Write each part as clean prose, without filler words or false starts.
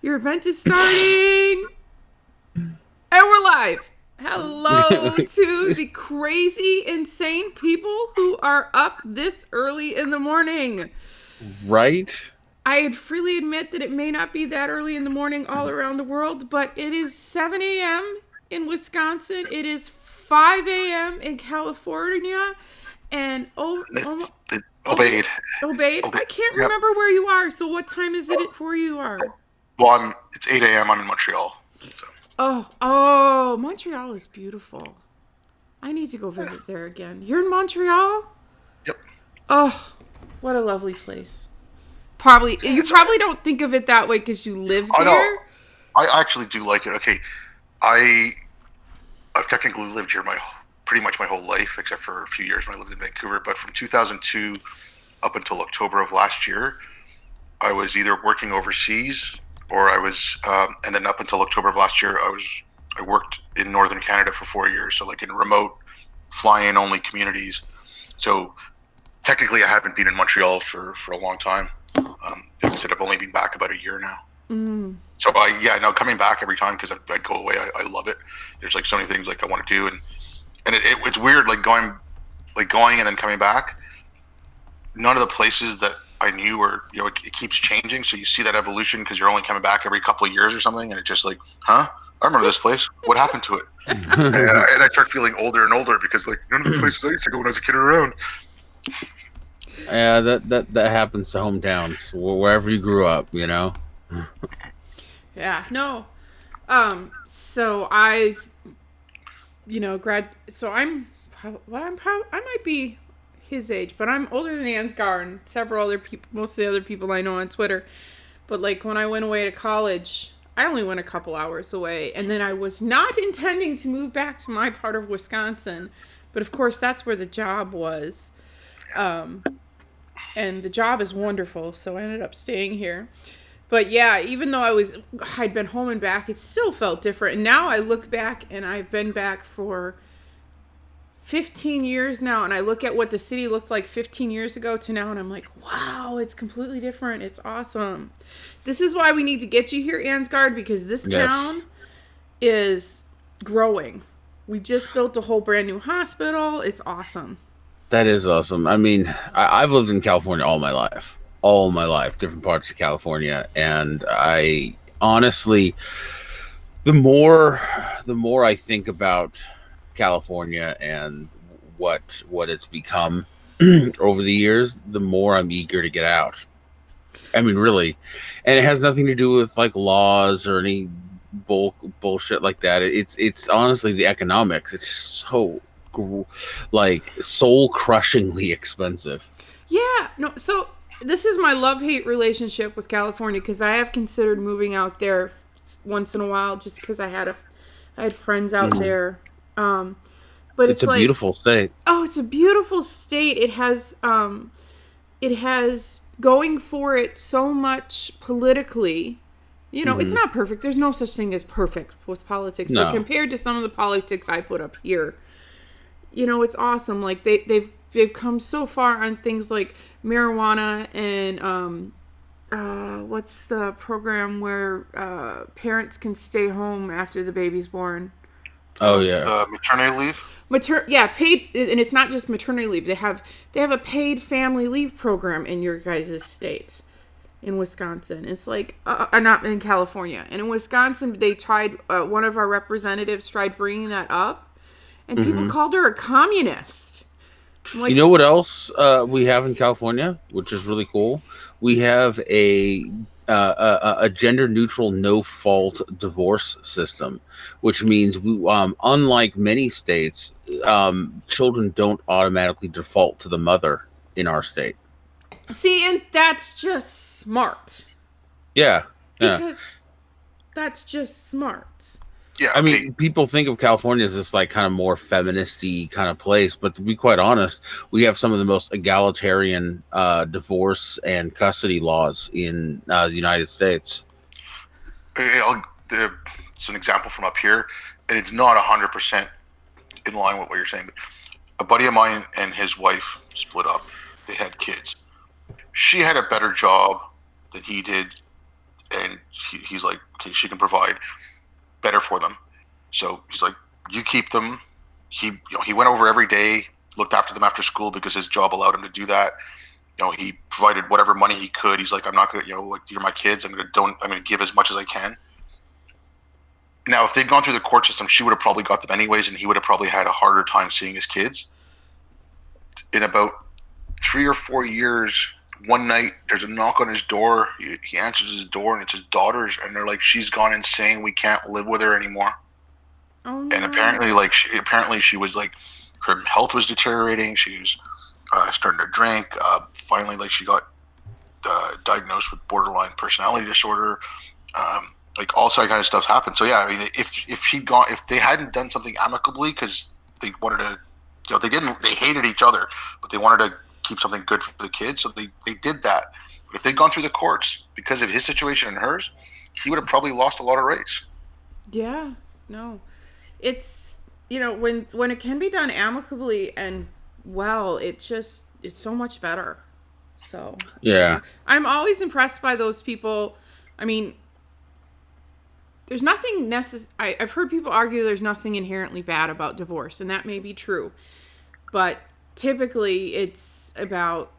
Your event is starting. And we're live. Hello to the crazy, insane people who are up this early in the morning. Right? I freely admit that it may not be that early in the morning all around the world, but it is 7 a.m. in Wisconsin. It is 5 a.m. in California. And Obeyed. I can't remember where you are. So what time is it where you are? Well, it's 8 a.m. I'm in Montreal. So. Oh, Montreal is beautiful. I need to go visit there again. You're in Montreal? Yep. Oh, what a lovely place. You probably don't think of it that way because you live there. I know. I actually do like it. Okay, I've technically lived here pretty much my whole life, except for a few years when I lived in Vancouver. But from 2002 up until October of last year, I was either working overseas or I was, and then up until October of last year, I worked in Northern Canada for 4 years. So like in remote fly-in only communities. So technically I haven't been in Montreal for a long time. Instead of only being back about a year now. Mm. So coming back every time because I go away, I love it. There's like so many things like I want to do, and it's weird like going and then coming back. None of the places that I knew were, it keeps changing. So you see that evolution because you're only coming back every couple of years or something, and it's just like, I remember this place. What happened to it? and I start feeling older and older because like none of the places I used to go when I was a kid are around. Yeah, that happens to hometowns, wherever you grew up, Yeah, no. So I, so I might be his age, but I'm older than Ansgar and several other people, most of the other people I know on Twitter. But like when I went away to college, I only went a couple hours away, and then I was not intending to move back to my part of Wisconsin, but of course that's where the job was. And the job is wonderful, so I ended up staying here. But yeah, even though I'd been home and back, it still felt different. And now I look back, and I've been back for 15 years now, and I look at what the city looked like 15 years ago to now, and I'm like, wow, it's completely different. It's awesome. This is why we need to get you here, Ansgard, because this town is growing. We just built a whole brand new hospital. It's awesome. That is awesome. I mean, I've lived in California all my life, different parts of California, and I honestly, the more I think about California and what it's become over the years, the more I'm eager to get out. I mean, really, and it has nothing to do with like laws or any bullshit like that. It's honestly the economics. It's just so like soul-crushingly expensive. Yeah, no. So this is my love-hate relationship with California because I have considered moving out there once in a while just because I had friends out there. But it's a beautiful state. Oh, it's a beautiful state. It has going for it so much politically. It's not perfect. There's no such thing as perfect with politics. No. But compared to some of the politics I put up here, it's awesome. Like they've come so far on things like marijuana and what's the program where parents can stay home after the baby's born? Oh yeah, maternity leave. Paid, and it's not just maternity leave. They have a paid family leave program in your guys' state. In Wisconsin, it's like not in California. And in Wisconsin, they tried. One of our representatives tried bringing that up. And people called her a communist. Like, you know what else we have in California, which is really cool? We have a gender-neutral, no-fault divorce system, which means, unlike many states, children don't automatically default to the mother in our state. See, and that's just smart. Yeah. Because that's just smart. Yeah, I mean, people think of California as this like kind of more feminist-y kind of place, but to be quite honest, we have some of the most egalitarian divorce and custody laws in the United States. It's an example from up here, and it's not 100% in line with what you're saying. But a buddy of mine and his wife split up. They had kids. she had a better job than he did, and he's like, okay, she can provide better for them. So he's like, you keep them. He went over every day, looked after them after school because his job allowed him to do that. He provided whatever money he could. He's like, I'm not gonna, like, you're my kids. I'm gonna give as much as I can. Now, if they'd gone through the court system, she would have probably got them anyways, and he would have probably had a harder time seeing his kids. In about 3 or 4 years, one night there's a knock on his door. He answers his door, and it's his daughters, and they're like, she's gone insane. We can't live with her anymore. Oh, no. And apparently she was like, her health was deteriorating. She was starting to drink. Finally, like, she got diagnosed with borderline personality disorder. Like, all that kind of stuff happened. So yeah, I mean, if they hadn't done something amicably, because they wanted to, they hated each other, but they wanted to keep something good for the kids, so they did that. But if they'd gone through the courts because of his situation and hers, he would have probably lost a lot of race. Yeah, no, it's when it can be done amicably and well, it's so much better. So Yeah. I'm always impressed by those people. I mean, there's nothing I've heard people argue there's nothing inherently bad about divorce, and that may be true. But typically it's about,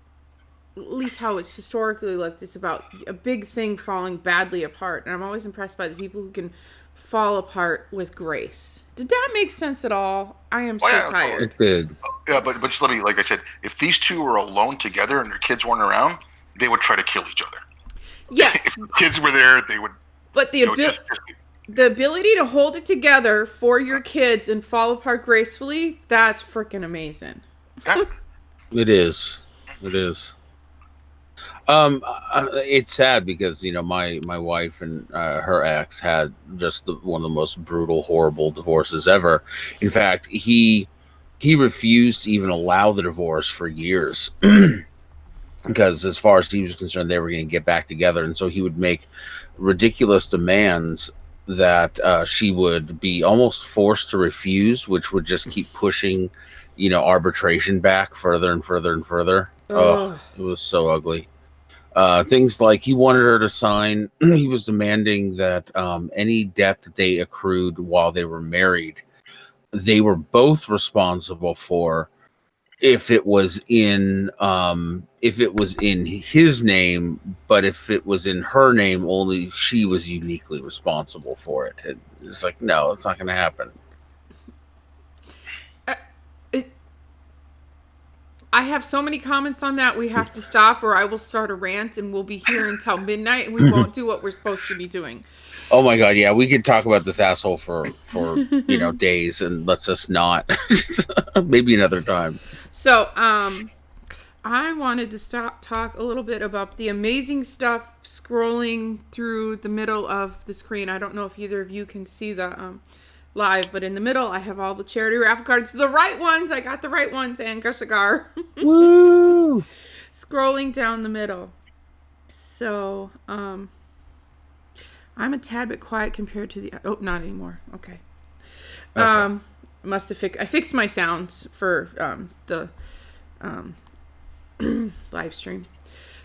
at least how it's historically looked, it's about a big thing falling badly apart. And I'm always impressed by the people who can fall apart with grace. Did that make sense at all? I am so tired. It did. Yeah, but just let me, like I said, if these two were alone together and their kids weren't around, they would try to kill each other. Yes. If kids were there, they would. But the ability to hold it together for your kids and fall apart gracefully, that's freaking amazing. Yeah. It is. It is. It's sad because my wife and her ex had just one of the most brutal, horrible divorces ever. In fact, he refused to even allow the divorce for years because, as far as he was concerned, they were going to get back together, and so he would make ridiculous demands that she would be almost forced to refuse, which would just keep pushing, arbitration back further and further and further. Oh, it was so ugly. Things like he wanted her to sign, he was demanding that any debt that they accrued while they were married, they were both responsible for if it was in his name, but if it was in her name, only she was uniquely responsible for it. And it's like, no, it's not going to happen. I have so many comments on that. We have to stop or I will start a rant and we'll be here until midnight and we won't do what we're supposed to be doing. Oh my God. Yeah. We could talk about this asshole for days, and let's just not. Maybe another time. So, I wanted to talk a little bit about the amazing stuff scrolling through the middle of the screen. I don't know if either of you can see the, live, but in the middle I have all the charity raffle cards, the right ones. I got the right ones, and a cigar. Woo! Scrolling down the middle. So I'm a tad bit quiet compared to the not anymore. Okay. Must have I fixed my sounds for the live stream.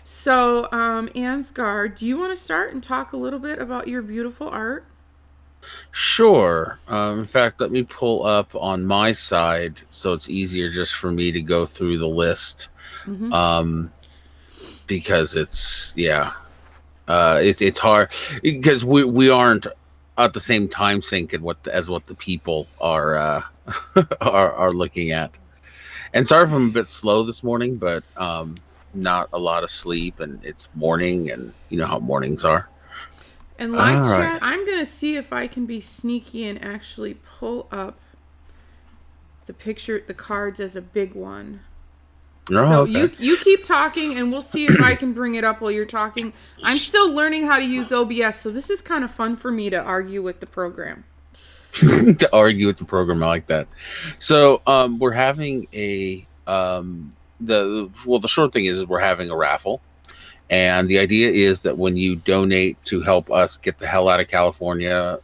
So Ansgar, do you want to start and talk a little bit about your beautiful art? Sure. In fact, let me pull up on my side so it's easier just for me to go through the list. Mm-hmm. Because it's hard because we aren't at the same time sync as what the people are are looking at. And sorry if I'm a bit slow this morning, but not a lot of sleep, and it's morning, and you know how mornings are. And live chat, I'm going to see if I can be sneaky and actually pull up the cards as a big one. So okay. You keep talking, and we'll see if I can bring it up while you're talking. I'm still learning how to use OBS, so this is kind of fun for me to argue with the program. To argue with the program, I like that. So we're having the short thing is we're having a raffle. And the idea is that when you donate to help us get the hell out of California,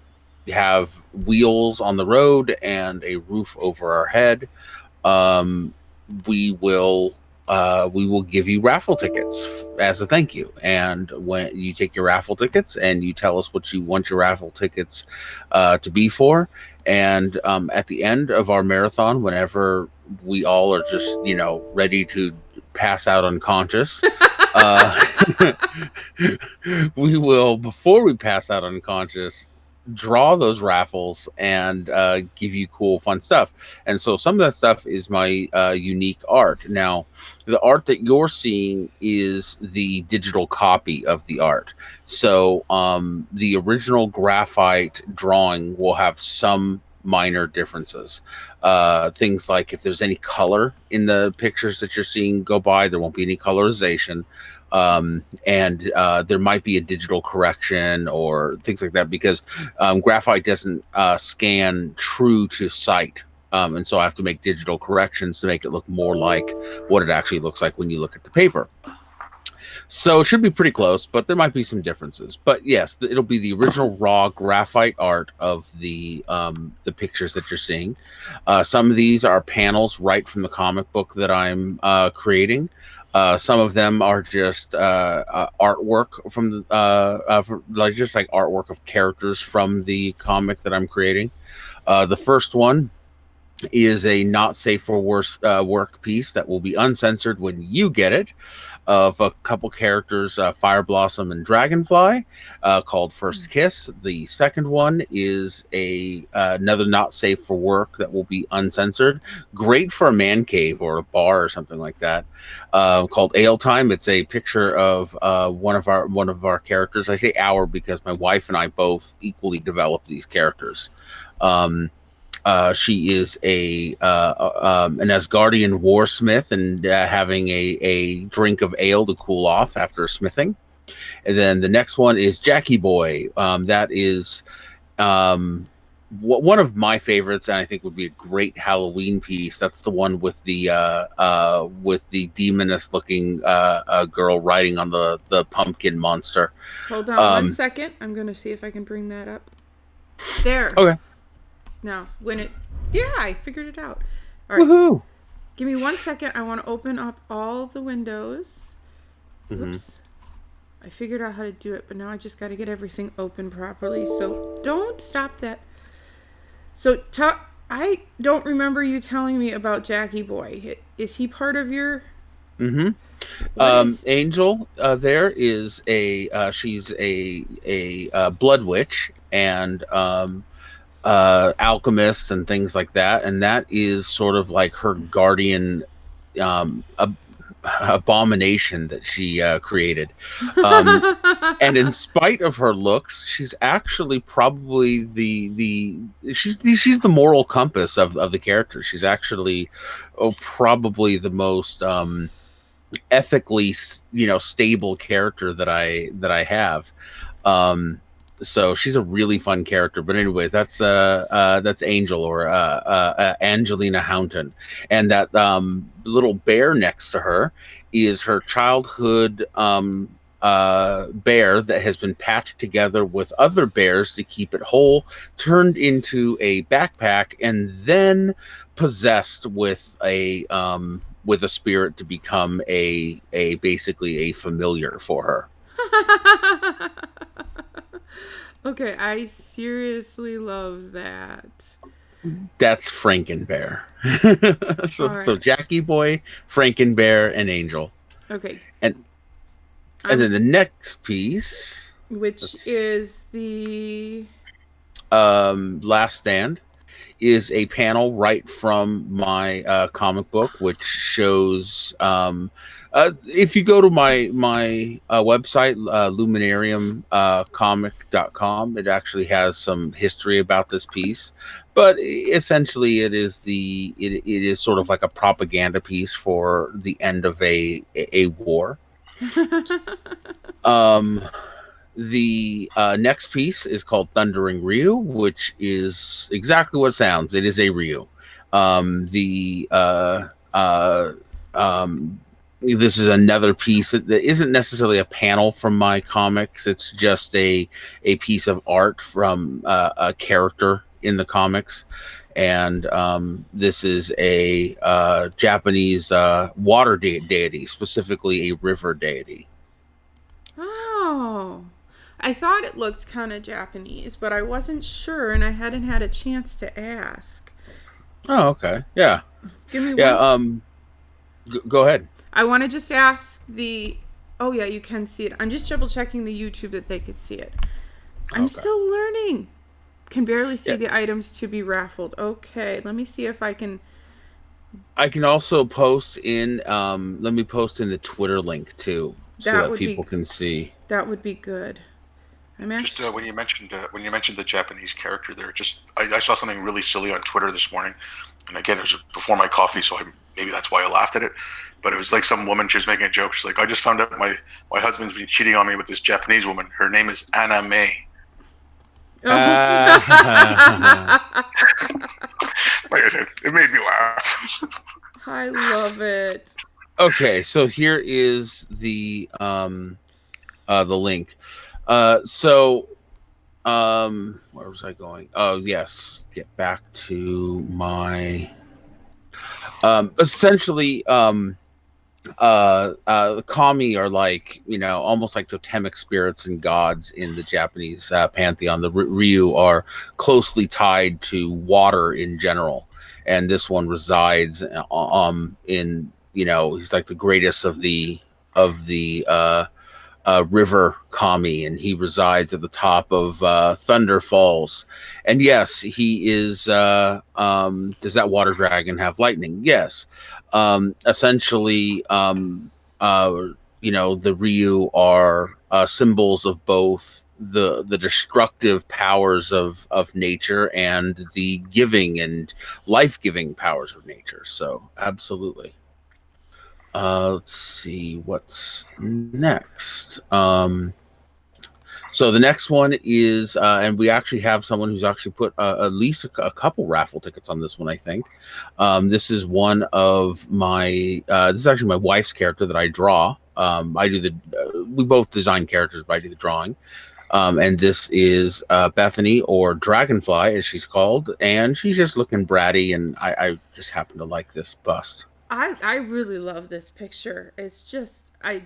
have wheels on the road and a roof over our head, we will we will give you raffle tickets as a thank you. And when you take your raffle tickets and you tell us what you want your raffle tickets to be for, and at the end of our marathon, whenever we all are just, ready to pass out unconscious, we will, before we pass out unconscious, draw those raffles and give you cool, fun stuff. And so some of that stuff is my unique art. Now, the art that you're seeing is the digital copy of the art. So the original graphite drawing will have some minor differences. Things like if there's any color in the pictures that you're seeing go by, there won't be any colorization. And there might be a digital correction or things like that, because graphite doesn't scan true to sight. And so I have to make digital corrections to make it look more like what it actually looks like when you look at the paper. So it should be pretty close, but there might be some differences. But yes, it'll be the original raw graphite art of the pictures that you're seeing. Some of these are panels right from the comic book that I'm creating. Some of them are just artwork from just like artwork of characters from the comic that I'm creating. The first one is a not safe for work piece that will be uncensored when you get it, of a couple characters, Fire Blossom and Dragonfly, called First Kiss. The second one is another not safe for work that will be uncensored, great for a man cave or a bar or something like that, called Ale Time. It's a picture of one of our characters. I say our because my wife and I both equally developed these characters. She is an Asgardian warsmith and having a drink of ale to cool off after smithing. And then the next one is Jackie Boy. That is one of my favorites, and I think would be a great Halloween piece. That's the one with the demoness looking girl riding on the pumpkin monster. Hold on 1 second. I'm going to see if I can bring that up. There. Okay. Now, I figured it out. All right. Woohoo! Give me 1 second. I want to open up all the windows. Mm-hmm. Oops. I figured out how to do it, but now I just got to get everything open properly. So don't stop that. So I don't remember you telling me about Jackie Boy. Is he part of your... Mm-hmm. Angel there is she's a blood witch and alchemist and things like that, and that is sort of like her guardian abomination that she created. And in spite of her looks, she's actually probably she's the moral compass of the character. She's actually probably the most ethically stable character that I have. So she's a really fun character. But anyways, that's Angel, or Angelina Hounton, and that little bear next to her is her childhood bear that has been patched together with other bears to keep it whole, turned into a backpack, and then possessed with a spirit to become a basically a familiar for her. Okay, I seriously love that. That's Frankenbear. So Jackie Boy, Frankenbear, and Angel. Okay. And then the next piece, which is the Last Stand, is a panel right from my comic book, which shows if you go to my website, luminariumcomic.com, it actually has some history about this piece, but essentially it is sort of like a propaganda piece for the end of a war. The next piece is called Thundering Ryu, which is exactly what it sounds. It is a Ryu. This is another piece that isn't necessarily a panel from my comics. It's just a piece of art from a character in the comics. and this is a Japanese water deity, specifically a river deity. Oh, I thought it looked kind of Japanese, but I wasn't sure, and I hadn't had a chance to ask. Oh, okay. Yeah. Give me Yeah. one. Go ahead. I want to just ask the. Oh yeah, you can see it. I'm just double checking the YouTube that they could see it. I'm still learning. Can barely see the items to be raffled. Okay, let me see if I can. I can also post in. Let me post in the Twitter link too, so that people can see. That would be good. I'm actually just when you mentioned the Japanese character there, I saw something really silly on Twitter this morning, and again it was before my coffee, so maybe that's why I laughed at it. But it was like some woman, she was making a joke. She's like, I just found out my husband's been cheating on me with this Japanese woman. Her name is Anna May. Like I said, it made me laugh. I love it. Okay, so here is the link. Where was I going? Oh yes, get back to my essentially the kami are like, almost like totemic spirits and gods in the Japanese pantheon. The Ryu are closely tied to water in general, and this one resides in, he's like the greatest of the river kami, and he resides at the top of Thunder Falls. And yes, he is does that water dragon have lightning? Yes. Essentially, the Ryu are symbols of both the destructive powers of nature and the giving and life-giving powers of nature. So absolutely. Let's see what's next. So the next one is, and we actually have someone who's actually put at least a couple raffle tickets on this one, I think. This is one of my, this is actually my wife's character that I draw. I do we both design characters, but I do the drawing. And this is Bethany, or Dragonfly, as she's called. And she's just looking bratty, and I just happen to like this bust. I really love this picture. It's just, I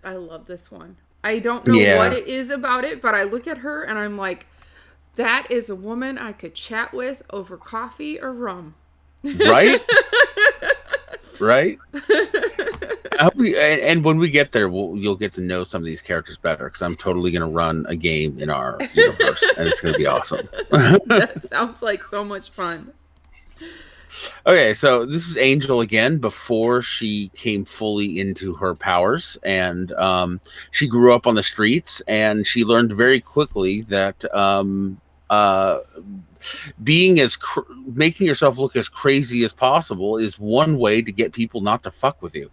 love this one. I don't know what it is about it, but I look at her and I'm like, that is a woman I could chat with over coffee or rum. Right? Right? And when we get there, you'll get to know some of these characters better, because I'm totally going to run a game in our universe, and it's going to be awesome. That sounds like so much fun. Okay, so this is Angel again before she came fully into her powers, and she grew up on the streets, and she learned very quickly that being making yourself look as crazy as possible is one way to get people not to fuck with you.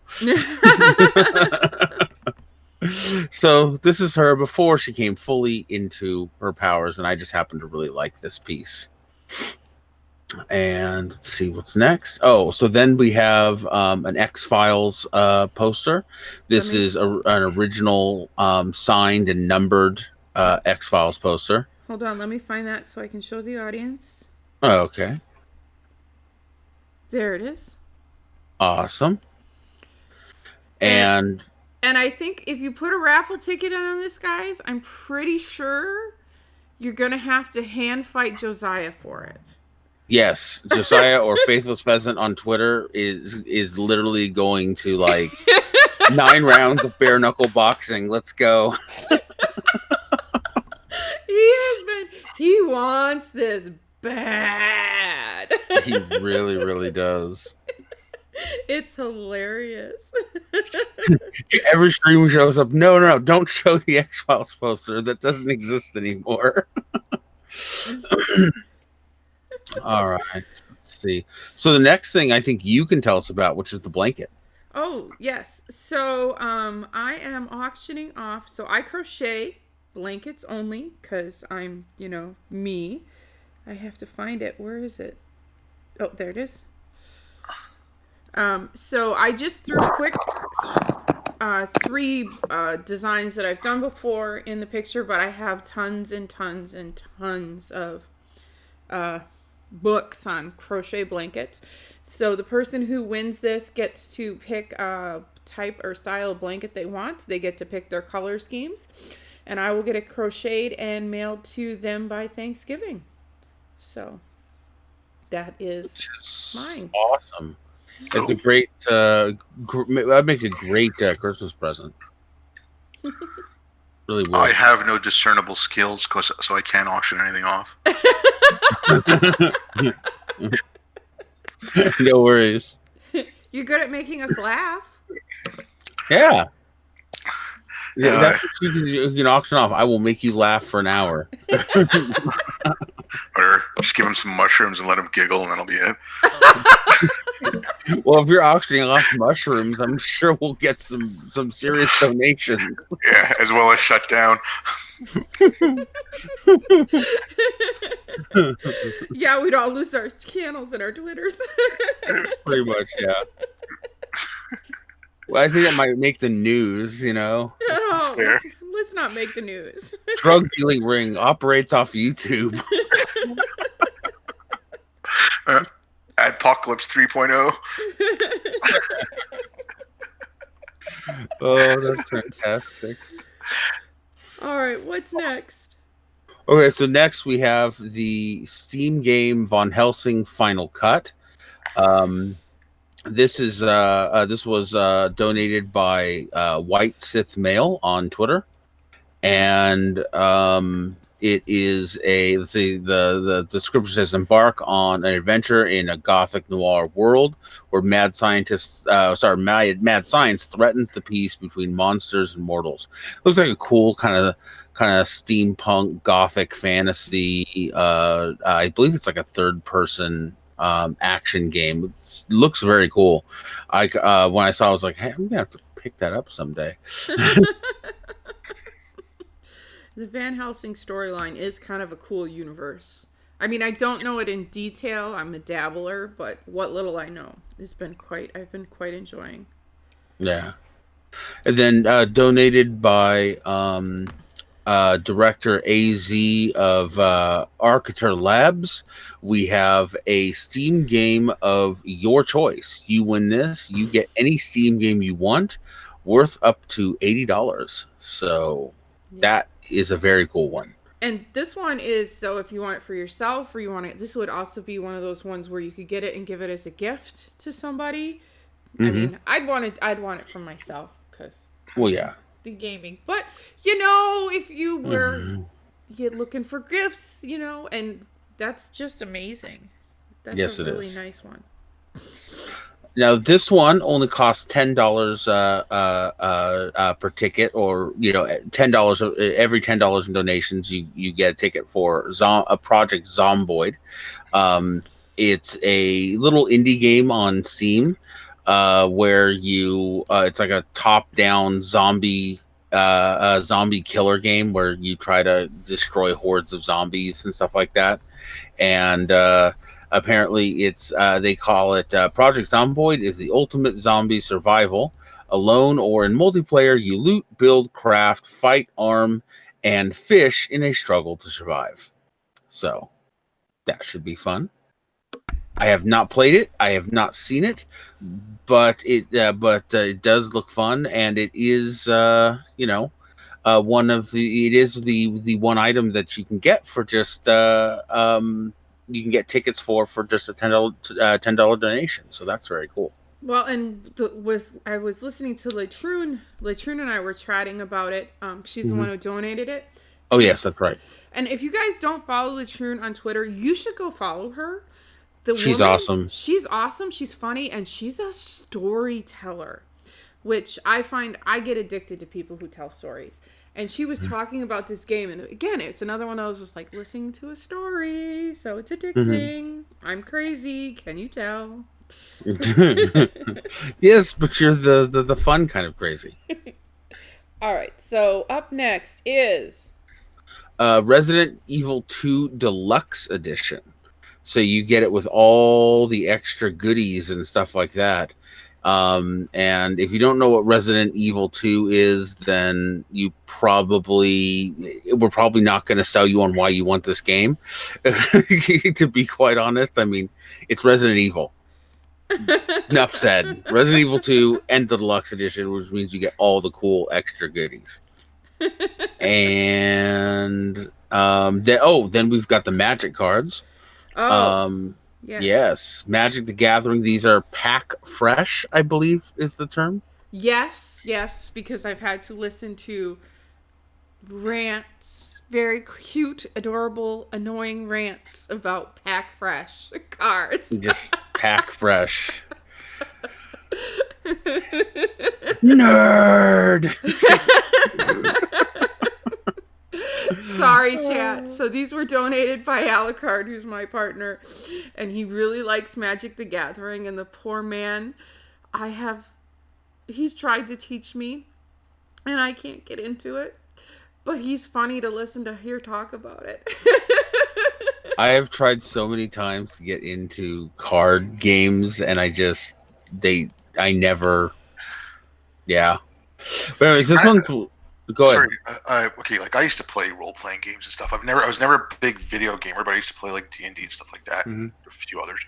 So this is her before she came fully into her powers, and I just happen to really like this piece. And let's see what's next. Oh, so then we have an X-Files poster. This is an original signed and numbered X-Files poster. Hold on, let me find that so I can show the audience. Oh, okay. There it is. Awesome. And I think if you put a raffle ticket in on this, guys, I'm pretty sure you're going to have to hand fight Josiah for it. Yes, Josiah or Faithless Pheasant on Twitter is literally going to 9 rounds of bare knuckle boxing. Let's go. He wants this bad. He really, really does. It's hilarious. Every stream shows up. No, don't show the X-Files poster. That doesn't exist anymore. All right, let's see. So the next thing I think you can tell us about, which is the blanket. Oh, yes. So I am auctioning off. So I crochet blankets only because I'm, me. I have to find it. Where is it? Oh, there it is. So I just threw quick 3 designs that I've done before in the picture, but I have tons and tons and tons of books on crochet blankets. So the person who wins this gets to pick a type or style of blanket they want. They get to pick their color schemes. And I will get it crocheted and mailed to them by Thanksgiving. So that is mine. Awesome. It's a great, I'd make a great Christmas present. Really would. I have no discernible skills, so I can't auction anything off. No worries. You're good at making us laugh. Yeah. That's what you can auction off. I will make you laugh for an hour. Or just give him some mushrooms and let him giggle, and that'll be it. Well, if you're auctioning off mushrooms, I'm sure we'll get some serious donations. Yeah, as well as shut down. Yeah, we'd all lose our channels and our Twitters. Pretty much, yeah. Well, I think that might make the news, No, let's not make the news. Drug dealing ring operates off YouTube. Adpocalypse 3.0. Oh, that's fantastic. All right, what's next? Okay, so next we have the Steam game Von Helsing Final Cut. This was donated by White Sith Male on Twitter, and it is the description says embark on an adventure in a gothic noir world where mad science threatens the peace between monsters and mortals. Looks like a cool kind of steampunk gothic fantasy. I believe it's like a third person action game. It looks very cool. When I saw it, I was like, hey, I'm gonna have to pick that up someday. The Van Helsing storyline is kind of a cool universe. I mean, I don't know it in detail. I'm a dabbler, but what little I know I've been quite enjoying. Yeah. And then donated by Director AZ of Arcater Labs, we have a Steam game of your choice. You win this, you get any Steam game you want, worth up to $80. So that is a very cool one. And this one is, so if you want it for yourself or you want it, this would also be one of those ones where you could get it and give it as a gift to somebody. Mm-hmm. I mean, I'd want it for myself because the gaming. But if you were you're looking for gifts, and that's just amazing. That's a really nice one. Now this one only costs $10 per ticket, or $10 every $10 in donations. You get a ticket for a Project Zomboid. It's a little indie game on Steam where it's like a top-down zombie killer game where you try to destroy hordes of zombies and stuff like that, and apparently, it's they call it Project Zomboid is the ultimate zombie survival. Alone or in multiplayer, you loot, build, craft, fight, arm, and fish in a struggle to survive. So that should be fun. I have not played it. I have not seen it, but it does look fun, and it is one of the one item that you can get for just you can get tickets for just a $10 donation. So that's very cool. Well, and I was listening to Latrune. Latrune and I were chatting about it. She's the one who donated it. Oh, yes, that's right. And if you guys don't follow Latrune on Twitter, you should go follow her. She's awesome. She's awesome. She's funny, and she's a storyteller, which I find I get addicted to people who tell stories. And she was talking about this game, and again, it's another one that was just like listening to a story, so it's addicting. I'm crazy, can you tell? Yes, but you're the fun kind of crazy. All right, so up next is Resident Evil 2 Deluxe Edition. So you get it with all the extra goodies and stuff like that. And if you don't know what Resident Evil 2 is, then we're probably not going to sell you on why you want this game. To be quite honest, I mean, it's Resident Evil. Enough said. Resident Evil 2 and the Deluxe Edition, which means you get all the cool extra goodies. And then we've got the Magic cards. Yes. Magic the Gathering. These are pack fresh, I believe is the term. Yes, because I've had to listen to rants, very cute, adorable, annoying rants about pack fresh cards. Just pack fresh. Nerd. Sorry, chat. So these were donated by Alucard, who's my partner, and he really likes Magic the Gathering. And the poor man, he's tried to teach me, and I can't get into it. But he's funny to listen to hear talk about it. I have tried so many times to get into card games, and I never. Yeah. But anyways, this one. Go ahead. Okay, like I used to play role-playing games and stuff. I was never a big video gamer, but I used to play like D&D and stuff like that, and a few others.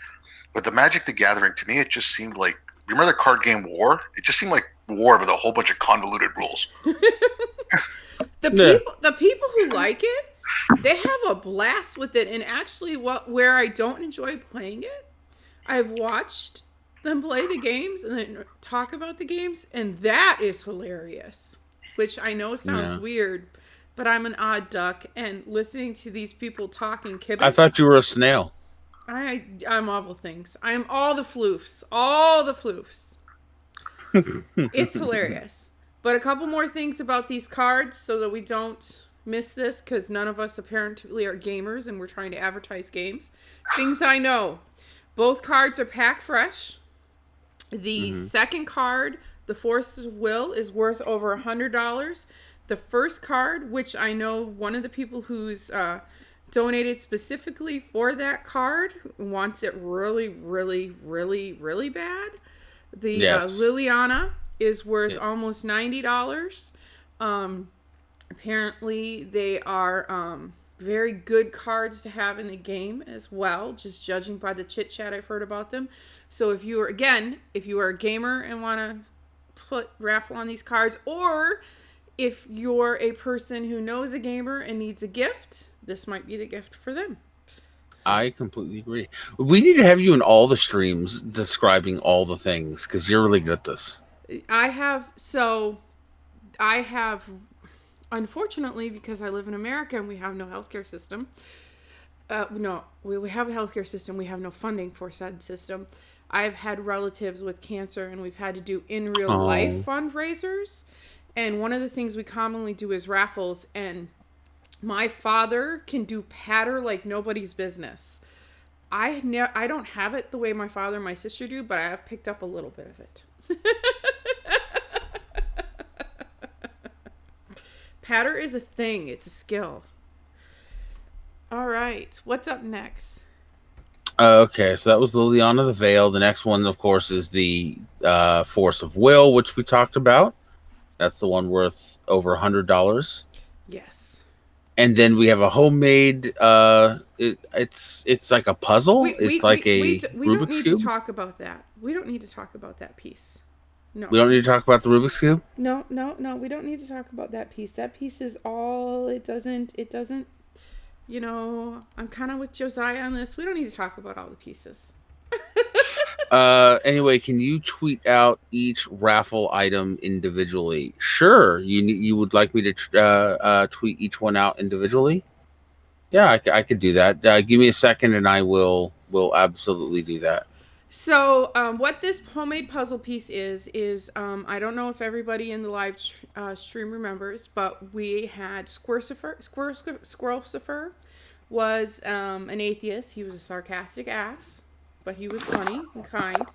But the Magic the Gathering, to me, it just seemed like, remember the card game War? It just seemed like War with a whole bunch of convoluted rules. The people who like it, they have a blast with it. And actually, where I don't enjoy playing it, I've watched them play the games and then talk about the games, and that is hilarious. Which I know sounds weird, but I'm an odd duck, and listening to these people talking kibitz. I thought you were a snail. I'm all things. I am all the floofs. All the floofs. It's hilarious. But a couple more things about these cards so that we don't miss this, because none of us apparently are gamers, and we're trying to advertise games. Things I know. Both cards are pack fresh. The second card, the Force of Will, is worth over $100. The first card, which I know one of the people who's donated specifically for that card wants it really, really, really, really bad. The Liliana is worth almost $90. Apparently, they are very good cards to have in the game as well, just judging by the chit chat I've heard about them. So if you are a gamer and want to put Raffle on these cards, or if you're a person who knows a gamer and needs a gift, this might be the gift for them. So. I completely agree. We need to have you in all the streams describing all the things, because you're really good at this. I have, unfortunately, because I live in America and we have no healthcare system. We have a healthcare system. We have no funding for said system. I've had relatives with cancer, and we've had to do in real life fundraisers. And one of the things we commonly do is raffles. And my father can do patter like nobody's business. I don't have it the way my father and my sister do, but I have picked up a little bit of it. Patter is a thing. It's a skill. All right. What's up next? Okay, so that was Liliana the Veil. The next one, of course, is the Force of Will, which we talked about. That's the one worth over $100. Yes. And then we have a homemade. It's like a puzzle. We Rubik's don't need Cube. to talk about that. We don't need to talk about that piece. No. We don't need to talk about the Rubik's Cube? No. We don't need to talk about that piece. That piece is all. It doesn't. You know, I'm kind of with Josiah on this. We don't need to talk about all the pieces. Anyway, can you tweet out each raffle item individually? Sure. You would like me to tweet each one out individually? Yeah, I could do that. Give me a second, and I will absolutely do that. So, what this homemade puzzle piece is I don't know if everybody in the live stream remembers, but we had Squirrelcifer was an atheist. He was a sarcastic ass, but he was funny and kind,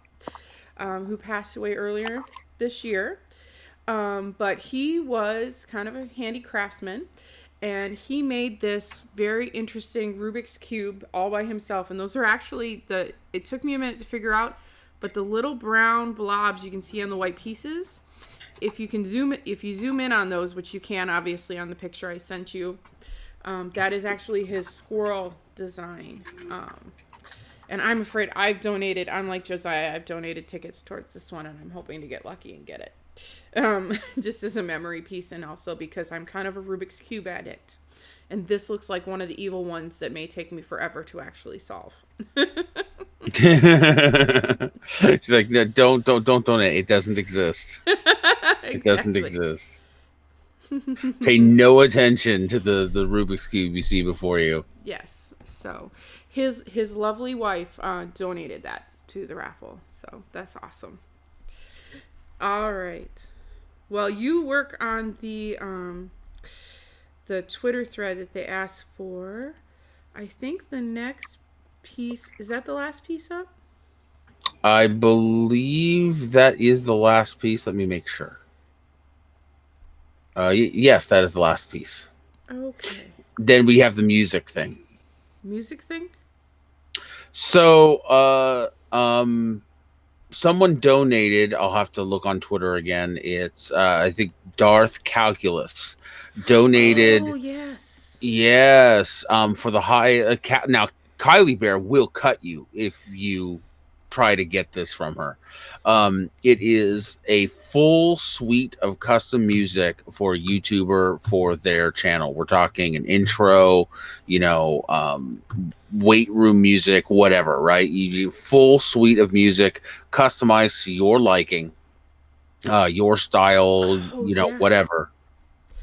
who passed away earlier this year. But he was kind of a handy craftsman, and he made this very interesting Rubik's Cube all by himself. And those are actually it took me a minute to figure out, but the little brown blobs you can see on the white pieces, if you zoom in on those, which you can obviously on the picture I sent you, that is actually his squirrel design. And I'm afraid I'm like Josiah, I've donated tickets towards this one, and I'm hoping to get lucky and get it. Just as a memory piece, and also because I'm kind of a Rubik's Cube addict. And this looks like one of the evil ones that may take me forever to actually solve. She's like, no, don't donate. It doesn't exist. Exactly. It doesn't exist. Pay no attention to the Rubik's Cube you see before you. Yes. So his lovely wife donated that to the raffle. So that's awesome. All right. Well, you work on the Twitter thread that they asked for. I think the next piece, is that the last piece up? I believe that is the last piece. Let me make sure. Yes, that is the last piece. Okay. Then we have the music thing. Music thing? So, someone donated. I'll have to look on Twitter again. It's I think Darth Calculus donated. Oh yes. Yes. For the high now, Kylie Bear will cut you if you try to get this from her. It is a full suite of custom music for a YouTuber for their channel. We're talking an intro, weight room music, whatever, right? You full suite of music customized to your liking, your style, whatever.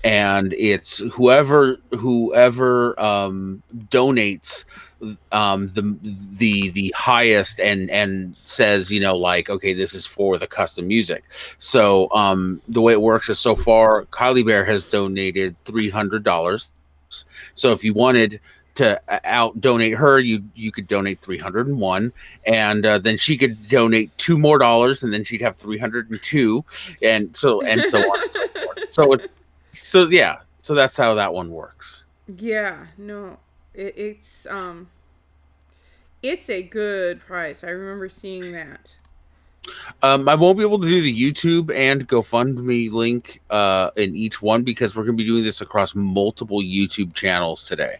And it's whoever donates the highest and says, okay, this is for the custom music. So the way it works is, so far Kylie Bear has donated $300. So if you wanted to out donate her, you could donate 301, and then she could donate $2 more, and then she'd have 302, and so on and so forth. So that's how that one works. Yeah, no, it's a good price. I remember seeing that. I won't be able to do the YouTube and GoFundMe link in each one, because we're going to be doing this across multiple YouTube channels today.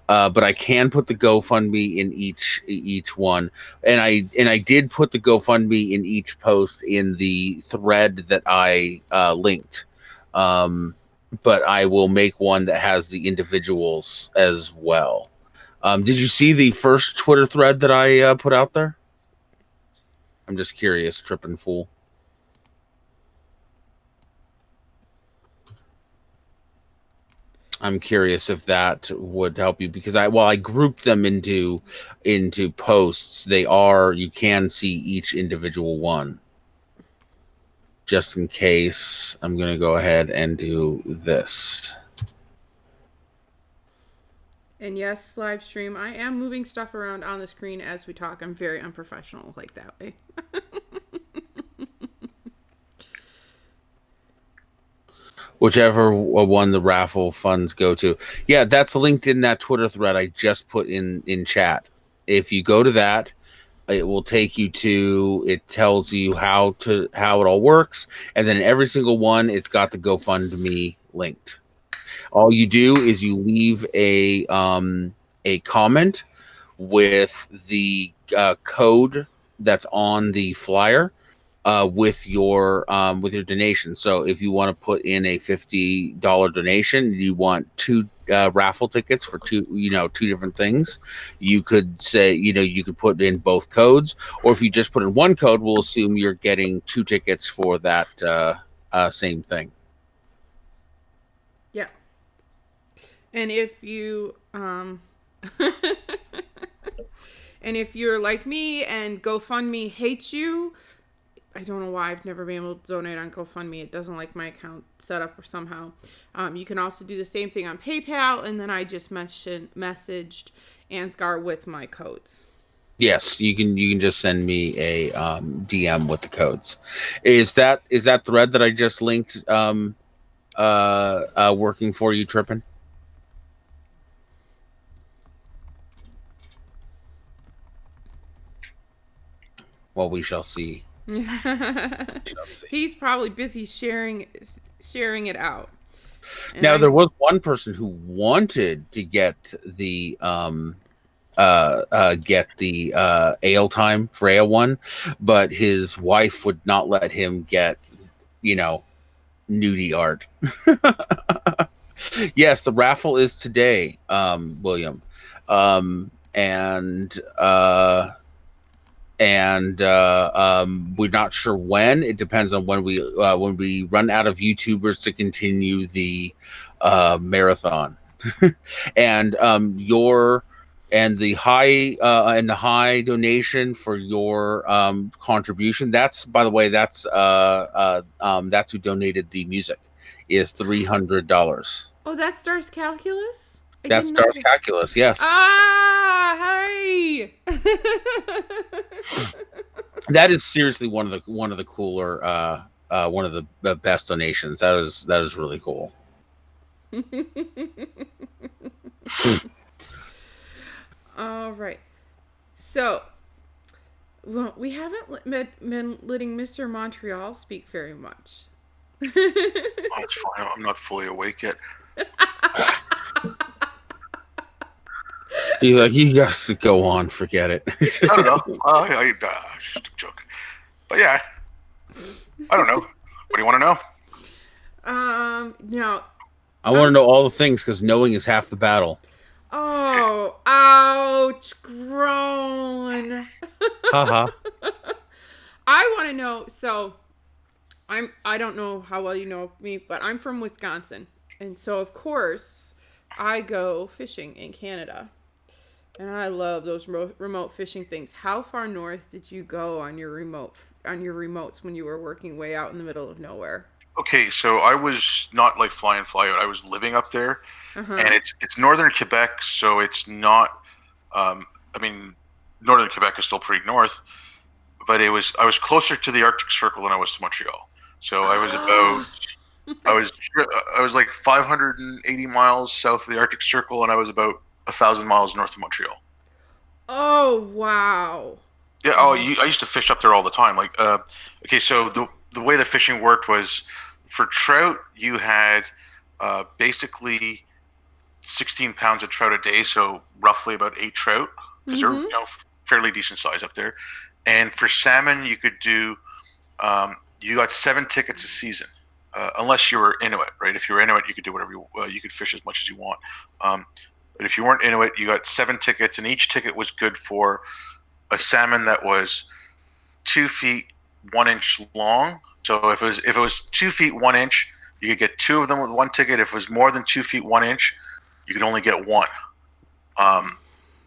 But I can put the GoFundMe in each one, and I did put the GoFundMe in each post in the thread that I linked. But I will make one that has the individuals as well. Did you see the first Twitter thread that I put out there? I'm just curious, tripping fool. I'm curious if that would help you, because I grouped them into posts. You can see each individual one. Just in case, I'm going to go ahead and do this. And yes, live stream, I am moving stuff around on the screen as we talk. I'm very unprofessional like that way. Whichever one the raffle funds go to. Yeah, that's linked in that Twitter thread I just put in chat. If you go to that, it will take you to, it tells you how it all works, and then every single one, it's got the GoFundMe linked. All you do is you leave a comment with the code that's on the flyer with your donation. So if you want to put in a $50 donation, you want 2 raffle tickets for two different things, you could say, you could put in both codes, or if you just put in one code, we'll assume you're getting 2 tickets for that same thing. Yeah. And if you and if you're like me and GoFundMe hates you, I don't know why I've never been able to donate on GoFundMe. It doesn't like my account set up or somehow. You can also do the same thing on PayPal, and then I just messaged Ansgar with my codes. Yes, you can just send me a DM with the codes. Is that thread that I just linked working for you, Trippin'? Well, we shall see. He's probably busy sharing it out. And Now, there was one person who wanted to get the Ale Time Freya one, but his wife would not let him get, nudie art. Yes, the raffle is today, William, and we're not sure when. It depends on when we run out of YouTubers to continue the marathon. And the high donation for your contribution. That's, by the way, that's who donated the music, is $300. Oh, that's Stars Calculus? That's Stars Calculus, yes. Hey! That is seriously one of the cooler, one of the best donations. That is really cool. All right. So, well, we haven't been letting Mr. Montreal speak very much. Oh, it's fine. I'm not fully awake yet. He's like, you guys go on, forget it. I don't know. Just a joke. But yeah, I don't know. What do you want to know? Now, I want to know all the things, because knowing is half the battle. Oh, ouch, groan. Haha. I want to know, so I don't know how well you know me, but I'm from Wisconsin. And so, of course, I go fishing in Canada. And I love those remote fishing things. How far north did you go on your remotes when you were working way out in the middle of nowhere? Okay, so I was not like fly in, fly out. I was living up there, and it's northern Quebec, so it's not. Northern Quebec is still pretty north, but I was closer to the Arctic Circle than I was to Montreal. So I was I was like 580 miles south of the Arctic Circle, and I was about 1,000 miles north of Montreal. Oh wow! Yeah. Oh, I used to fish up there all the time. Like, okay, so the way the fishing worked was, for trout, you had basically 16 pounds of trout a day, so roughly about 8 trout, because they're fairly decent size up there. And for salmon, you could do you got 7 tickets a season, unless you were Inuit, right? If you were Inuit, you could do whatever you could fish as much as you want. But if you weren't Inuit, you got 7 tickets, and each ticket was good for a salmon that was 2 feet 1 inch long. So if it was 2 feet 1 inch, you could get 2 of them with 1 ticket. If it was more than 2 feet 1 inch, you could only get 1.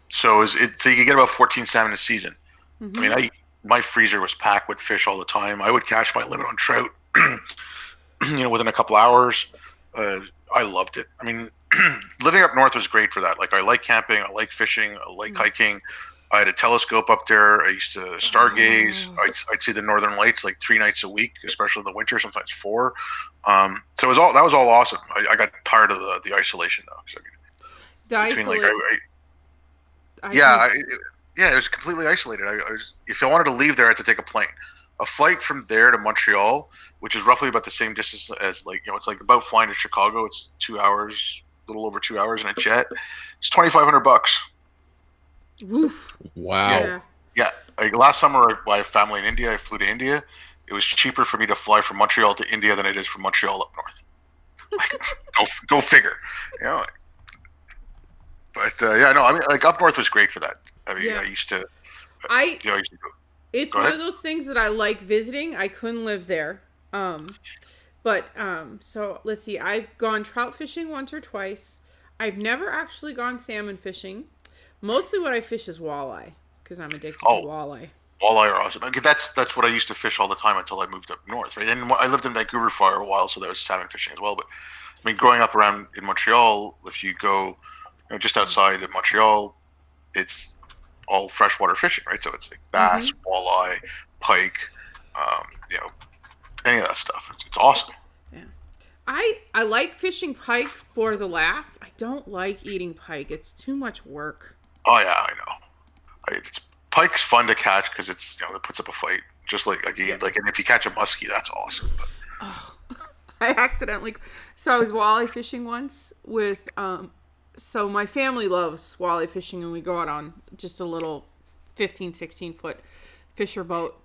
So you could get about 14 salmon a season. I mean, my freezer was packed with fish all the time. I would catch my limit on trout, within a couple hours. I loved it. I mean, living up north was great for that. Like, I like camping, I like fishing, I like hiking. I had a telescope up there. I used to stargaze. I'd see the northern lights like 3 nights a week, especially in the winter, sometimes 4. So that was all awesome. I got tired of the isolation though. So it was completely isolated. If I wanted to leave there, I had to take a plane. A flight from there to Montreal, which is roughly about the same distance as it's like about flying to Chicago. It's 2 hours, a little over 2 hours in a jet. It's $2,500. Oof. Wow. Yeah. Like, last summer, I have family in India. I flew to India. It was cheaper for me to fly from Montreal to India than it is from Montreal up north. Go figure. But I mean, like, up north was great for that. I mean, I used to. I used to go. It's one of those things that I like visiting. I couldn't live there. So let's see. I've gone trout fishing once or twice. I've never actually gone salmon fishing. Mostly what I fish is walleye, because I'm addicted to walleye. Walleye are awesome. Okay, that's what I used to fish all the time until I moved up north, right? And I lived in Vancouver for a while, so that was salmon fishing as well. But I mean, growing up around in Montreal, if you go just outside of Montreal, it's all freshwater fishing, right? So it's like bass, walleye, pike, any of that stuff. It's awesome. Yeah, I like fishing pike for the laugh. I don't like eating pike. It's too much work. Oh yeah, I know. pike's fun to catch because it's it puts up a fight. Just like and if you catch a muskie, that's awesome. But. Oh, I accidentally. So I was walleye fishing once with. So my family loves walleye fishing, and we go out on just a little 15, 16-foot fisher boat.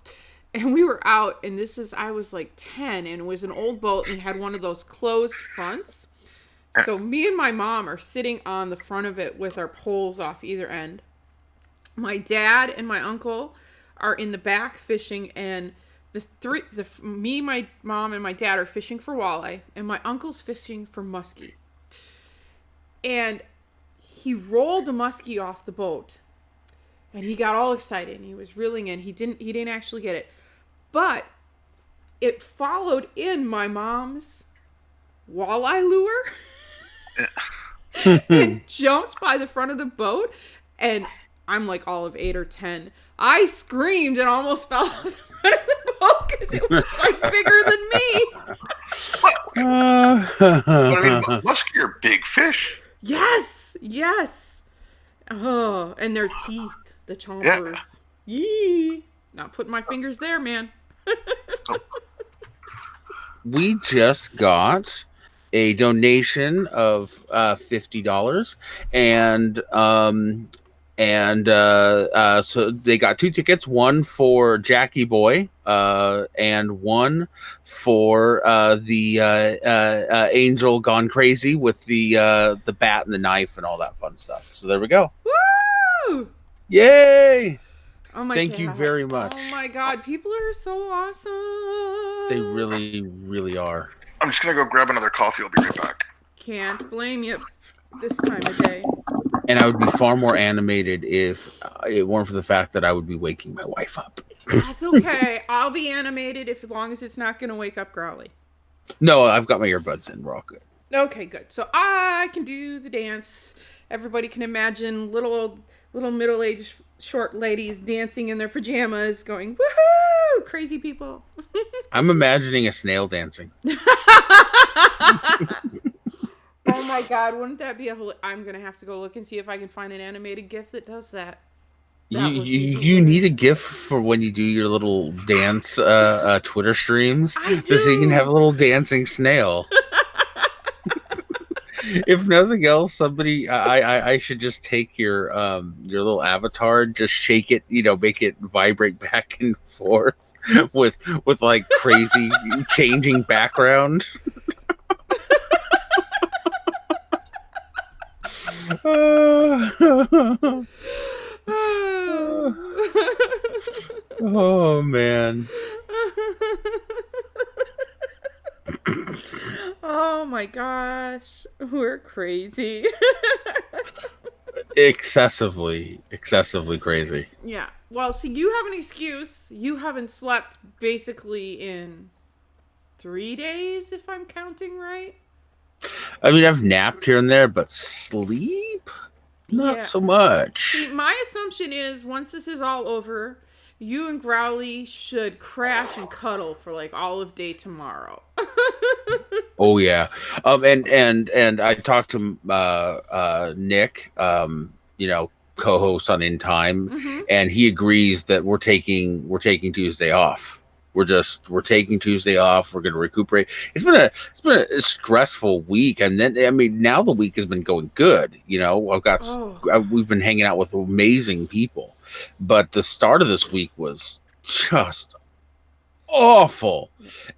And we were out, and I was like 10, and it was an old boat, and it had one of those closed fronts. So me and my mom are sitting on the front of it with our poles off either end. My dad and my uncle are in the back fishing, and me, my mom, and my dad are fishing for walleye, and my uncle's fishing for muskie. And he rolled a muskie off the boat, and he got all excited, and he was reeling in. He didn't actually get it, but it followed in my mom's walleye lure. It jumps by the front of the boat, and I'm like all of 8 or 10. I screamed and almost fell off the front of the boat because it was like bigger than me. But I mean, muskie are big fish. Yes. Oh, and their teeth, the chompers. Yeah. Yee. Not putting my fingers there, man. We just got a donation of $50, and so they got 2 tickets, one for Jackie Boy, and one for the Angel Gone Crazy with the bat and the knife and all that fun stuff. So there we go. Woo! Yay! Oh my Thank God. you very much. Oh my God, people are so awesome. They really, really are. I'm just gonna go grab another coffee. I'll be right back. Can't blame you this time of day. And I would be far more animated if it weren't for the fact that I would be waking my wife up. That's okay. I'll be animated as long as it's not going to wake up Growly. No, I've got my earbuds in. We're all good. Okay, good. So I can do the dance. Everybody can imagine little middle-aged short ladies dancing in their pajamas going, woohoo! Crazy people. I'm imagining a snail dancing. Oh my God, wouldn't that be I'm going to have to go look and see if I can find an animated GIF that does that. You need a GIF for when you do your little dance Twitter streams. I do. So you can have a little dancing snail. If nothing else, somebody I should just take your little avatar, just shake it, make it vibrate back and forth with like crazy changing background. Oh man. Oh my gosh, we're crazy. Excessively crazy. Yeah. Well, see, you have an excuse. You haven't slept basically in 3 days, if I'm counting right. I mean, I've napped here and there, but sleep? Not so much. See, my assumption is once this is all over, you and Growly should crash and cuddle for like all of day tomorrow. Oh yeah. And I talked to Nick, co-host on In Time, and he agrees that we're taking Tuesday off. We're taking Tuesday off. We're going to recuperate. It's been a stressful week, and then now the week has been going good. We've been hanging out with amazing people, but the start of this week was just awful,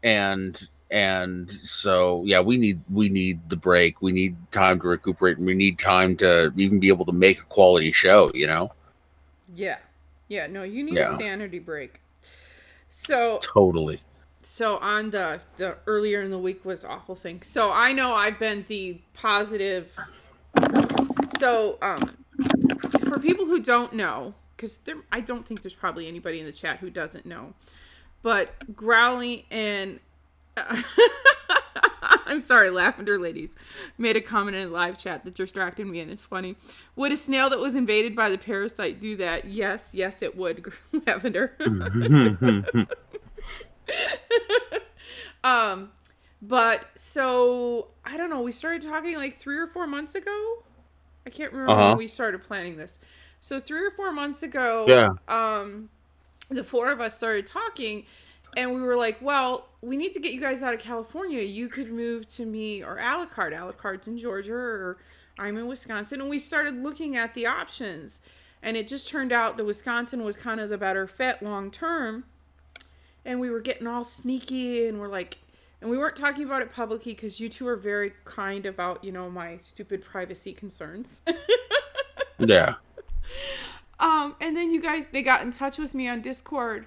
and so yeah, we need the break. We need time to recuperate, and we need time to even be able to make a quality show. Yeah. No, you need a sanity break. So totally. So on the earlier in the week was awful thing. So I know I've been the positive. So for people who don't know, because I don't think there's probably anybody in the chat who doesn't know, but Growly and I'm sorry, Lavender Ladies made a comment in the live chat that distracted me, and it's funny. Would a snail that was invaded by the parasite do that? Yes, it would, Lavender. But so I don't know. We started talking like 3 or 4 months ago. I can't remember when we started planning this. So 3 or 4 months ago, Yeah. The four of us started talking, and we were like, well, we need to get you guys out of California. You could move to me or Alucard. Alucard's in Georgia, or I'm in Wisconsin. And we started looking at the options. And it just turned out that Wisconsin was kind of the better fit long term. And we were getting all sneaky, and we're like, and we weren't talking about it publicly because you two are very kind about, my stupid privacy concerns. Yeah. And then you guys, they got in touch with me on Discord.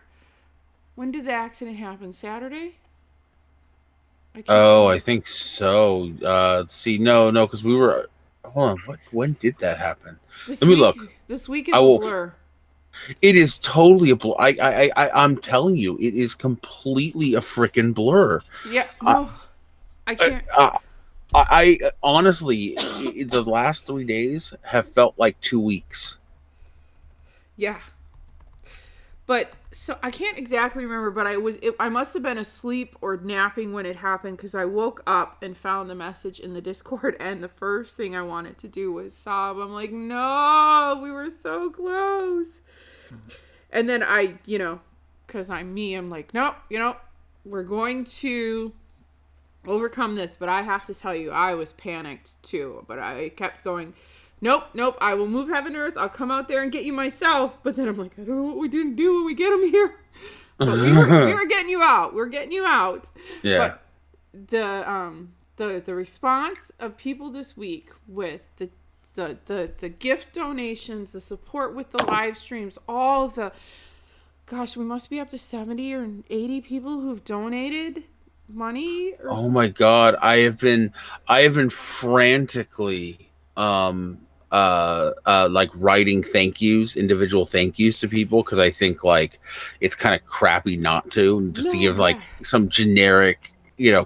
When did the accident happen? Saturday? I think so. See, no, because we were. Hold on. When did that happen? Let me look. This week is a blur. It is totally a blur. I'm telling you, it is completely a freaking blur. Yeah. No, I can't. I honestly, the last 3 days have felt like 2 weeks. Yeah. But so I can't exactly remember, but I must have been asleep or napping when it happened, because I woke up and found the message in the Discord, and the first thing I wanted to do was sob. I'm like, no, we were so close. And then I, because I'm me, I'm like, nope, we're going to overcome this. But I have to tell you, I was panicked too. But I kept going, nope, I will move heaven and earth. I'll come out there and get you myself. But then I'm like, I don't know what we didn't do when we get him here. But we were getting you out. We're getting you out. Yeah. But the response of people this week with the gift donations, the support with the live streams, all the, gosh, we must be up to 70 or 80 people who've donated money. Oh my God. I have been frantically, like writing individual thank yous to people, because I think like it's kind of crappy not to, just to give like some generic,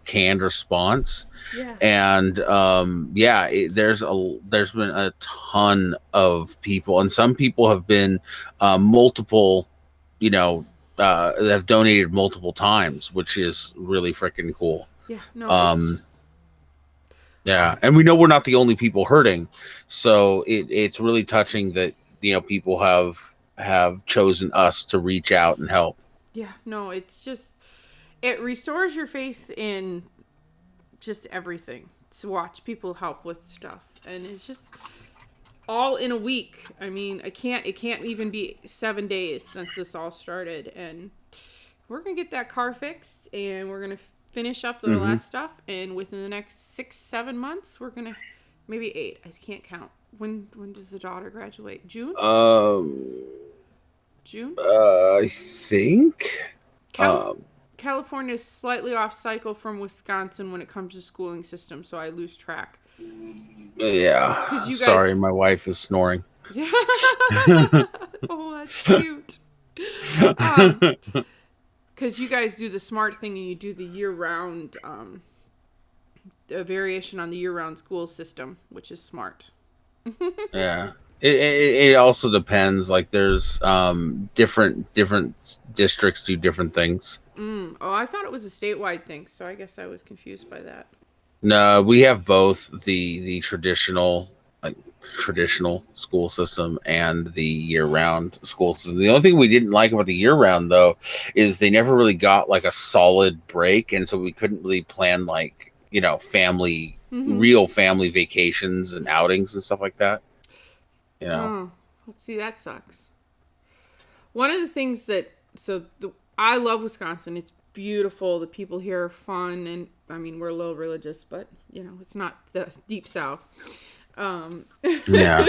canned response. Yeah. And there's been a ton of people, and some people have been multiple, have donated multiple times, which is really freaking cool. Yeah. No. Yeah, and we know we're not the only people hurting, so it's really touching that people have chosen us to reach out and help. Yeah, no, it's just, it restores your faith in just everything to watch people help with stuff, and it's just all in a week. I mean, it can't even be 7 days since this all started, and we're gonna get that car fixed, and we're gonna finish up the last stuff, and within the next 6-7 months we're gonna, maybe 8, I can't count. When does the daughter graduate? June? June? I think California is slightly off cycle from Wisconsin when it comes to schooling system, so I lose track. Yeah. You guys... Sorry, my wife is snoring. Oh, that's cute. Because you guys do the smart thing, and you do the year-round, a variation on the year-round school system, which is smart. Yeah. It also depends. Like there's different districts do different things. Oh, I thought it was a statewide thing, so I guess I was confused by that. No, we have both the traditional school system and the year-round school system. The only thing we didn't like about the year-round, though, is they never really got like a solid break, and so we couldn't really plan like family, real family vacations and outings and stuff like that. Let's see, that sucks. One of the things that I love Wisconsin. It's beautiful. The people here are fun, and I mean, we're a little religious, but it's not the deep South. Yeah.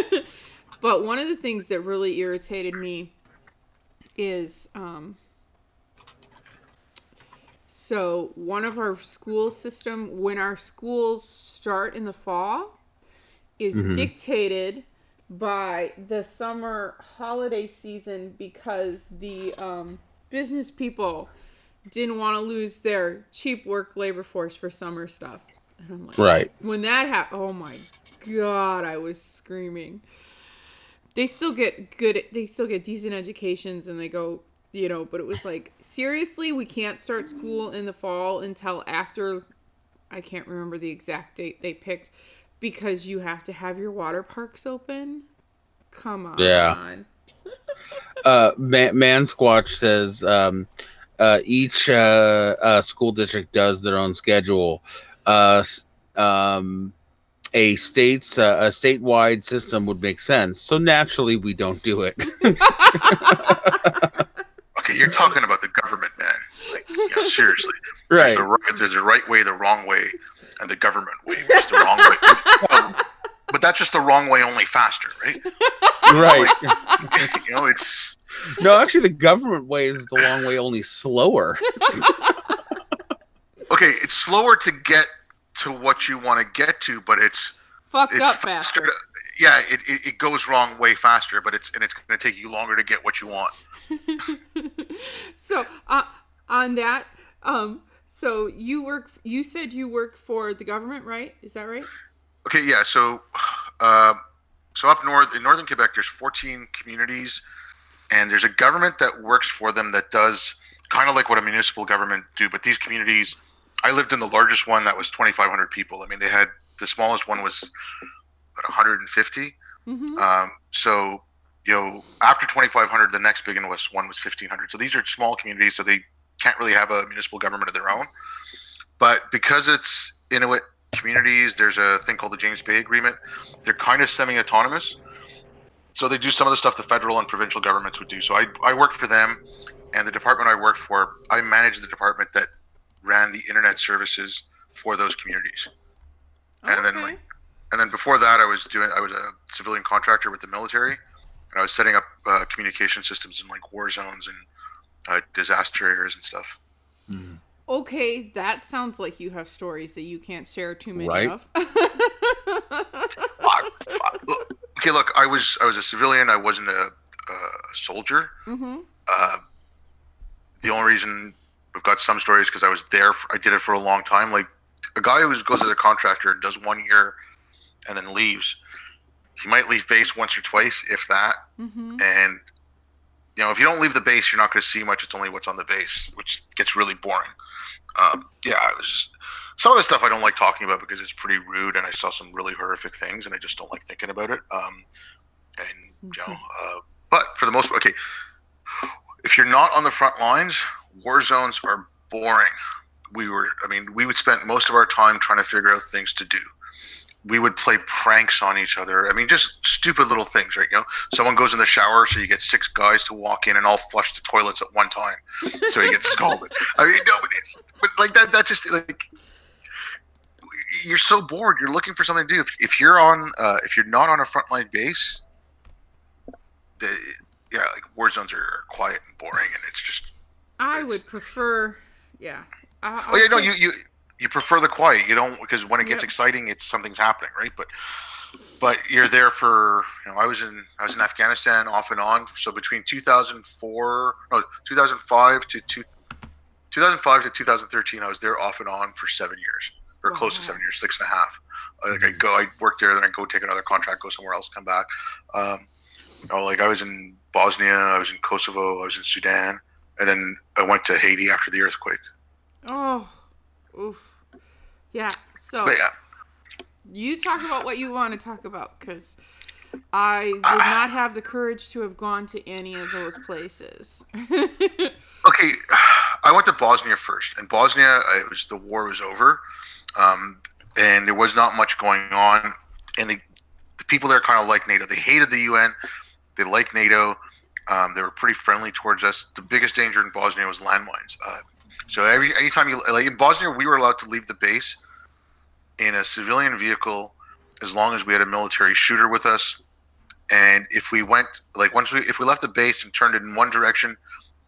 But one of the things that really irritated me is so one of our school system, when our schools start in the fall, is dictated by the summer holiday season, because the business people didn't want to lose their cheap work labor force for summer stuff. And I'm like, right. When that happened, oh my God, I was screaming. They still get decent educations, and they go, but it was like, seriously, we can't start school in the fall until after, I can't remember the exact date they picked, because you have to have your water parks open. Come on. Yeah. Man Squatch says each school district does their own schedule. A statewide system would make sense. So naturally, we don't do it. Okay, you're talking about the government, man. Like, seriously. Right. There's a right way, the wrong way, and the government way, which is the wrong way. Well, but that's just the wrong way, only faster, right? Right. Like, it's... No, actually, the government way is the long way, only slower. Okay, it's slower to get to what you want to get to, but it's fucked up faster. Yeah, it goes wrong way faster, but it's going to take you longer to get what you want. So on that, so you said you work for the government, right? Is that right? Okay, yeah. So up north in northern Quebec, there's 14 communities, and there's a government that works for them that does kind of like what a municipal government do. But these communities, I lived in the largest one that was 2,500 people. I mean, they had the smallest one was about 150. Mm-hmm. So after 2,500, the next big one was 1,500. So these are small communities, so they can't really have a municipal government of their own. But because it's Inuit communities, there's a thing called the James Bay Agreement. They're kind of semi-autonomous. So they do some of the stuff the federal and provincial governments would do. So I worked for them, and the department I worked for, I managed the department that ran the internet services for those communities. Okay. And then before that, I was a civilian contractor with the military, and I was setting up communication systems in like war zones and disaster areas and stuff. Mm. Okay, that sounds like you have stories that you can't share too many Right. of. Okay, look, I was a civilian. I wasn't a soldier. Mm-hmm. The only reason we've got some stories because I was there. I did it for a long time. Like a guy who goes as a contractor and does 1 year and then leaves. He might leave base once or twice, if that. Mm-hmm. And if you don't leave the base, you're not going to see much. It's only what's on the base, which gets really boring. Some of the stuff I don't like talking about because it's pretty rude, and I saw some really horrific things, and I just don't like thinking about it. But for the most part, okay, if you're not on the front lines, war zones are boring. We would spend most of our time trying to figure out things to do. We would play pranks on each other. I mean, just stupid little things, right? Someone goes in the shower, so you get 6 guys to walk in and all flush the toilets at one time, so you get scolded. I mean, but like that. That's just like you're so bored. You're looking for something to do. If you're not on a frontline base, like war zones are quiet and boring, and it's just. I would prefer, yeah. You prefer the quiet. You don't, because when it gets exciting, it's something's happening, right? But you're there for. I was in Afghanistan off and on. So between 2005 to 2013, I was there off and on for 7 years, or close to 7 years, 6.5. I worked there, then I go take another contract, go somewhere else, come back. I was in Bosnia, I was in Kosovo, I was in Sudan, and then I went to Haiti after the earthquake. Oh, oof. Yeah, so you talk about what you want to talk about, because I would not have the courage to have gone to any of those places. Okay, I went to Bosnia first. In Bosnia, the war was over, and there was not much going on, and the people there kind of like NATO. They hated the UN. They liked NATO. They were pretty friendly towards us. The biggest danger in Bosnia was landmines. So anytime in Bosnia, we were allowed to leave the base in a civilian vehicle as long as we had a military shooter with us. And if we went, if we left the base and turned in one direction,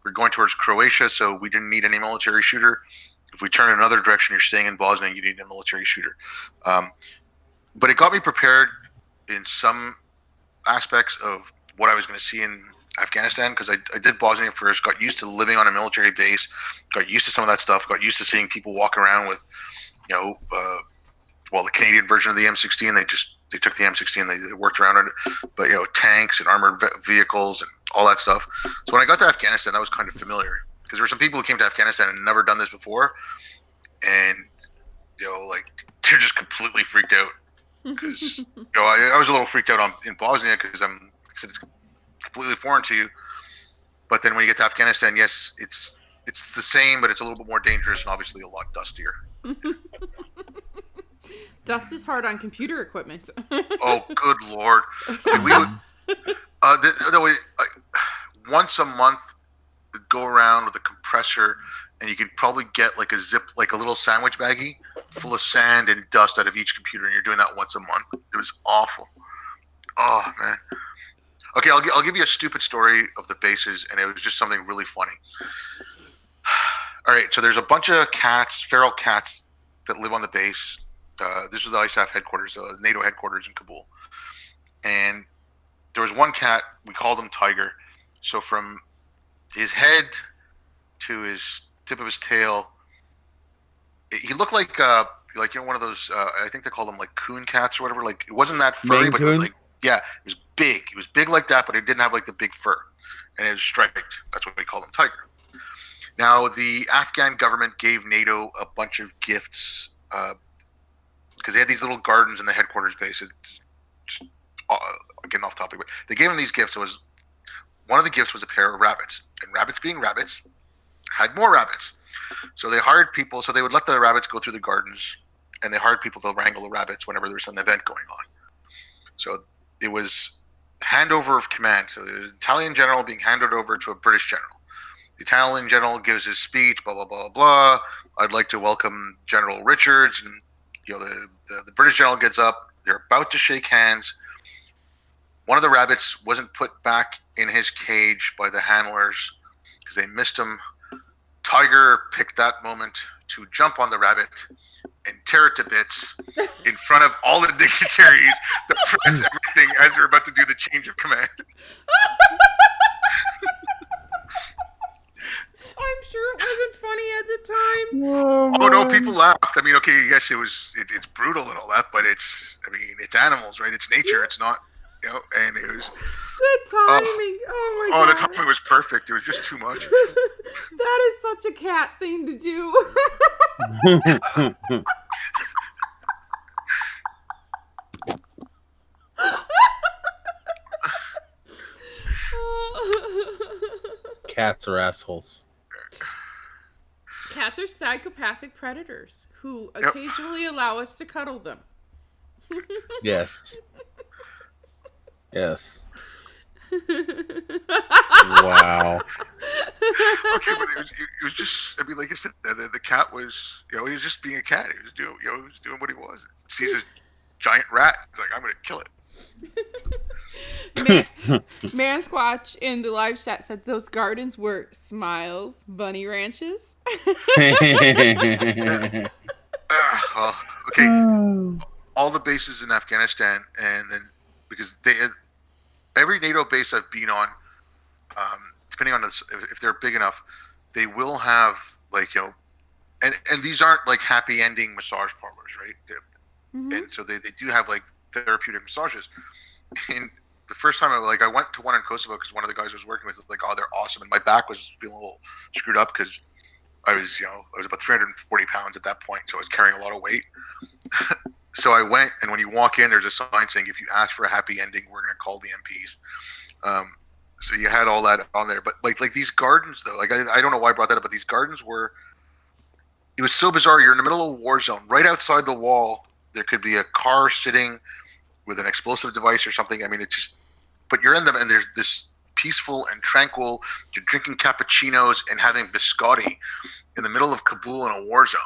we're going towards Croatia, so we didn't need any military shooter. If we turn in another direction, you're staying in Bosnia, you need a military shooter. But it got me prepared in some aspects of what I was going to see in Afghanistan, because I did Bosnia first, got used to living on a military base, got used to some of that stuff, got used to seeing people walk around with, the Canadian version of the M16. They took the M16, they worked around it, but tanks and armored vehicles and all that stuff. So when I got to Afghanistan, that was kind of familiar, because there were some people who came to Afghanistan and never done this before, and they're just completely freaked out. Because I was a little freaked out in Bosnia because said, it's completely foreign to you. But then when you get to Afghanistan, yes, it's the same, but it's a little bit more dangerous and obviously a lot dustier. Dust is hard on computer equipment. Oh, good Lord. I mean, we would, once a month, we'd go around with a compressor, and you could probably get like a little sandwich baggie full of sand and dust out of each computer, and you're doing that once a month. It was awful. Oh, man. Okay, I'll give you a stupid story of the bases, and it was just something really funny. All right, so there's a bunch of cats, feral cats, that live on the base. This was the ISAF headquarters, NATO headquarters in Kabul. And there was one cat, we called him Tiger. So from his head to his tip of his tail, he looked like one of those, I think they call them like coon cats or whatever. Like, it wasn't that furry, Maine but coon? it was big. It was big like that, but it didn't have like the big fur. And it was striped. That's why we called him Tiger. Now, the Afghan government gave NATO a bunch of gifts because they had these little gardens in the headquarters base. Getting off topic, but they gave them these gifts. One of the gifts was a pair of rabbits. And rabbits being rabbits had more rabbits. So they hired people. So they would let the rabbits go through the gardens, and they hired people to wrangle the rabbits whenever there was an event going on. So it was handover of command. So the Italian general being handed over to a British general. The Italian general gives his speech, blah, blah, blah, blah. I'd like to welcome General Richards. And, the British general gets up. They're about to shake hands. One of the rabbits wasn't put back in his cage by the handlers because they missed him. Tiger picked that moment to jump on the rabbit and tear it to bits in front of all the dignitaries, the press, everything, as they're about to do the change of command. I'm sure it wasn't funny at the time. Oh no, people laughed. I mean, okay, yes, it's brutal and all that, but it's animals, right? It's nature. It's not, and it was the timing. Oh my god. Oh, the timing was perfect. It was just too much. That is such a cat thing to do. Cats are assholes. Cats are psychopathic predators who occasionally allow us to cuddle them. Yes. Yes. Wow. Okay, but it was just, like I said, the cat was, he was just being a cat. He was doing what he was. He sees this giant rat. He's like, I'm going to kill it. Man Squatch in the live chat said those gardens were Smiles Bunny Ranches. Okay. All the bases in Afghanistan, and then because every NATO base I've been on, depending on if they're big enough, they will have and these aren't like happy ending massage parlors, right? Mm-hmm. And so they do have like therapeutic massages. And the first time I went to one in Kosovo because one of the guys I was working with was like, oh, they're awesome, and my back was feeling a little screwed up because I was about 340 pounds at that point, so I was carrying a lot of weight. So I went, and when you walk in, there's a sign saying, if you ask for a happy ending, we're going to call the MPs. So you had all that on there. But like these gardens, though, I don't know why I brought that up, but these gardens it was so bizarre. You're in the middle of a war zone. Right outside the wall, there could be a car sitting with an explosive device or something. I mean, but you're in them, and there's this peaceful and tranquil. You're drinking cappuccinos and having biscotti in the middle of Kabul in a war zone.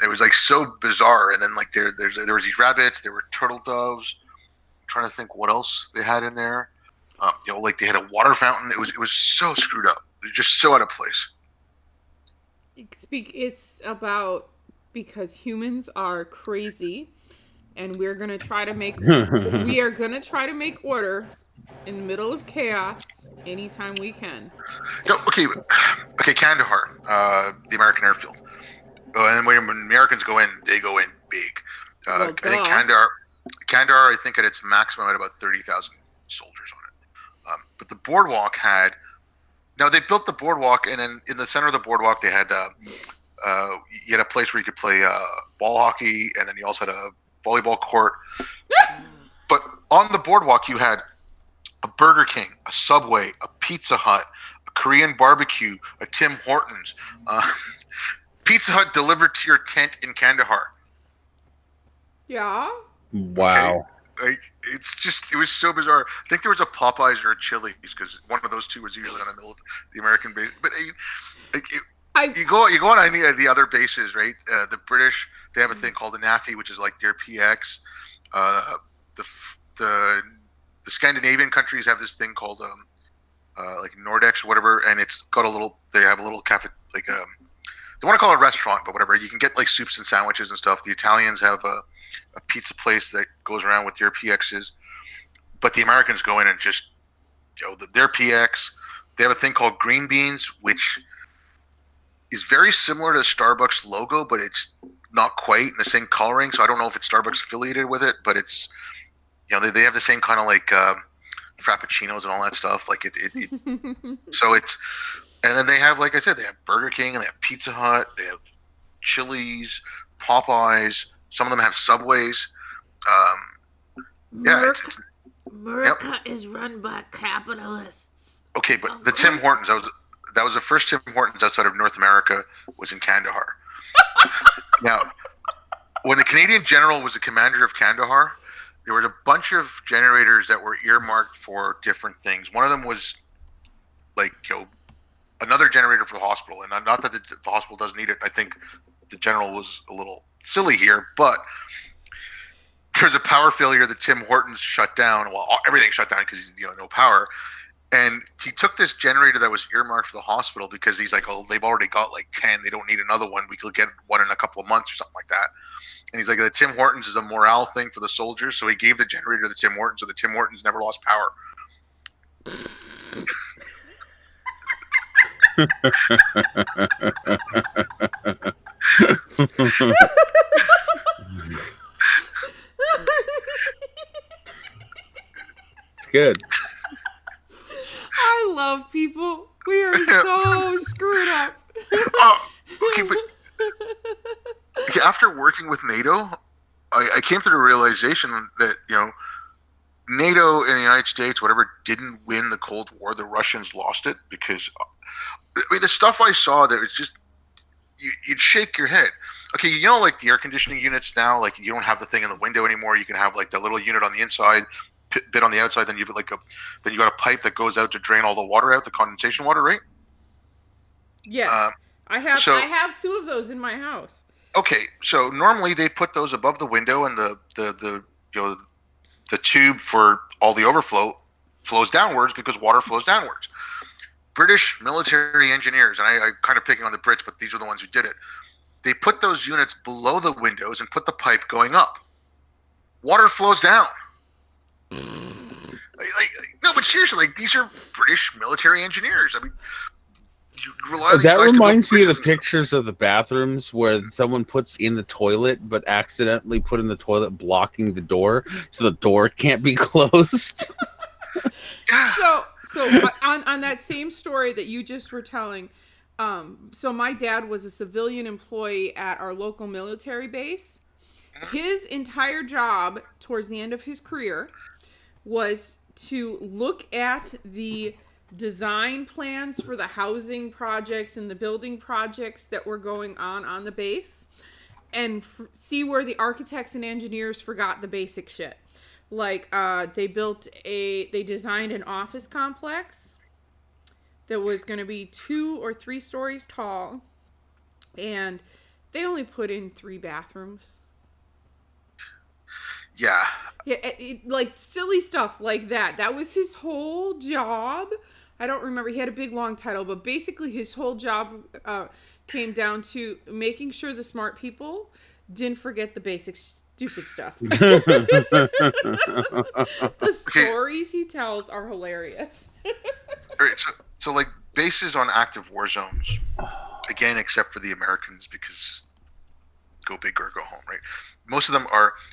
It was so bizarre. And then there was these rabbits, there were turtle doves. I'm trying to think what else they had in there. They had a water fountain. It was so screwed up. It was just so out of place. It's about because humans are crazy, and we're gonna try to make order in the middle of chaos anytime we can. No, okay, Kandahar, the American airfield. And then when Americans go in, they go in big. I think Kandahar, I think at its maximum had about 30,000 soldiers on it. But the boardwalk they built the boardwalk, and then in the center of the boardwalk they had you had a place where you could play ball hockey, and then you also had a volleyball court. But on the boardwalk you had a Burger King, a Subway, a Pizza Hut, a Korean barbecue, a Tim Hortons. Pizza Hut delivered to your tent in Kandahar. Yeah. Wow. Okay? Like, it was so bizarre. I think there was a Popeyes or a Chili's because one of those two was usually on the American base. But you go on any of the other bases, right? The British, they have a thing called a NAFI, which is like their PX. The Scandinavian countries have this thing called like Nordex or whatever, and it's got a little. They have a little cafe, like they want to call it a restaurant, but whatever. You can get like soups and sandwiches and stuff. The Italians have a pizza place that goes around with their PXs, but the Americans go in and just their PX. They have a thing called green beans, which is very similar to the Starbucks logo, but it's not quite in the same coloring. So I don't know if it's Starbucks affiliated with it, but it's they have the same kind of like frappuccinos and all that stuff. Like it so it's, and then they have, like I said, they have Burger King and they have Pizza Hut, they have Chili's, Popeyes. Some of them have Subways. America is run by capitalists. Okay, but the Tim Hortons, that was the first Tim Hortons outside of North America, was in Kandahar. Now, when the Canadian general was the commander of Kandahar, there was a bunch of generators that were earmarked for different things. One of them was like another generator for the hospital, and not that the hospital doesn't need it. I think the general was a little silly here, but there's a power failure. The Tim Hortons shut down. Well, everything shut down because no power. And he took this generator that was earmarked for the hospital because he's like, oh, they've already got like 10. They don't need another one. We could get one in a couple of months or something like that. And he's like, the Tim Hortons is a morale thing for the soldiers. So he gave the generator to the Tim Hortons, so the Tim Hortons never lost power. It's good. I love people. We are so screwed up. Okay, but after working with NATO, I came to the realization that NATO and the United States, whatever, didn't win the Cold War. The Russians lost it because the stuff I saw there, it's just you'd shake your head. Okay, like the air conditioning units now, like you don't have the thing in the window anymore. You can have like the little unit on the inside, bit on the outside. Then you've then you got a pipe that goes out to drain all the water out, the condensation water, right? Yes, I have two of those in my house. Okay, so normally they put those above the window, and the tube for all the overflow flows downwards because water flows downwards. British military engineers, and I'm kind of picking on the Brits, but these are the ones who did it. They put those units below the windows and put the pipe going up. Water flows down. No, but seriously, these are British military engineers. I mean, you rely on these that guys reminds to me of build the bridges pictures of the bathrooms where someone puts in the toilet but accidentally put in the toilet blocking the door, so the door can't be closed. So on that same story that you just were telling, so my dad was a civilian employee at our local military base. His entire job towards the end of his career was to look at the design plans for the housing projects and the building projects that were going on the base and see where the architects and engineers forgot the basic shit. Like, they designed an office complex that was going to be 2 or 3 stories tall, and they only put in 3 bathrooms. Yeah. Yeah, like silly stuff like that. That was his whole job. I don't remember. He had a big, long title, but basically his whole job came down to making sure the smart people didn't forget the basic stupid stuff. The stories he tells are hilarious. All right, so like bases on active war zones, again, except for the Americans, because go big or go home, right? Most of them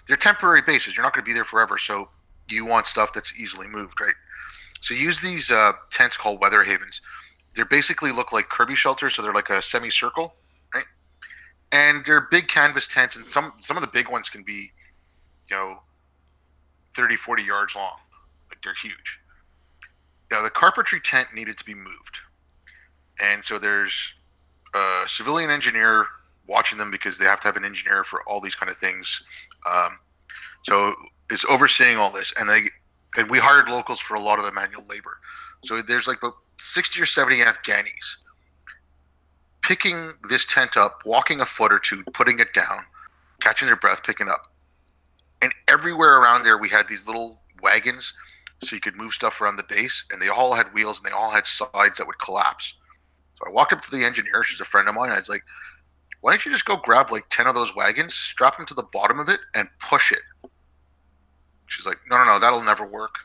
they're temporary bases. You're not going to be there forever, so you want stuff that's easily moved, right? So use these tents called weather havens. They basically look like Kirby shelters, so they're like a semicircle, right? And they're big canvas tents, and some of the big ones can be, 30, 40 yards long. Like, they're huge. Now the carpentry tent needed to be moved, and so there's a civilian engineer watching them because they have to have an engineer for all these kind of things. So it's overseeing all this, and we hired locals for a lot of the manual labor. So there's like about 60 or 70 Afghanis picking this tent up, walking a foot or two, putting it down, catching their breath, picking up. And everywhere around there, we had these little wagons so you could move stuff around the base, and they all had wheels and they all had sides that would collapse. So I walked up to the engineer, she's a friend of mine, and I was like, why don't you just go grab like 10 of those wagons, strap them to the bottom of it, and push it? She's like, no, that'll never work.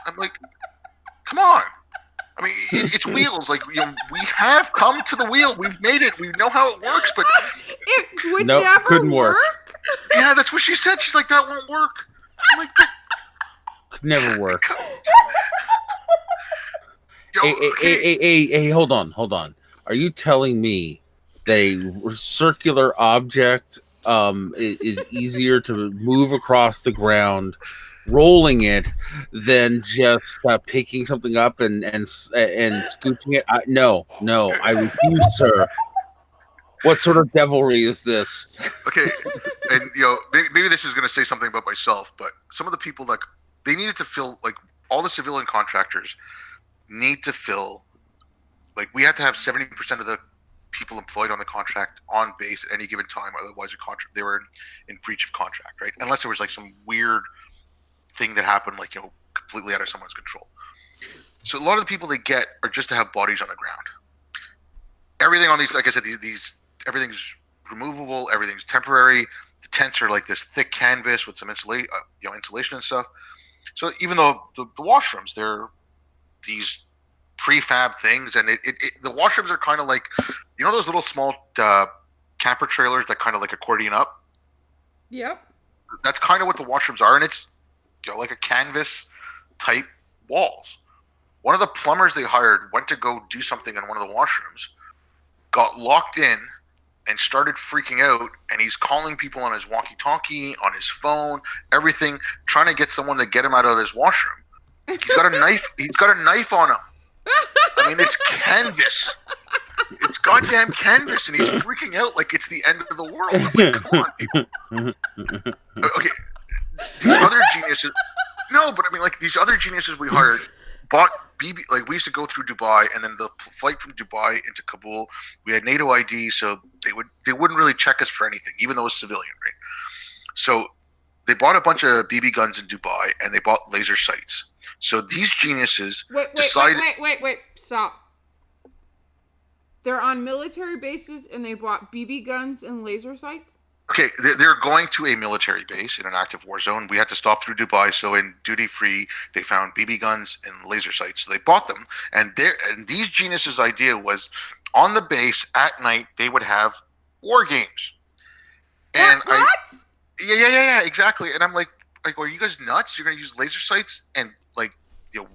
I'm like, come on. I mean, it's wheels. Like, we have come to the wheel. We've made it. We know how it works, but it would never couldn't work. Yeah, that's what she said. She's like, that won't work. I'm like, could never work. Okay. Hey, hold on. Are you telling me a circular object is easier to move across the ground, rolling it, than just picking something up and scooching it? No, I refuse, sir. What sort of devilry is this? Okay, and maybe this is going to say something about myself, but some of the people, like, they needed to fill, like, all the civilian contractors need to fill, like, we had to have 70% of the people employed on the contract on base at any given time, otherwise they were in breach of contract, right? Unless there was like some weird thing that happened, like, completely out of someone's control. So a lot of the people they get are just to have bodies on the ground. Everything on these, like I said, these everything's removable, everything's temporary. The tents are like this thick canvas with some insulation and stuff. So even though the washrooms, they're these prefab things, and the washrooms are kind of like, those little small camper trailers that kind of like accordion up. Yep. That's kind of what the washrooms are, and it's like a canvas type walls. One of the plumbers they hired went to go do something in one of the washrooms, got locked in, and started freaking out, and he's calling people on his walkie-talkie, on his phone, everything, trying to get someone to get him out of this washroom. He's got a knife. He's got a knife on him. I mean, it's canvas. It's goddamn canvas, and he's freaking out like it's the end of the world. I'm like, come on, people. Okay, these other geniuses. No, but I mean, like, these other geniuses we hired bought BB. Like, we used to go through Dubai, and then the flight from Dubai into Kabul, we had NATO ID, so they wouldn't really check us for anything, even though it was civilian, right? So they bought a bunch of BB guns in Dubai, and they bought laser sights. So these geniuses decided. Wait, stop. They're on military bases, and they bought BB guns and laser sights? Okay, they're going to a military base in an active war zone. We had to stop through Dubai, so in duty free, they found BB guns and laser sights. So they bought them, and these geniuses' idea was, on the base at night they would have war games. And what? Yeah, exactly. And I'm like, are you guys nuts? You're going to use laser sights and, like,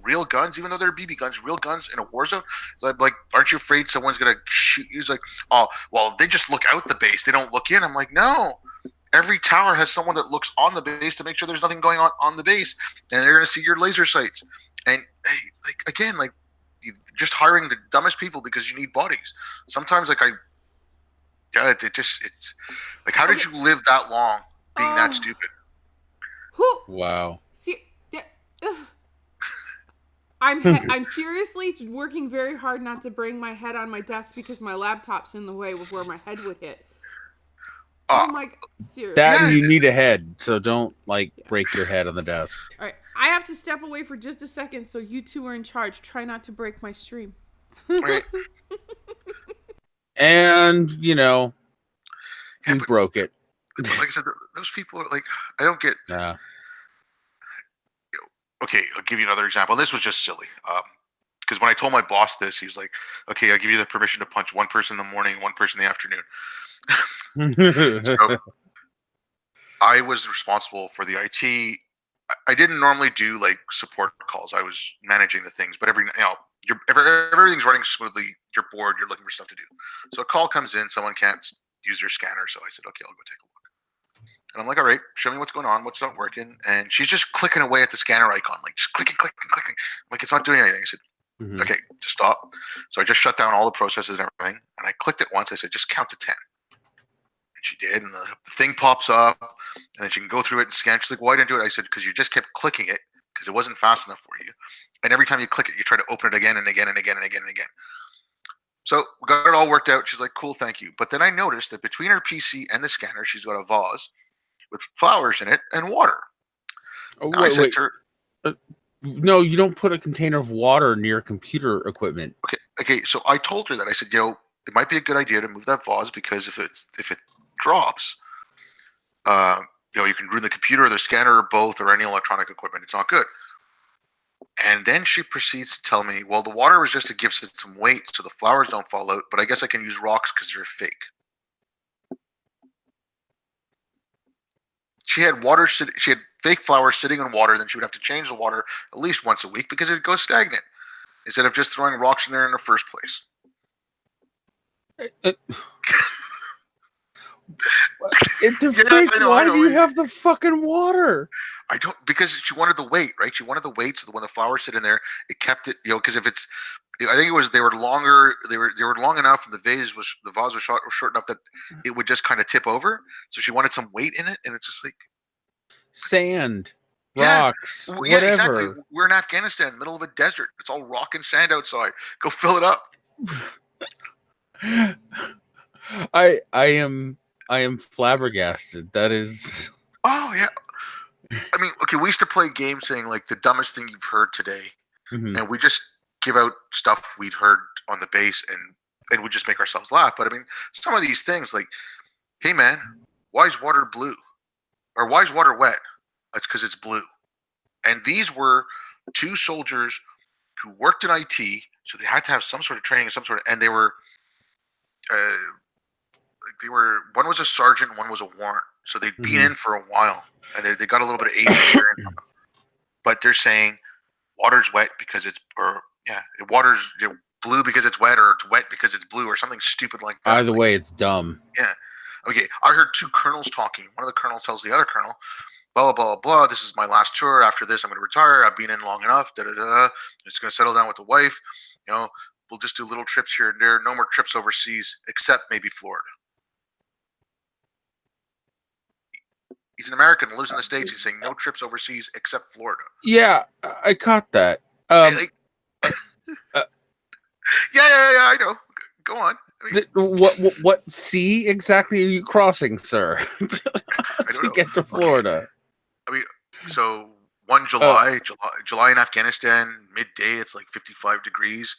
real guns, even though they're BB guns, real guns in a war zone? So I'm like, aren't you afraid someone's going to shoot you? He's like, oh, well, they just look out the base. They don't look in. I'm like, no. Every tower has someone that looks on the base to make sure there's nothing going on the base, and they're going to see your laser sights. And, like, again, like, just hiring the dumbest people because you need bodies. Sometimes, like, it's like, how did you live that long being that stupid? Wow. I'm seriously working very hard not to bring my head on my desk because my laptop's in the way of where my head would hit. Oh my God, seriously. That you need a head, so don't break your head on the desk. All right, I have to step away for just a second, so you two are in charge. Try not to break my stream. Right. And you broke it. Like I said, those people are like, I don't get. Nah. Okay, I'll give you another example. This was just silly. Because when I told my boss this, he was like, okay, I'll give you the permission to punch one person in the morning, one person in the afternoon. So I was responsible for the IT. I didn't normally do support calls. I was managing the things, but if everything's running smoothly, you're bored, you're looking for stuff to do. So a call comes in, someone can't use their scanner. So I said, okay, I'll go take a look. And I'm like, all right, show me what's going on, what's not working. And she's just clicking away at the scanner icon, like just clicking, clicking, clicking. I'm like, it's not doing anything. I said, okay, just stop. So I just shut down all the processes and everything. And I clicked it once. I said, just count to 10. And she did. And the thing pops up. And then she can go through it and scan. She's like, why didn't I do it? I said, because you just kept clicking it because it wasn't fast enough for you. And every time you click it, you try to open it again and again and again and again and again. So we got it all worked out. She's like, cool, thank you. But then I noticed that between her PC and the scanner, she's got a vase with flowers in it and water. Oh, wait. No, you don't put a container of water near computer equipment. Okay. So I told her that. I said, it might be a good idea to move that vase because if it drops, you can ruin the computer or the scanner or both or any electronic equipment. It's not good. And then she proceeds to tell me, well, the water was just to give it some weight so the flowers don't fall out, but I guess I can use rocks because they're fake. She had fake flowers sitting in water, then she would have to change the water at least once a week because it would go stagnant instead of just throwing rocks in there in the first place. Why do you have the fucking water? I don't, because she wanted the weight, right? She wanted the weight so that when the flowers sit in there, it kept it, because if it's, I think it was, they were longer, they were long enough, and the vase was short enough that it would just kind of tip over. So she wanted some weight in it, and it's just like sand, rocks, whatever. Yeah, exactly. We're in Afghanistan, middle of a desert. It's all rock and sand outside. Go fill it up. I am flabbergasted. That is. Oh yeah. I mean, okay, we used to play games saying like the dumbest thing you've heard today, and we just give out stuff we'd heard on the base, and we just make ourselves laugh. But I mean, some of these things like, hey man, why is water blue, or why is water wet? That's because it's blue. And these were two soldiers who worked in IT, so they had to have some sort of training, and they were one was a sergeant, one was a warrant, so they'd been in for a while. And they got a little bit of age experience, but they're saying water's wet because water's blue because it's wet, or it's wet because it's blue, or something stupid like that. Either way, it's dumb. Yeah. Okay. I heard two colonels talking. One of the colonels tells the other colonel, blah blah blah blah. This is my last tour. After this, I'm going to retire. I've been in long enough. Da da da. Just going to settle down with the wife. We'll just do little trips here and there. No more trips overseas, except maybe Florida. He's an American, lives in the States. He's saying no trips overseas except Florida. Yeah, I caught that. Yeah, I know. Go on. I mean, what sea exactly are you crossing, sir, to get to Florida? Okay. I mean, so 1 July in Afghanistan, midday, it's like 55 degrees.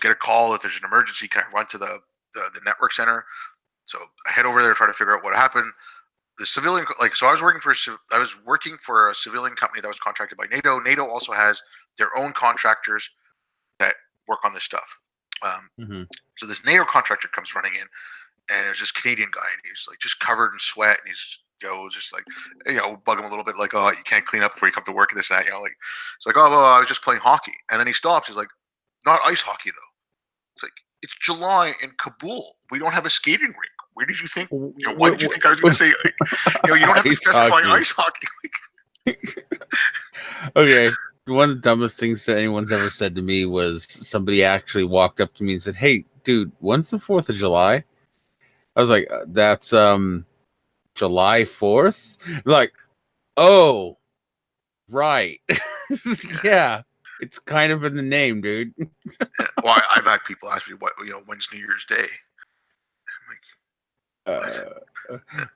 Get a call if there's an emergency. Can I run to the network center? So I head over there, try to figure out what happened. The civilian, so I was working for a civilian company that was contracted by NATO. NATO also has their own contractors that work on this stuff. So this NATO contractor comes running in, and there's this Canadian guy, and he's like just covered in sweat, and he's just like, bug him a little bit, like, oh, you can't clean up before you come to work and this and that, like, it's like, oh, well, I was just playing hockey, and then he stops. He's like, not ice hockey though. It's like, it's July in Kabul. We don't have a skating rink. Where did you think? Why did you think I was going to say? You don't have to specify ice hockey. Okay, one of the dumbest things that anyone's ever said to me was somebody actually walked up to me and said, "Hey, dude, when's the 4th of July?" I was like, "That's July 4th." Like, oh, right, yeah. It's kind of in the name, dude. Well, I've had people ask me, when's New Year's Day? But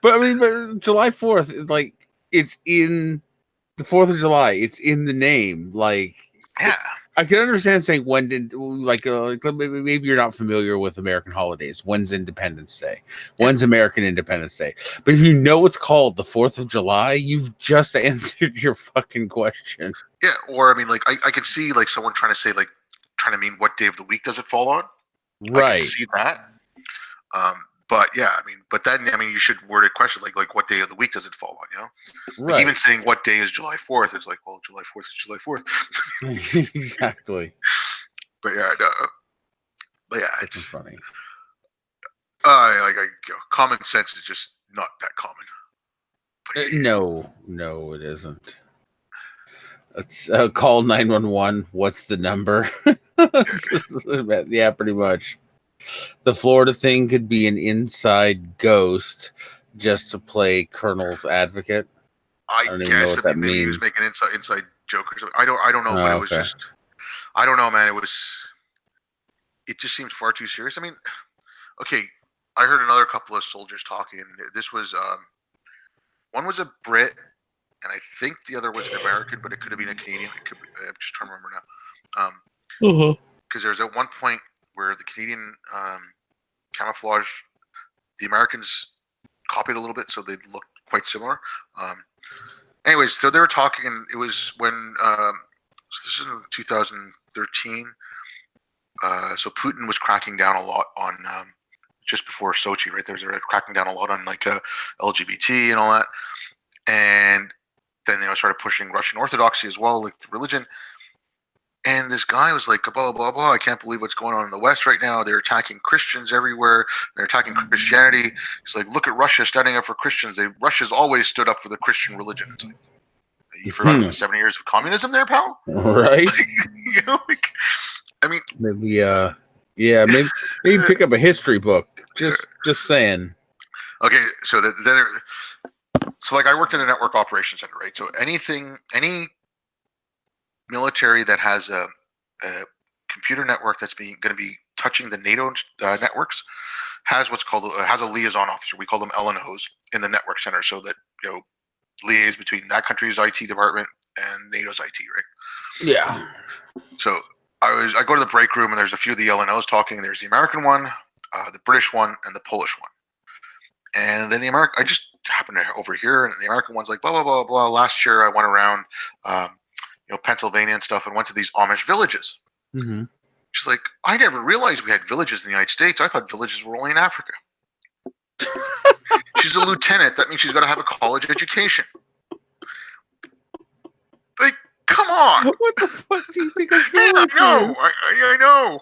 I mean, July 4th, like, it's in the 4th of July. It's in the name. Like, yeah. I can understand saying when did, maybe you're not familiar with American holidays. When's Independence Day? When's American Independence Day? But if you know it's called the 4th of July, you've just answered your fucking question. Yeah, or I mean, like, I could see like someone trying to mean what day of the week does it fall on? Right. I can see that. But yeah, I mean, you should word a question like what day of the week does it fall on? Right. Like, even saying what day is July 4th, it's like, well, July 4th is July 4th. Exactly. But yeah, it's funny. Common sense is just not that common. No, it isn't. Let's call 911. What's the number? Yeah, pretty much. The Florida thing could be an inside ghost just to play Colonel's advocate. I don't even guess know what that maybe he means. was making inside joke or something. I don't know, but it was just, I don't know, man. It just seemed far too serious. I mean, okay, I heard another couple of soldiers talking, and this was one was a Brit, and I think the other was an American, but it could have been a Canadian. I'm just trying to remember now. Because there was at one point where the Canadian camouflage, the Americans copied a little bit, so they looked quite similar. Anyways, so they were talking, and it was when this is in 2013. So Putin was cracking down a lot on just before Sochi, right? They were cracking down a lot on like LGBT and all that, and then they started pushing Russian Orthodoxy as well, like the religion. And this guy was like, blah, blah, blah, I can't believe what's going on in the West right now. They're attacking Christians everywhere. They're attacking Christianity. It's like, look at Russia standing up for Christians. Russia's always stood up for the Christian religion. It's like, you forgot about the 7 years of communism there, pal? Right. I mean. Maybe, maybe pick up a history book. Just saying. Okay, so like I worked in the network operations center, right? So any military that has a computer network that's going to be touching the NATO networks has what's called has a liaison officer. We call them LNOs in the network center, so that liaise between that country's IT department and NATO's IT, right? Yeah. So I go to the break room, and there's a few of the LNOs talking. There's the American one, the British one, and the Polish one. And then I just happened to overhear, and the American one's like, blah blah blah blah. Last year I went around. Pennsylvania and stuff, and went to these Amish villages. Mm-hmm. She's like, I never realized we had villages in the United States. I thought villages were only in Africa. She's a lieutenant. That means she's got to have a college education. Like, come on. What the fuck do you think of villages? I know.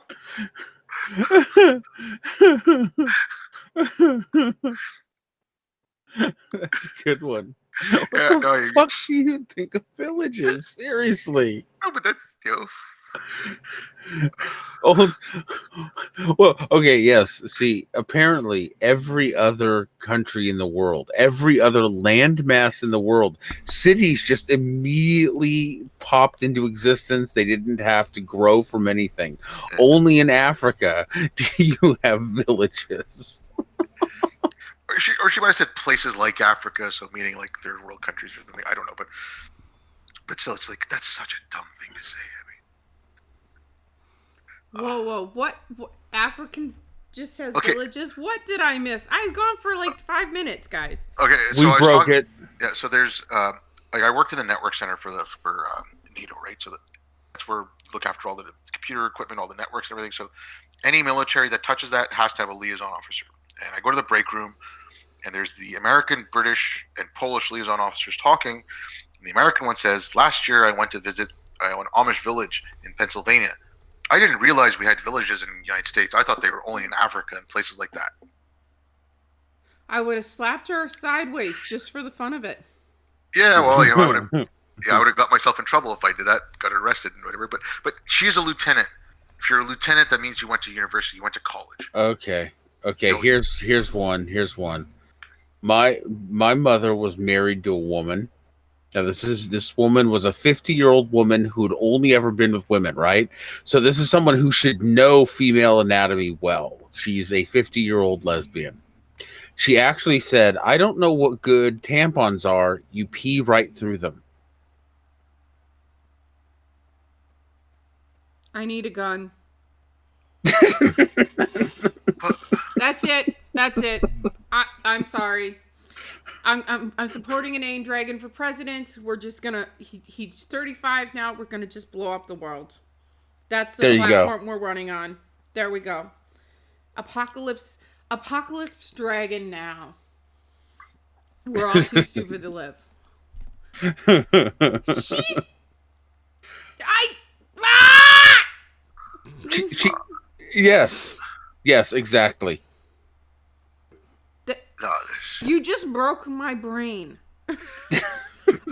That's a good one. What the fuck do you think of villages? Seriously. No, but that's Oh, well, okay, yes. See, apparently every other country in the world, every other landmass in the world, cities just immediately popped into existence. They didn't have to grow from anything. Only in Africa do you have villages. Or she might have said places like Africa, so meaning like third world countries or something. I don't know, but still, it's like that's such a dumb thing to say. I mean, whoa! What? African just has villages? What did I miss? I've gone for like 5 minutes, guys. Okay, so we broke it. Yeah, so there's like I worked in the network center for NATO, right? So that's where we look after all the computer equipment, all the networks, and everything. So any military that touches that has to have a liaison officer. And I go to the break room, and there's the American, British, and Polish liaison officers talking. And the American one says, last year I went to visit an Amish village in Pennsylvania. I didn't realize we had villages in the United States. I thought they were only in Africa and places like that. I would have slapped her sideways just for the fun of it. Yeah, well, I would have got myself in trouble if I did that, got arrested and whatever. But she's a lieutenant. If you're a lieutenant, that means you went to university, you went to college. Okay, here's one. My mother was married to a woman. Now this woman was a 50-year-old woman who'd only ever been with women, right? So this is someone who should know female anatomy well. She's a 50-year-old lesbian. She actually said, I don't know what good tampons are. You pee right through them. I need a gun. That's it. I'm sorry. I'm supporting an Ain Dragon for president. We're just gonna. He's 35 now. We're gonna just blow up the world. That's the platform we're running on. There we go. Apocalypse Dragon now. We're all too stupid to live. Yes, exactly. No, You just broke my brain.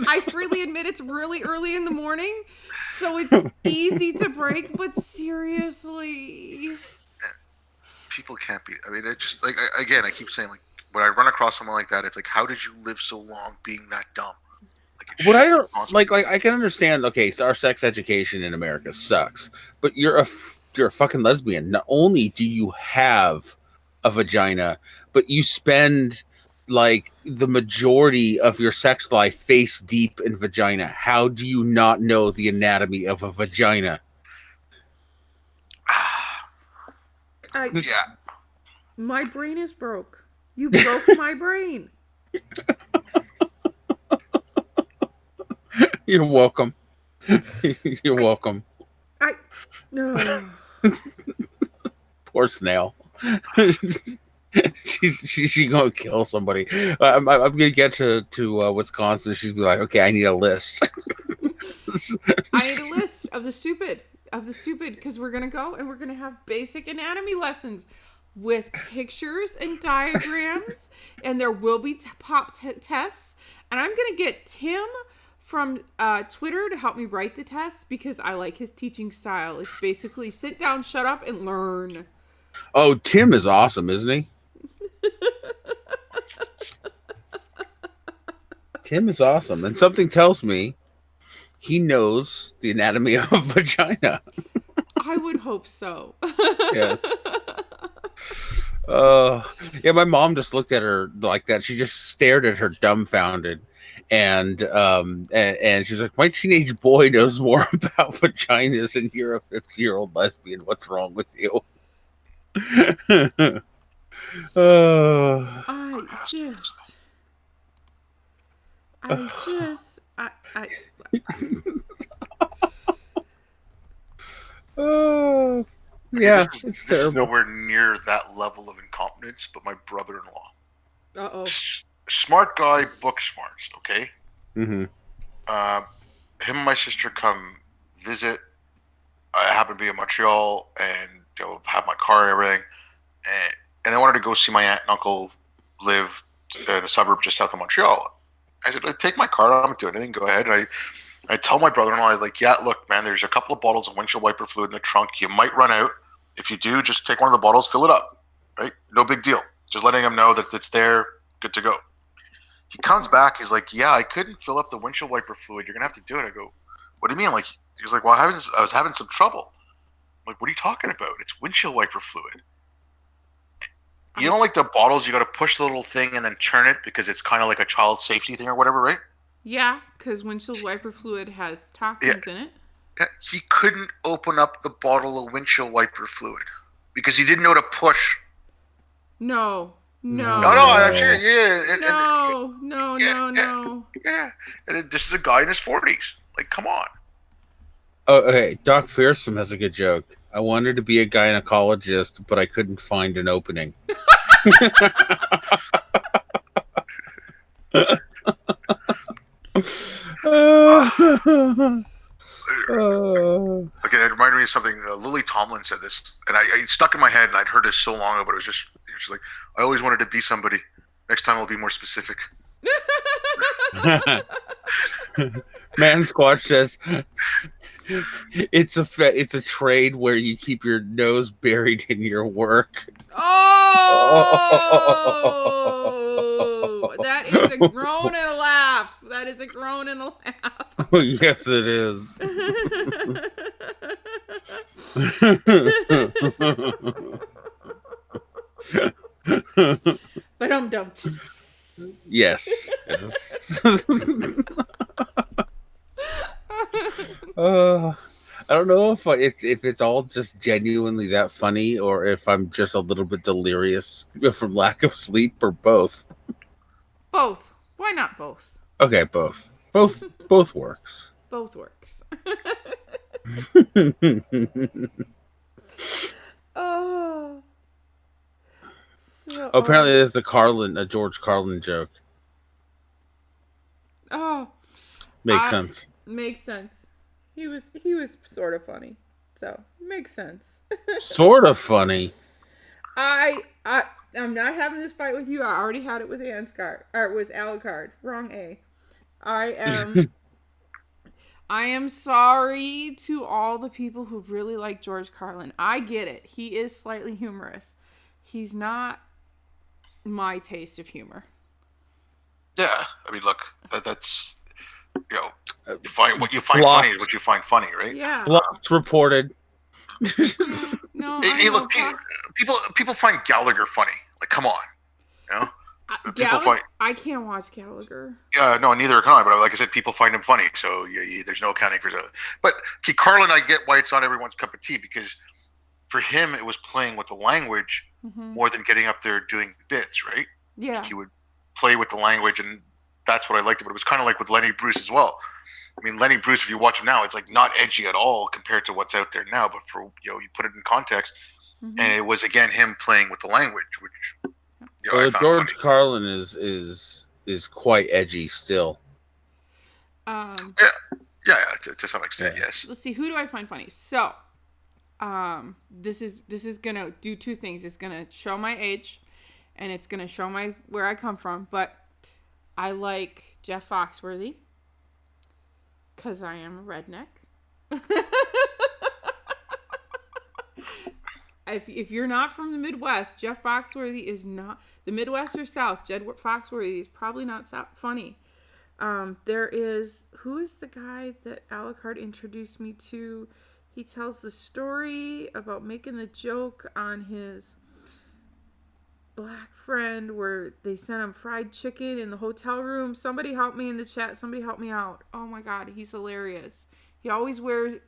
I freely admit it's really early in the morning, so it's easy to break, but seriously. people can't be. I mean, it just like again, I keep saying like when I run across someone like that, it's like, how did you live so long being that dumb? Like, it What I shouldn't don't be possible. like I can understand. Okay, so our sex education in America sucks, but you're a fucking lesbian. Not only do you have a vagina, but you spend like the majority of your sex life face deep in vagina. How do you not know the anatomy of a vagina? Yeah, My brain is broke. You broke my brain. You're welcome. You're welcome. No. Poor snail. she's gonna kill somebody. I'm gonna get to Wisconsin. She's be like, okay, I need a list. I need a list of the stupid, because we're gonna go and we're gonna have basic anatomy lessons with pictures and diagrams, and there will be pop tests, and I'm gonna get Tim from Twitter to help me write the tests because I like his teaching style. It's basically sit down, shut up, and learn. Oh, Tim is awesome, isn't he? Tim is awesome, and something tells me he knows the anatomy of a vagina. I would hope so. Yes. Yeah, my mom just looked at her like that. She just stared at her dumbfounded. And she's like, my teenage boy knows more about vaginas and you're a 50-year-old lesbian. What's wrong with you? Yeah, this is nowhere near that level of incompetence, but my brother-in-law. Uh-oh. Smart guy, book smarts, okay? Mm-hmm. Him and my sister come visit. I happen to be in Montreal and have my car and everything. And they wanted to go see my aunt and uncle live in the suburb just south of Montreal. I said, take my car. I'm not doing anything. Go ahead. And I tell my brother-in-law, like, yeah, look, man, there's a couple of bottles of windshield wiper fluid in the trunk. You might run out. If you do, just take one of the bottles, fill it up. Right? No big deal. Just letting him know that it's there, good to go. He comes back. He's like, yeah, I couldn't fill up the windshield wiper fluid. You're going to have to do it. I go, what do you mean? Like, he was like, well, I was having some trouble. I'm like, what are you talking about? It's windshield wiper fluid. You know, like the bottles, you got to push the little thing and then turn it because it's kind of like a child safety thing or whatever, right? Yeah, because windshield wiper fluid has toxins in it. Yeah, he couldn't open up the bottle of windshield wiper fluid because he didn't know to push. No. I'm sure, yeah. No. Yeah, and this is a guy in his 40s. Like, come on. Oh, okay. Doc Fearsome has a good joke. I wanted to be a gynecologist, but I couldn't find an opening. Okay, it reminded me of something. Lily Tomlin said this, and it stuck in my head, and I'd heard this so long ago, but it was just like, I always wanted to be somebody. Next time I'll be more specific. Man Squatch says it's a trade where you keep your nose buried in your work. Oh, that is a groan and a laugh. Oh, yes, it is. But dum. Yes. I don't know if it's all just genuinely that funny or if I'm just a little bit delirious from lack of sleep or both. Both. Why not both? Okay, both works. Both works. Oh. So, apparently there's a George Carlin joke. Oh. Makes sense. Makes sense. He was sort of funny. So, makes sense. Sort of funny. I I'm not having this fight with you. I already had it with Anscard or with Alucard. Wrong A. I am sorry to all the people who really like George Carlin. I get it. He is slightly humorous. He's not my taste of humor. Yeah, I mean, look, that's you find what you find funny is what you find funny, right? Yeah. Blocked reported. No, Hey, look, people find Gallagher funny. Like, come on, you know. I can't watch Gallagher. No, neither can I. But like I said, people find him funny, so there's no accounting for that. But Carlin, I get why it's not everyone's cup of tea, because for him it was playing with the language more than getting up there doing bits, right? Yeah, he would play with the language, and that's what I liked. But it was kind of like with Lenny Bruce as well. I mean, Lenny Bruce, if you watch him now, it's like not edgy at all compared to what's out there now. But for you put it in context, and it was again him playing with the language, which. George Carlin is quite edgy still. Yeah, to some extent, yes. Let's see, who do I find funny? So, this is gonna do two things. It's gonna show my age, and it's gonna show where I come from. But I like Jeff Foxworthy because I am a redneck. If you're not from the Midwest, Jeff Foxworthy is not... The Midwest or South, Jeff Foxworthy is probably not funny. There is... Who is the guy that Alucard introduced me to? He tells the story about making the joke on his black friend where they sent him fried chicken in the hotel room. Somebody help me in the chat. Somebody help me out. Oh my God, he's hilarious. He always wears...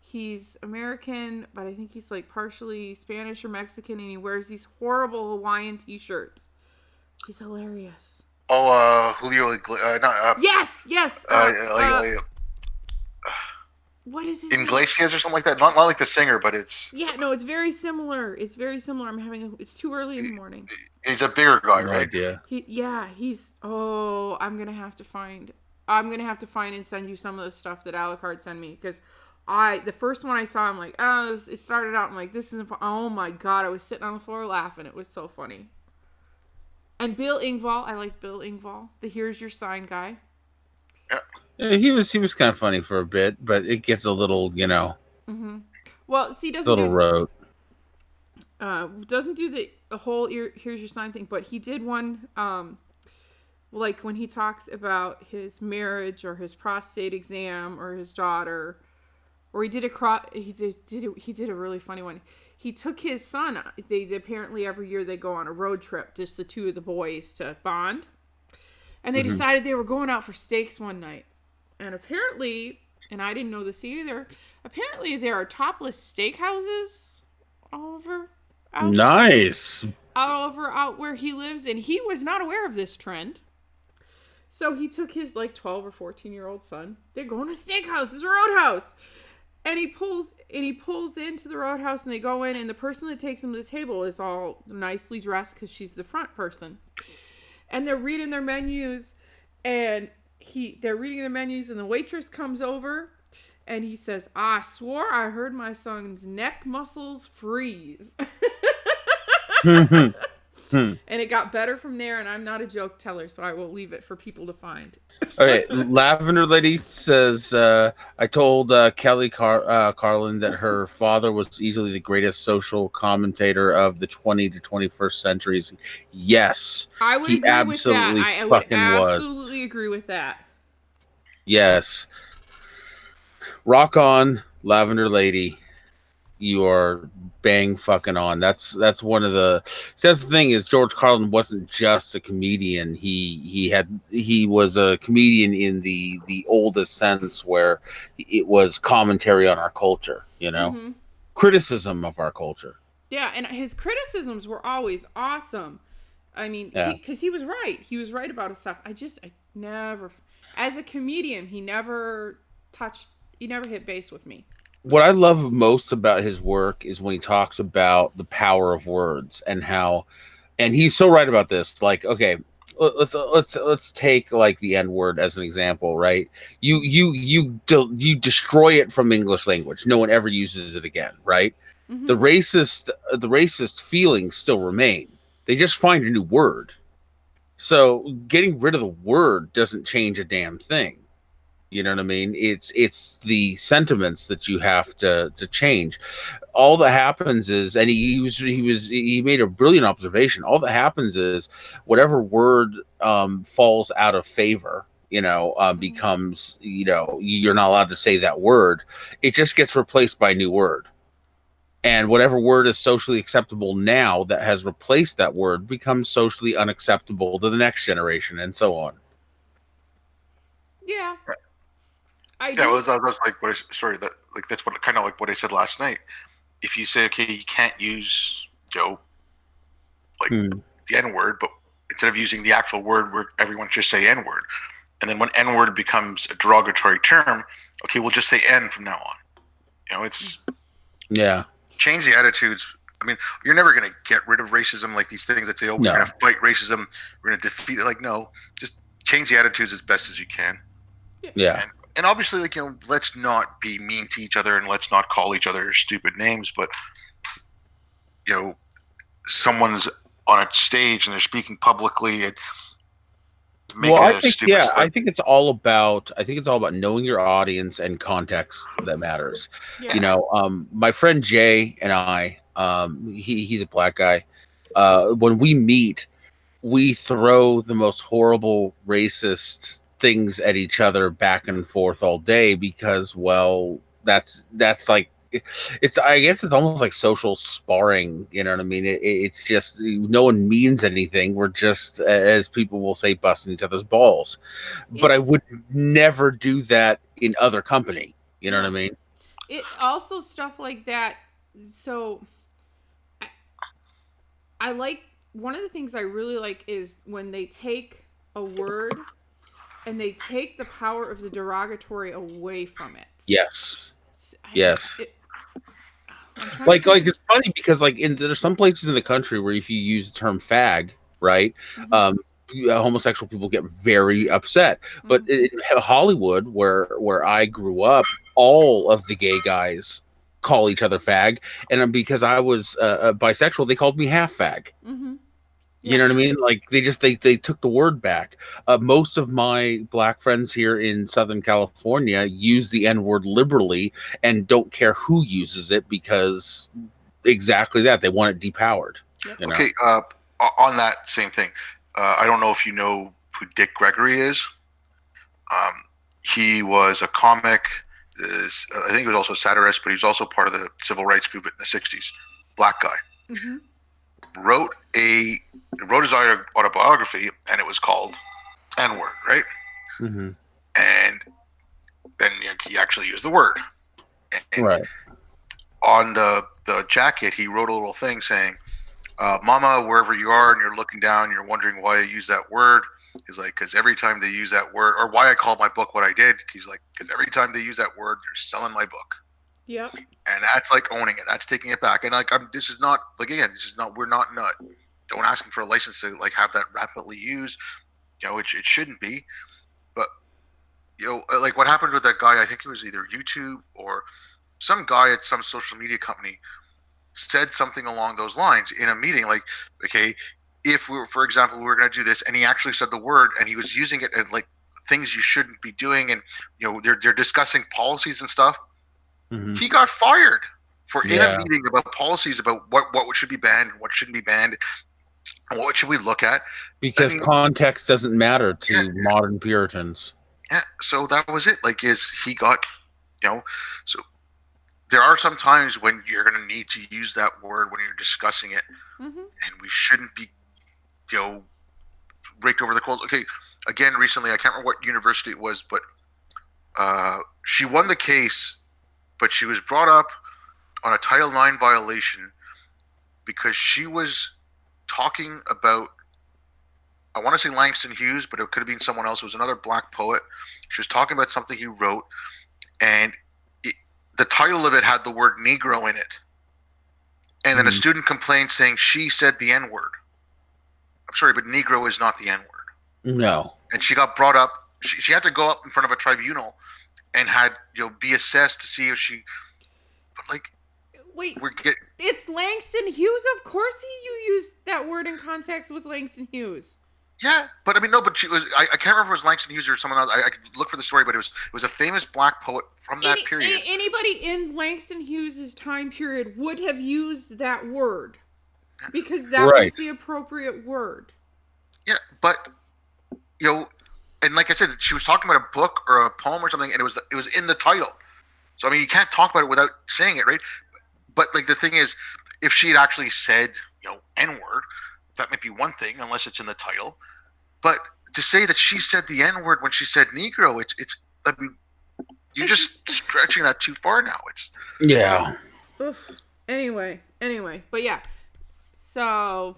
He's American, but I think he's like partially Spanish or Mexican, and he wears these horrible Hawaiian t-shirts. He's hilarious. Oh, Julio, yes. What is his Iglesias or something like that? Not like the singer, but it's... Yeah, no, it's very similar. It's it's too early in the morning. He's a bigger guy, right? Yeah. He's... Oh, I'm going to have to find and send you some of the stuff that Alucard sent me, because... the first one I saw, I'm like, it started out, I'm like, this isn't fun. Oh my God, I was sitting on the floor laughing. It was so funny. And Bill Engvall, I like Bill Engvall, the Here's Your Sign guy. Yeah, he was kind of funny for a bit, but it gets a little, Well, see, doesn't do the whole Here's Your Sign thing, but he did one, like when he talks about his marriage or his prostate exam or his daughter. Or he did a really funny one. He took his son. They apparently every year they go on a road trip, just the two of the boys to bond. And they decided they were going out for steaks one night. And apparently, and I didn't know this either, apparently there are topless steakhouses all over. Nice. Out where he lives, and he was not aware of this trend. So he took his 12 or 14-year-old son. They're going to steakhouse. It's a roadhouse. And he pulls into the roadhouse, and they go in, and the person that takes them to the table is all nicely dressed because she's the front person. And they're reading their menus, and the waitress comes over, and he says, I swore I heard my son's neck muscles freeze. And it got better from there, and I'm not a joke teller, so I will leave it for people to find. Okay, Lavender Lady says, I told Kelly Carlin that her father was easily the greatest social commentator of the 20 to 21st centuries. Yes, I would agree with that. I would absolutely agree with that. Yes. Rock on, Lavender Lady. You are bang fucking on. That's one of the... That's the thing is George Carlin wasn't just a comedian. He was a comedian in the oldest sense, where it was commentary on our culture, criticism of our culture. Yeah, and his criticisms were always awesome. I mean, because he was right. He was right about his stuff. I never, as a comedian, he never hit base with me. What I love most about his work is when he talks about the power of words and how, and he's so right about this. Like, okay, let's take like the N-word as an example, right? You destroy it from English language. No one ever uses it again, right? Mm-hmm. The racist feelings still remain. They just find a new word. So getting rid of the word doesn't change a damn thing. You know what I mean? It's the sentiments that you have to change. All that happens is, and he made a brilliant observation. All that happens is whatever word falls out of favor, becomes, you're not allowed to say that word. It just gets replaced by a new word. And whatever word is socially acceptable now that has replaced that word becomes socially unacceptable to the next generation, and so on. Yeah. That was like what that's what kind of like what I said last night. If you say, okay, you can't use the N word, but instead of using the actual word, where everyone just say N word, and then when N word becomes a derogatory term, okay, we'll just say N from now on. It's change the attitudes. I mean, you're never going to get rid of racism, like these things that say, oh, we're going to fight racism, we're going to defeat it. Like, no, just change the attitudes as best as you can. Yeah. And obviously, let's not be mean to each other and let's not call each other stupid names. But, someone's on a stage and they're speaking publicly. I think it's all about knowing your audience and context that matters. Yeah. My friend Jay and I, he's a black guy. When we meet, we throw the most horrible racist things at each other back and forth all day because, well, that's like, I guess it's almost like social sparring. You know what I mean? It's just, no one means anything. We're just, as people will say, busting each other's balls. But I would never do that in other company. You know what I mean? It also stuff like that. So I like, one of the things I really like is when they take a word and they take the power of the derogatory away from it. Yes. Yes. Like it's funny because there's some places in the country where if you use the term fag, right, homosexual people get very upset. But in Hollywood, where I grew up, all of the gay guys call each other fag, and because I was bisexual, they called me half fag. You know what I mean? Like they took the word back. Most of my black friends here in Southern California use the N word liberally and don't care who uses it because exactly that, they want it depowered. Okay, on that same thing, I don't know if you know who Dick Gregory is. He was a comic. I think he was also a satirist, but he was also part of the civil rights movement in the '60s. Black guy. Wrote his autobiography, and it was called N-word, right? And then he actually used the word. And right. On the jacket, he wrote a little thing saying, "Mama, wherever you are, and you're looking down, you're wondering why I use that word." He's like, because every time they use that word, or why I called my book what I did. He's like, because every time they use that word, they're selling my book. Yep. And that's like owning it. That's taking it back. And this is not, we're not don't ask him for a license to have that rapidly used. It shouldn't be. But like what happened with that guy, I think it was either YouTube or some guy at some social media company said something along those lines in a meeting. Like, okay, if for example, we were going to do this, and he actually said the word, and he was using it and things you shouldn't be doing, and they're discussing policies and stuff. He got fired in a meeting about policies about what should be banned and what shouldn't be banned and what should we look at. Because context doesn't matter to modern Puritans. Yeah, so that was it. He got, so there are some times when you're going to need to use that word when you're discussing it, and we shouldn't be, raked over the coals. Okay, again, recently, I can't remember what university it was, but she won the case. But she was brought up on a Title IX violation because she was talking about, I want to say Langston Hughes, but it could have been someone else. It was another black poet. She was talking about something he wrote, and the title of it had the word Negro in it. And then a student complained saying she said the N-word. I'm sorry, but Negro is not the N-word. No. And she got brought up. She had to go up in front of a tribunal and had be assessed to see if she, but Wait, we're getting. it's Langston Hughes. Of course you used that word in context with Langston Hughes. Yeah, but I mean, no, but she was. I can't remember if it was Langston Hughes or someone else. I could look for the story, but it was a famous black poet from that period. Anybody in Langston Hughes' time period would have used that word because that was the appropriate word. Yeah, but and like I said, she was talking about a book or a poem or something, and it was in the title. So I mean, you can't talk about it without saying it, right? But like the thing is, if she had actually said N-word, that might be one thing, unless it's in the title. But to say that she said the N-word when she said Negro, it's I mean, you're just stretching that too far now. Oof. Anyway, but yeah. So,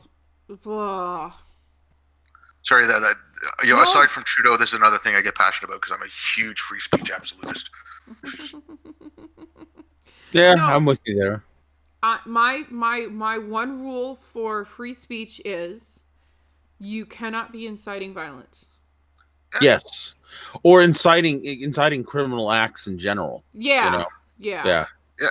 sorry that aside from Trudeau, this is another thing I get passionate about because I'm a huge free speech absolutist. Yeah, no, I'm with you there. My one rule for free speech is you cannot be inciting violence. Yes, or inciting criminal acts in general. Yeah. Yeah.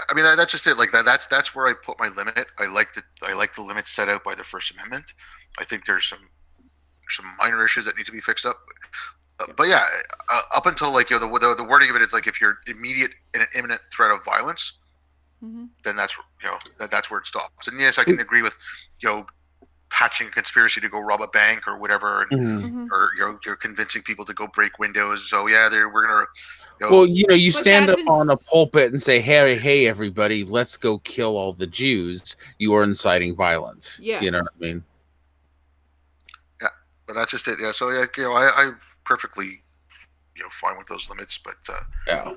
I mean that's just it. Like that's where I put my limit. I like the limits set out by the First Amendment. I think there's some minor issues that need to be fixed up. But yeah, up until like the wording of it is like if you're immediate and an imminent threat of violence, then that's that's where it stops. And yes, I can agree with patching a conspiracy to go rob a bank or whatever, and, or you're convincing people to go break windows. So yeah, we're gonna. Well, you stand up on a pulpit and say, "Hey, everybody, let's go kill all the Jews." You are inciting violence. Yes. You know what I mean? Yeah, but that's just it. Yeah, so yeah, I perfectly, fine with those limits, but yeah.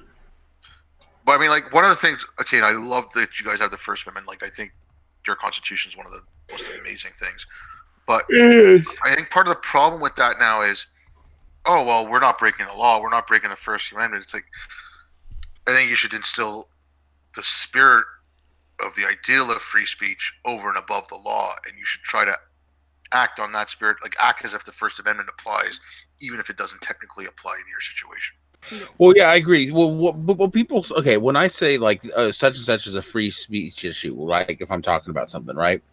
But I mean, like one of the things. Okay, and I love that you guys have the First Amendment. Like, I think your Constitution is one of the most amazing things. But I think part of the problem with that now is, oh well, we're not breaking the law. We're not breaking the First Amendment. It's like I think you should instill the spirit of the ideal of free speech over and above the law, and you should try to act on that spirit, like act as if the First Amendment applies, even if it doesn't technically apply in your situation. Well, yeah, I agree. Well, people, okay, when I say like such and such is a free speech issue, like if I'm talking about something, right?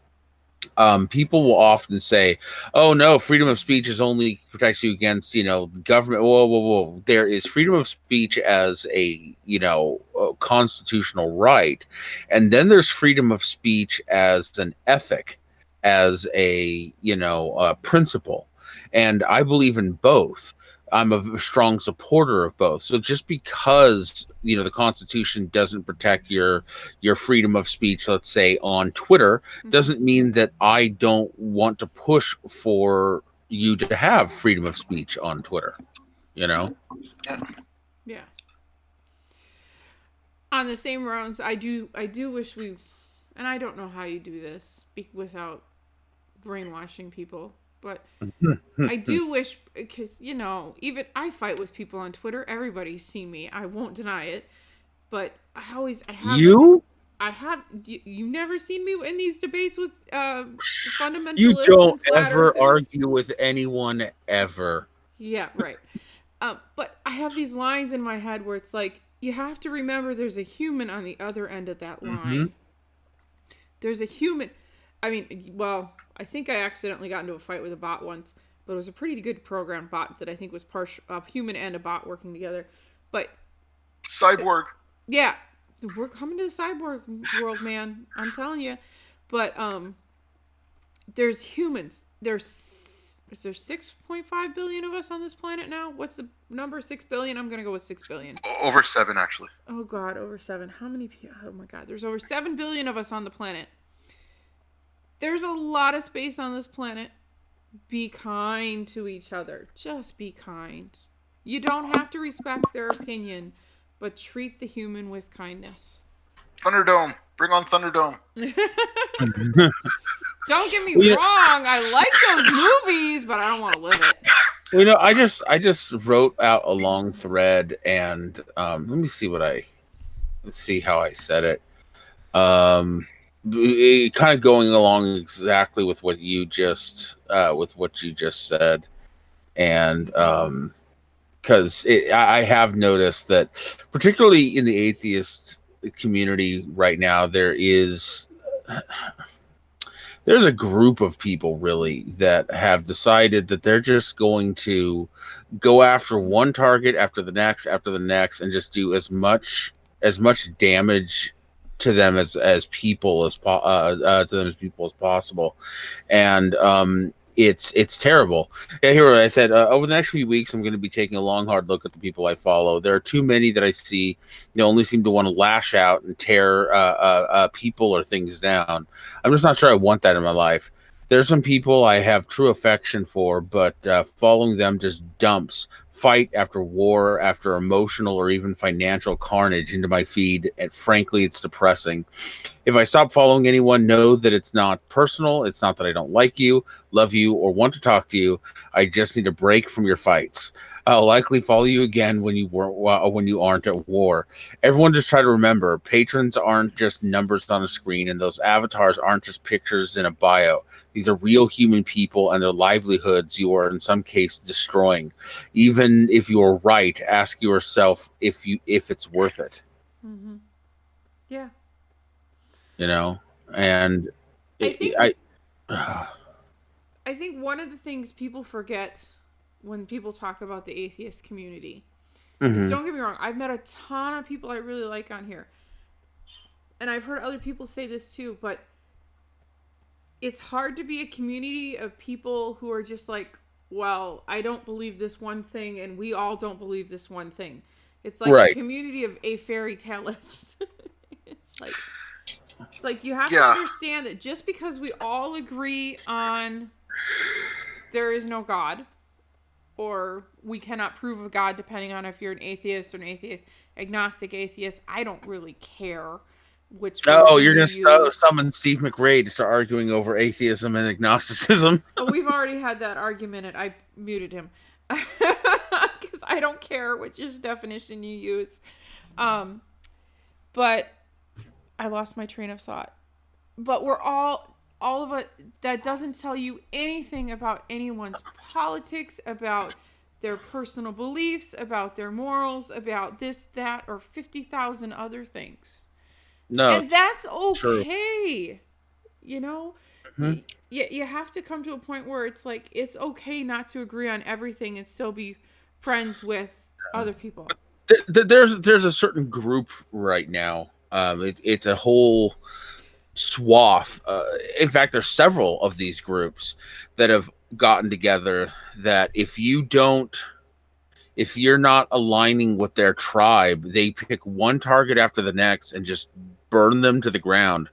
People will often say, "Oh no, freedom of speech is only protects you against, government." Whoa! There is freedom of speech as a constitutional right, and then there's freedom of speech as an ethic, as a principle, and I believe in both. I'm a strong supporter of both. So just because the Constitution doesn't protect your freedom of speech, let's say on Twitter, doesn't mean that I don't want to push for you to have freedom of speech on Twitter. Yeah. On the same rounds, I do wish and I don't know how you do this without brainwashing people. But I do wish, because, even I fight with people on Twitter. Everybody's seen me. I won't deny it. But I have... You? I have... You've never seen me in these debates with fundamentalists? You don't ever argue with anyone, ever. Yeah, right. But I have these lines in my head where it's like, you have to remember there's a human on the other end of that line. There's a human... I mean, well, I think I accidentally got into a fight with a bot once, but it was a pretty good program bot that I think was a human and a bot working together. But cyborg. Yeah, we're coming to the cyborg world, man. I'm telling you. But there's humans. Is there 6.5 billion of us on this planet now? What's the number? 6 billion? I'm gonna go with 6 billion. Over 7, actually. Oh God, over 7. How many people? Oh my God, there's over 7 billion of us on the planet. There's a lot of space on this planet. Be kind to each other. Just be kind. You don't have to respect their opinion, but treat the human with kindness. Thunderdome. Bring on Thunderdome. Don't get me wrong. I like those movies, but I don't want to live it. Well, I just wrote out a long thread, and let me see how I said it. Kind of going along exactly with what you just said, and because I have noticed that particularly in the atheist community right now, there's a group of people really that have decided that they're just going to go after one target after the next, and just do as much damage to them as people as possible, and it's terrible. Yeah, here I said over the next few weeks, I'm going to be taking a long, hard look at the people I follow. There are too many that I see only seem to want to lash out and tear people or things down. I'm just not sure I want that in my life. There's some people I have true affection for, but following them just dumps fight after war after emotional or even financial carnage into my feed, and frankly, it's depressing. If I stop following anyone, know that it's not personal. It's not that I don't like you, love you, or want to talk to you. I just need a break from your fights. I'll likely follow you again when you aren't at war. Everyone just try to remember, patrons aren't just numbers on a screen, and those avatars aren't just pictures in a bio. These are real human people, and their livelihoods you are in some case destroying. Even if you are right, ask yourself if it's worth it. Mm-hmm. Yeah. And I think one of the things people forget when people talk about the atheist community is, don't get me wrong, I've met a ton of people I really like on here, and I've heard other people say this too, but it's hard to be a community of people who are just like, well, I don't believe this one thing, and we all don't believe this one thing. It's like a community of a fairy talists. It's like you have to understand that just because we all agree on there is no God, or we cannot prove a God, depending on if you're an atheist or an atheist, agnostic atheist, I don't really care which. Oh, you're going to summon Steve McRae to start arguing over atheism and agnosticism. Oh, we've already had that argument, and I muted him. Because I don't care which definition you use. But I lost my train of thought. But we're all of it, that doesn't tell you anything about anyone's politics, about their personal beliefs, about their morals, about this, that, or 50,000 other things. No. And that's okay. True. You have to come to a point where it's like, it's okay not to agree on everything and still be friends with other people. There's a certain group right now. It's a whole swath. In fact, there's several of these groups that have gotten together that if you're not aligning with their tribe, they pick one target after the next and just burn them to the ground.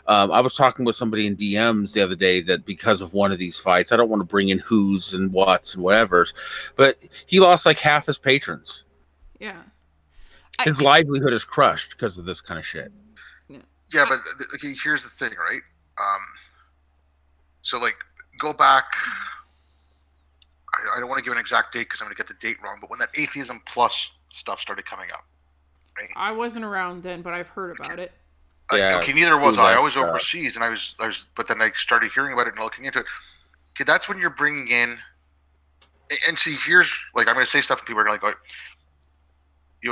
I was talking with somebody in DMs the other day that because of one of these fights, I don't want to bring in who's and what's and whatever's, but he lost like half his patrons. Yeah. His livelihood is crushed because of this kind of shit. Yeah, but okay, here's the thing, right? So like, go back. I don't want to give an exact date because I'm going to get the date wrong. But when that Atheism Plus stuff started coming up, right? I wasn't around then, but I've heard about it. Okay, neither was I. I was overseas, and I was. But then I started hearing about it and looking into it. Okay, that's when you're bringing in. And see, here's like I'm going to say stuff, and people are going to like.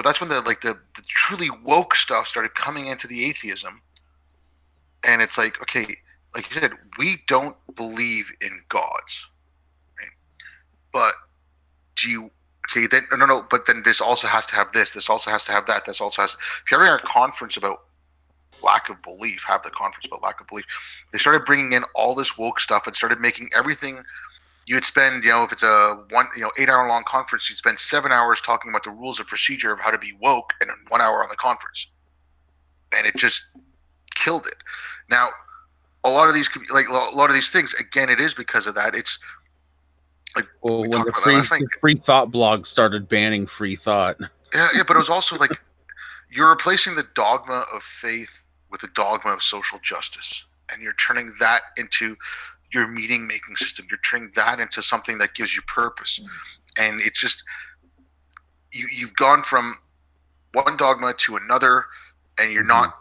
That's when the truly woke stuff started coming into the atheism. And it's like, okay, like you said, we don't believe in gods. Right? But but then this also has to have this also has to have that, this also has, if you're having a conference about lack of belief, have the conference about lack of belief. They started bringing in all this woke stuff and started making everything. You'd spend, if it's a 8-hour long conference, you'd spend 7 hours talking about the rules of procedure of how to be woke, and then 1 hour on the conference, and it just killed it. Now, a lot of these things, again, it is because of that. It's like when the free thought blog started banning free thought. Yeah, but it was also like you're replacing the dogma of faith with the dogma of social justice, and you're turning that into your meaning making system. You're turning that into something that gives you purpose. And it's just you've gone from one dogma to another, and you're not,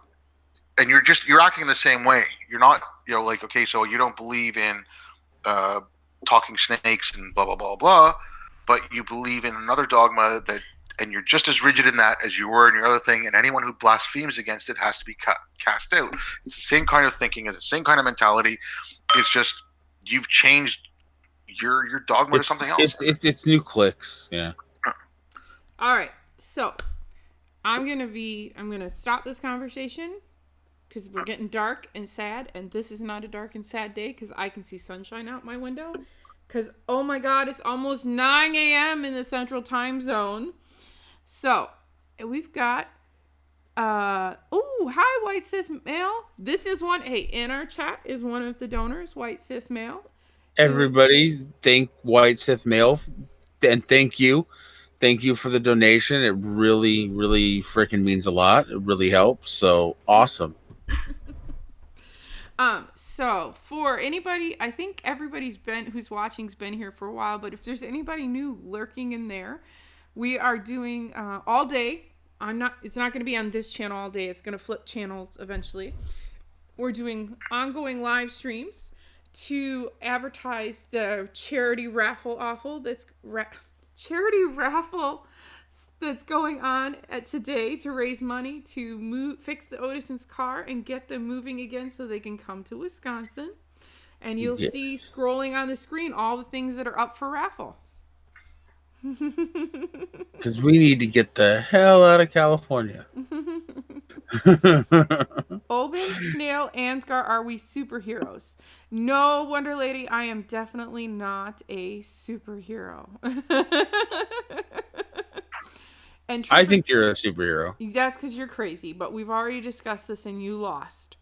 and you're acting the same way. You're not, like, okay, so you don't believe in talking snakes and blah blah blah blah, but you believe in another dogma that and you're just as rigid in that as you were in your other thing, and anyone who blasphemes against it has to be cast out. It's the same kind of thinking, it's the same kind of mentality. It's just you've changed your dogma to something else. It's new clicks. Yeah. All right. So I'm gonna stop this conversation because we're getting dark and sad, and this is not a dark and sad day because I can see sunshine out my window. Because, oh my God, it's almost 9 a.m. in the Central Time Zone. So, we've got, hi, White Cis Male. This is one, in our chat is one of the donors, White Cis Male. Everybody, thank White Cis Male, and thank you. Thank you for the donation. It really, really freaking means a lot. It really helps. So, awesome. So for anybody, I think everybody's who's watching's been here for a while, but if there's anybody new lurking in there, we are doing, all day. It's not going to be on this channel all day. It's going to flip channels eventually. We're doing ongoing live streams to advertise the charity raffle that's going on today to raise money to fix the Odinsons' car and get them moving again so they can come to Wisconsin. And you'll see scrolling on the screen all the things that are up for raffle. Because we need to get the hell out of California. Obin, Snail, Ansgar, are we superheroes? No, Wonder Lady, I am definitely not a superhero. And I think you're a superhero. That's because you're crazy, but we've already discussed this and you lost.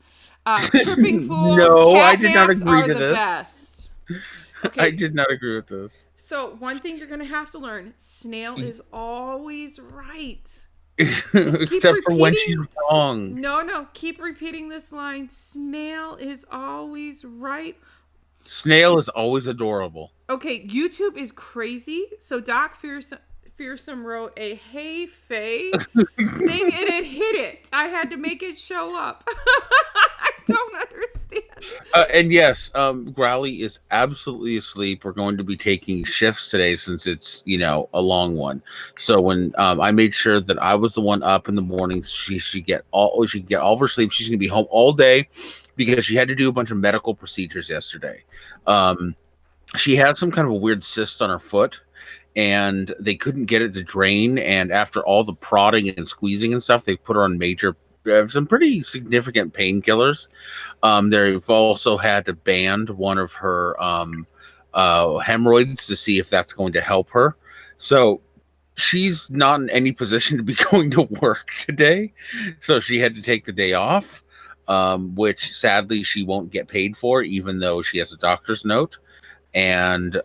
Tripping Fool, no, I did not agree to this. Best. Okay. I did not agree with this. So one thing you're going to have to learn, Snail is always right. Except for when she's wrong. No, keep repeating this line. Snail is always right. Snail is always adorable. Okay, YouTube is crazy. So Doc Fearsome wrote a "Hey Faye" thing and it hit it. I had to make it show up. I don't understand. And yes, Growly is absolutely asleep. We're going to be taking shifts today since it's, a long one. So when I made sure that I was the one up in the mornings, she should get all of her sleep. She's going to be home all day because she had to do a bunch of medical procedures yesterday. She had some kind of a weird cyst on her foot, and they couldn't get it to drain. And after all the prodding and squeezing and stuff, they put her on some pretty significant painkillers. They've also had to band one of her hemorrhoids to see if that's going to help her. So she's not in any position to be going to work today. So she had to take the day off, which sadly she won't get paid for, even though she has a doctor's note. And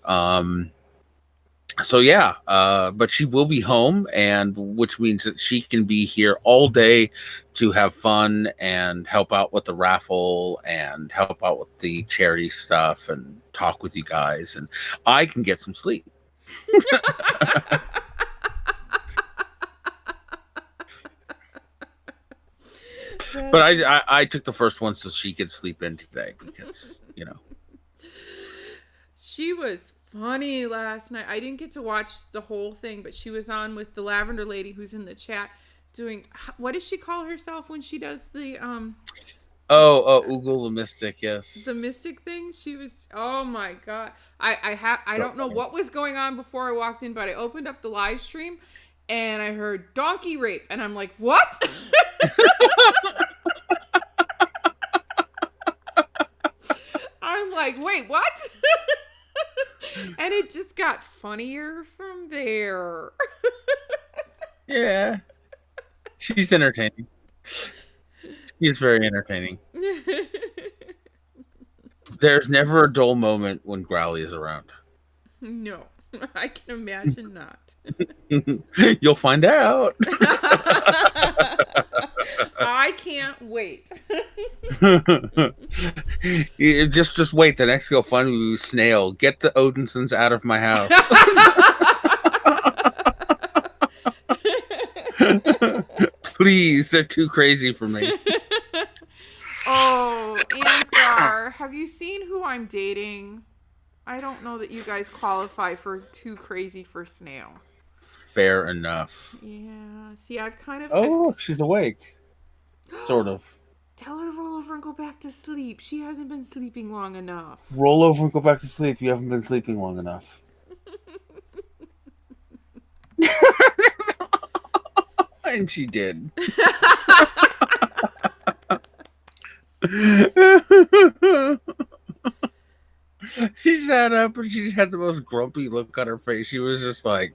so yeah, but she will be home, and which means that she can be here all day to have fun and help out with the raffle and help out with the charity stuff and talk with you guys, and I can get some sleep. But I took the first one so she could sleep in today because, She was funny last night. I didn't get to watch the whole thing, but she was on with the Lavender Lady who's in the chat doing, what does she call herself when she does the Oogle the Mystic, yes. The Mystic thing? She was, oh my God. I don't know what was going on before I walked in, but I opened up the live stream and I heard donkey rape and I'm like, what? I'm like, wait, what? And it just got funnier from there. Yeah. She's entertaining. She's very entertaining. There's never a dull moment when Growly is around. No, I can imagine not. You'll find out. I can't wait. Just wait. The next GoFundMe will Snail. Get the Odinsons out of my house. Please, they're too crazy for me. Oh, Ansgar, have you seen who I'm dating? I don't know that you guys qualify for too crazy for Snail. Fair enough. Yeah. See, I've kind of. Oh, look, she's awake. Sort of. Tell her to roll over and go back to sleep. She hasn't been sleeping long enough. Roll over and go back to sleep. You haven't been sleeping long enough. And she did. She sat up and she had the most grumpy look on her face. She was just like,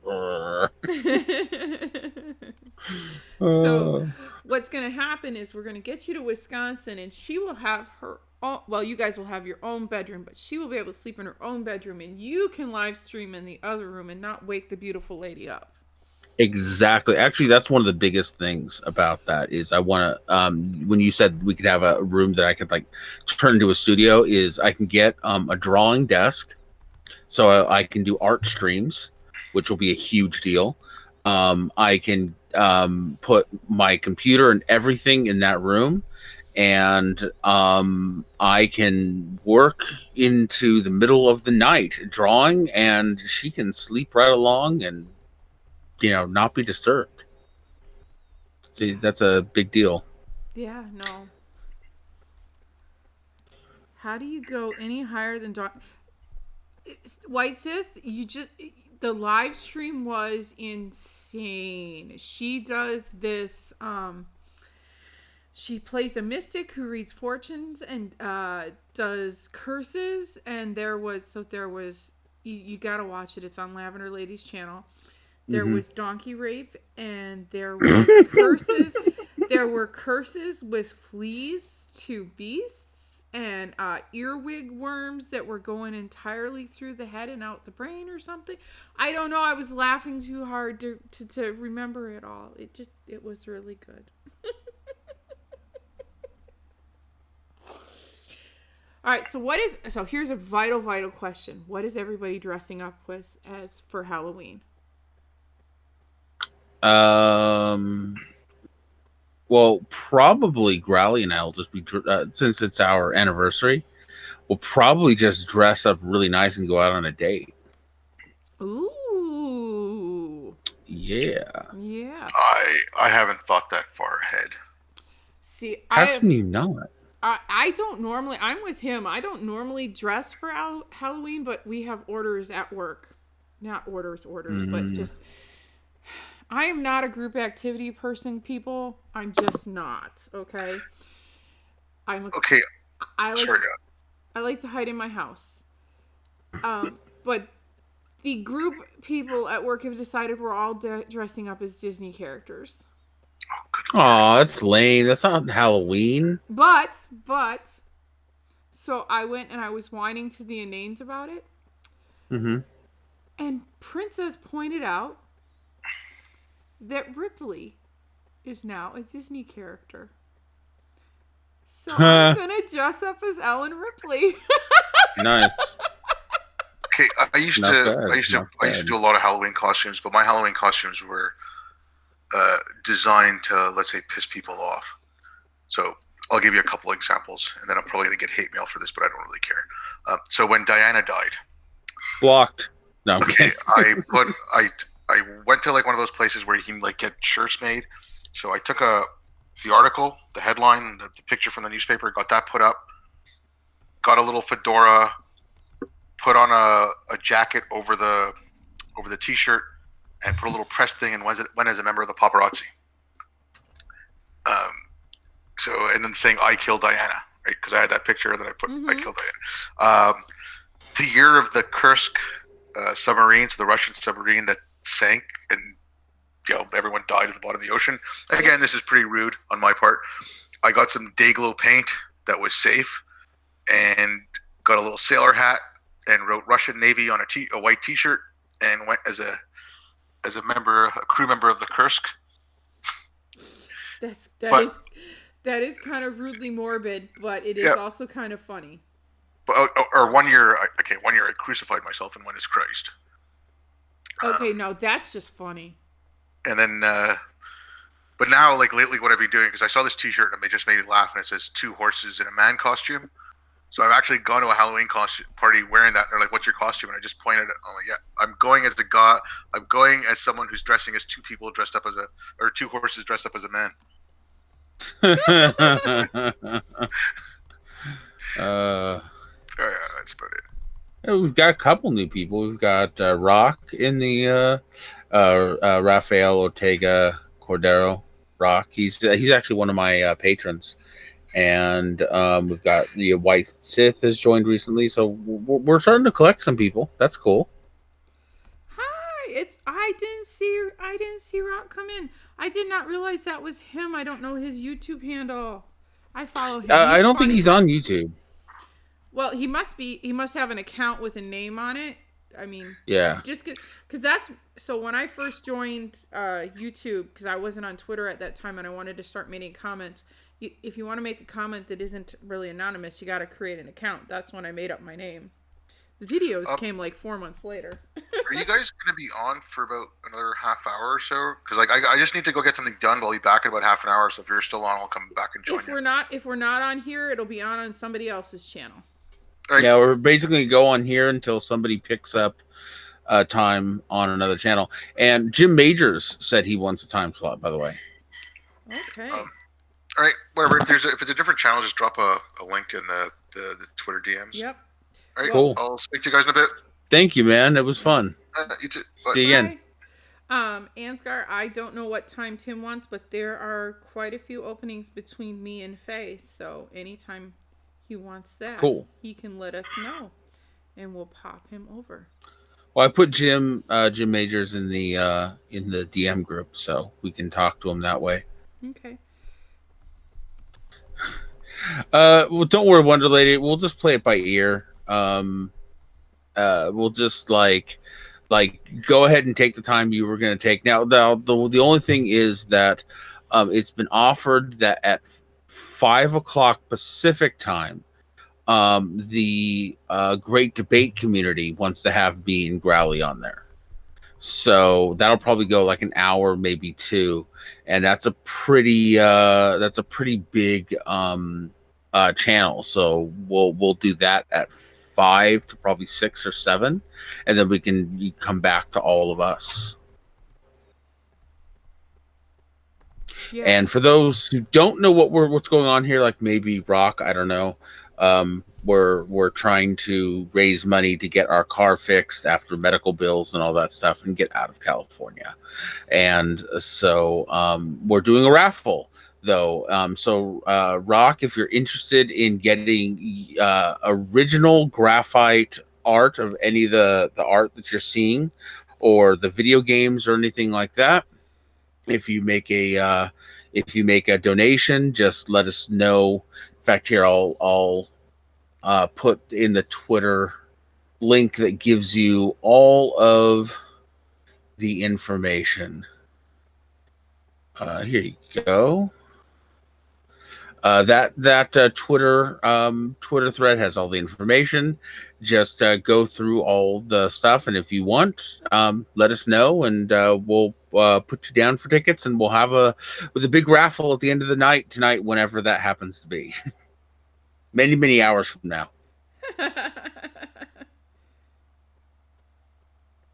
So what's going to happen is we're going to get you to Wisconsin, and she will have her own, well, you guys will have your own bedroom, but she will be able to sleep in her own bedroom, and you can live stream in the other room and not wake the beautiful lady up. Exactly. Actually, that's one of the biggest things about that is I want to, when you said we could have a room that I could like turn into a studio, is I can get a drawing desk so I can do art streams, which will be a huge deal. I can put my computer and everything in that room, and I can work into the middle of the night drawing, and she can sleep right along and not be disturbed. See, that's a big deal. Yeah, no. How do you go any higher than White Sith? The live stream was insane. She does this. She plays a mystic who reads fortunes and does curses. And there was you gotta watch it. It's on Lavender Lady's channel. There was donkey rape, and there was curses. There were curses with fleas to beasts, and earwig worms that were going entirely through the head and out the brain or something. I don't know. I was laughing too hard to remember it all. It was really good. All right, so here's a vital question. What is everybody dressing up as for Halloween? Well, probably Growly and I will just be, since it's our anniversary, we'll probably just dress up really nice and go out on a date. Ooh. Yeah. Yeah. I haven't thought that far ahead. See, how can you not? I don't normally, I'm with him. I don't normally dress for Halloween, but we have orders at work. Not orders, but just... I am not a group activity person, people. I'm just not, okay? Okay. I like to hide in my house. But the group people at work have decided we're all dressing up as Disney characters. Oh, good Lord. Aw, that's lame. That's not Halloween. But, so I went and I was whining to the inmates about it. Mm-hmm. And Princess pointed out that Ripley is now a Disney character. So I'm gonna dress up as Ellen Ripley. Nice. Okay, I used to do a lot of Halloween costumes, but my Halloween costumes were designed to, let's say, piss people off. So I'll give you a couple examples, and then I'm probably gonna get hate mail for this, but I don't really care. So when Diana died, blocked. No. Okay, I went to like one of those places where you can like get shirts made. So I took the article, the headline, the picture from the newspaper, got that put up, got a little fedora, put on a jacket over the t-shirt, and put a little press thing, and went as a member of the paparazzi. And then saying I killed Diana, right? Because I had that picture, and then I put I killed Diana. The year of the Kursk submarine, so the Russian submarine that sank, and everyone died at the bottom of the ocean. Again, this is pretty rude on my part. I got some Dayglow paint that was safe, and got a little sailor hat, and wrote Russian Navy on a white T-shirt, and went as a crew member of the Kursk. That is kind of rudely morbid, but it is also kind of funny. But one year I crucified myself and went as Christ. Okay, no, that's just funny. And then, but now, like lately, what I've been doing, because I saw this T-shirt and it just made me laugh, and it says 2 horses in a man costume. So I've actually gone to a Halloween party wearing that. They're like, "What's your costume?" And I just pointed at it. I'm like, "Yeah, I'm going as the god. I'm going as someone who's dressing as two people dressed up as or two horses dressed up as a man." uh, Oh yeah, that's about it. we've got a couple new people. We've got Rock in the Rafael Ortega Cordero. Rock. He's actually one of my patrons. And we've got the White Sith has joined recently, so we're starting to collect some people. That's cool. Hi, I didn't see Rock come in. I did not realize that was him. I don't know his YouTube handle. I follow him. I don't think he's on YouTube. Well, he must be. He must have an account with a name on it. I mean, yeah. Just because that's so. When I first joined YouTube, because I wasn't on Twitter at that time, and I wanted to start making comments. If you want to make a comment that isn't really anonymous, you got to create an account. That's when I made up my name. The videos came like 4 months later. Are you guys going to be on for about another half hour or so? Because like I just need to go get something done. I'll be back in about half an hour. So if you're still on, I'll come back and join you. If we're not on here, it'll be on somebody else's channel. Right. Yeah, we're basically go on here until somebody picks up time on another channel. And Jim Majors said he wants a time slot, by the way. Okay. All right, whatever. If it's a different channel, just drop a link in the Twitter DMs. Yep. All right, cool. I'll speak to you guys in a bit. Thank you, man. It was fun. You too. See you again. Ansgar, I don't know what time Tim wants, but there are quite a few openings between me and Faye. So anytime he wants that, cool. He can let us know, and we'll pop him over. Well, I put Jim Majors in the DM group, so we can talk to him that way. Okay. Well, don't worry, Wonder Lady. We'll just play it by ear. We'll just like go ahead and take the time you were going to take. Now, the only thing is that it's been offered that at 5:00 Pacific time, the Great Debate Community wants to have me and Growly on there. So that'll probably go like an hour, maybe two, and that's a pretty big channel. So we'll do that at 5 to probably 6 or 7, and then you come back to all of us. Yeah. And for those who don't know what's going on here, like maybe Rock, I don't know. We're trying to raise money to get our car fixed after medical bills and all that stuff and get out of California. And so we're doing a raffle though. So Rock, if you're interested in getting original graphite art of any of the art that you're seeing or the video games or anything like that, if you make a donation, just let us know. In fact, here I'll put in the Twitter link that gives you all of the information. Here you go. That Twitter thread has all the information. Just go through all the stuff, and if you want, let us know, and we'll put you down for tickets, and we'll have a big raffle at the end of the night tonight, whenever that happens to be. Many hours from now.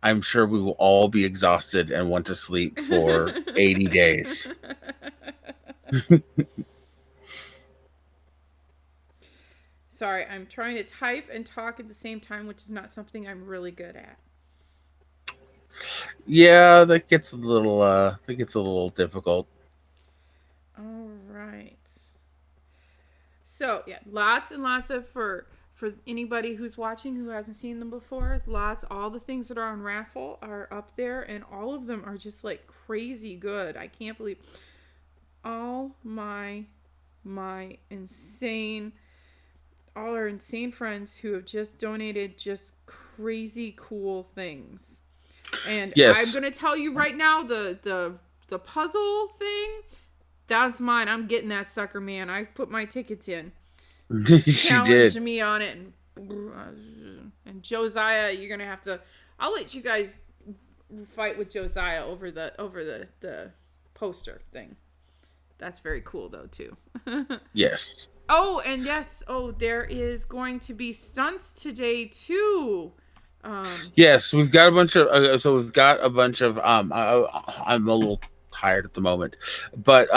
I'm sure we will all be exhausted and want to sleep for 80 days. Sorry, I'm trying to type and talk at the same time, which is not something I'm really good at. Yeah, that gets a little difficult. All right. So, yeah, lots and lots of for anybody who's watching who hasn't seen them before, all the things that are on Raffle are up there, and all of them are just like crazy good. I can't believe all our insane friends who have just donated just crazy cool things. And yes. I'm going to tell you right now, the puzzle thing, that's mine. I'm getting that sucker, man. I put my tickets in. She did. Me on it. And Josiah, you're going to have to... I'll let you guys fight with Josiah over the poster thing. That's very cool, though, too. Yes. Oh, and yes. Oh, there is going to be stunts today, too. Yes, we've got a bunch of. I'm a little tired at the moment, but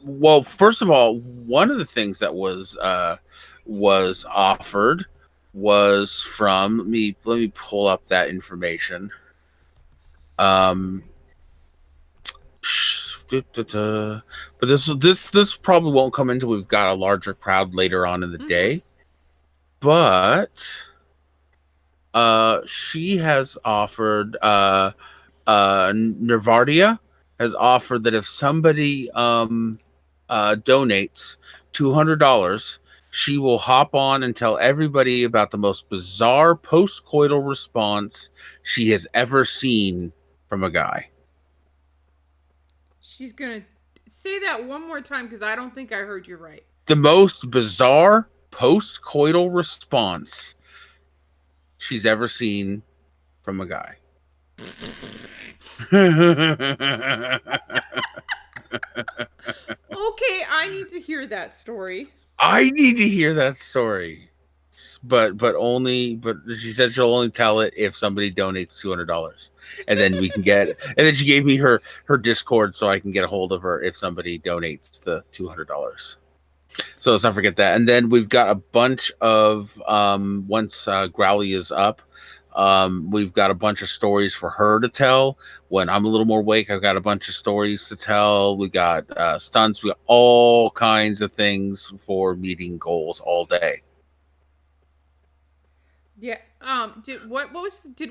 well, first of all, one of the things that was offered was from me. Let me pull up that information. But this probably won't come until we've got a larger crowd later on in the day. But she has offered Nervardia has offered that if somebody donates $200, she will hop on and tell everybody about the most bizarre post-coital response she has ever seen from a guy. She's going to say that one more time because I don't think I heard you right. The most bizarre post-coital response she's ever seen from a guy. Okay, I need to hear that story. I need to hear that story. But she said she'll only tell it if somebody donates $200. And then we can get it. And then she gave me her Discord so I can get a hold of her if somebody donates the $200. So let's not forget that. And then we've got a bunch of once Growly is up, we've got a bunch of stories for her to tell. When I'm a little more awake, I've got a bunch of stories to tell. We got stunts. We got all kinds of things for meeting goals all day. Yeah. Did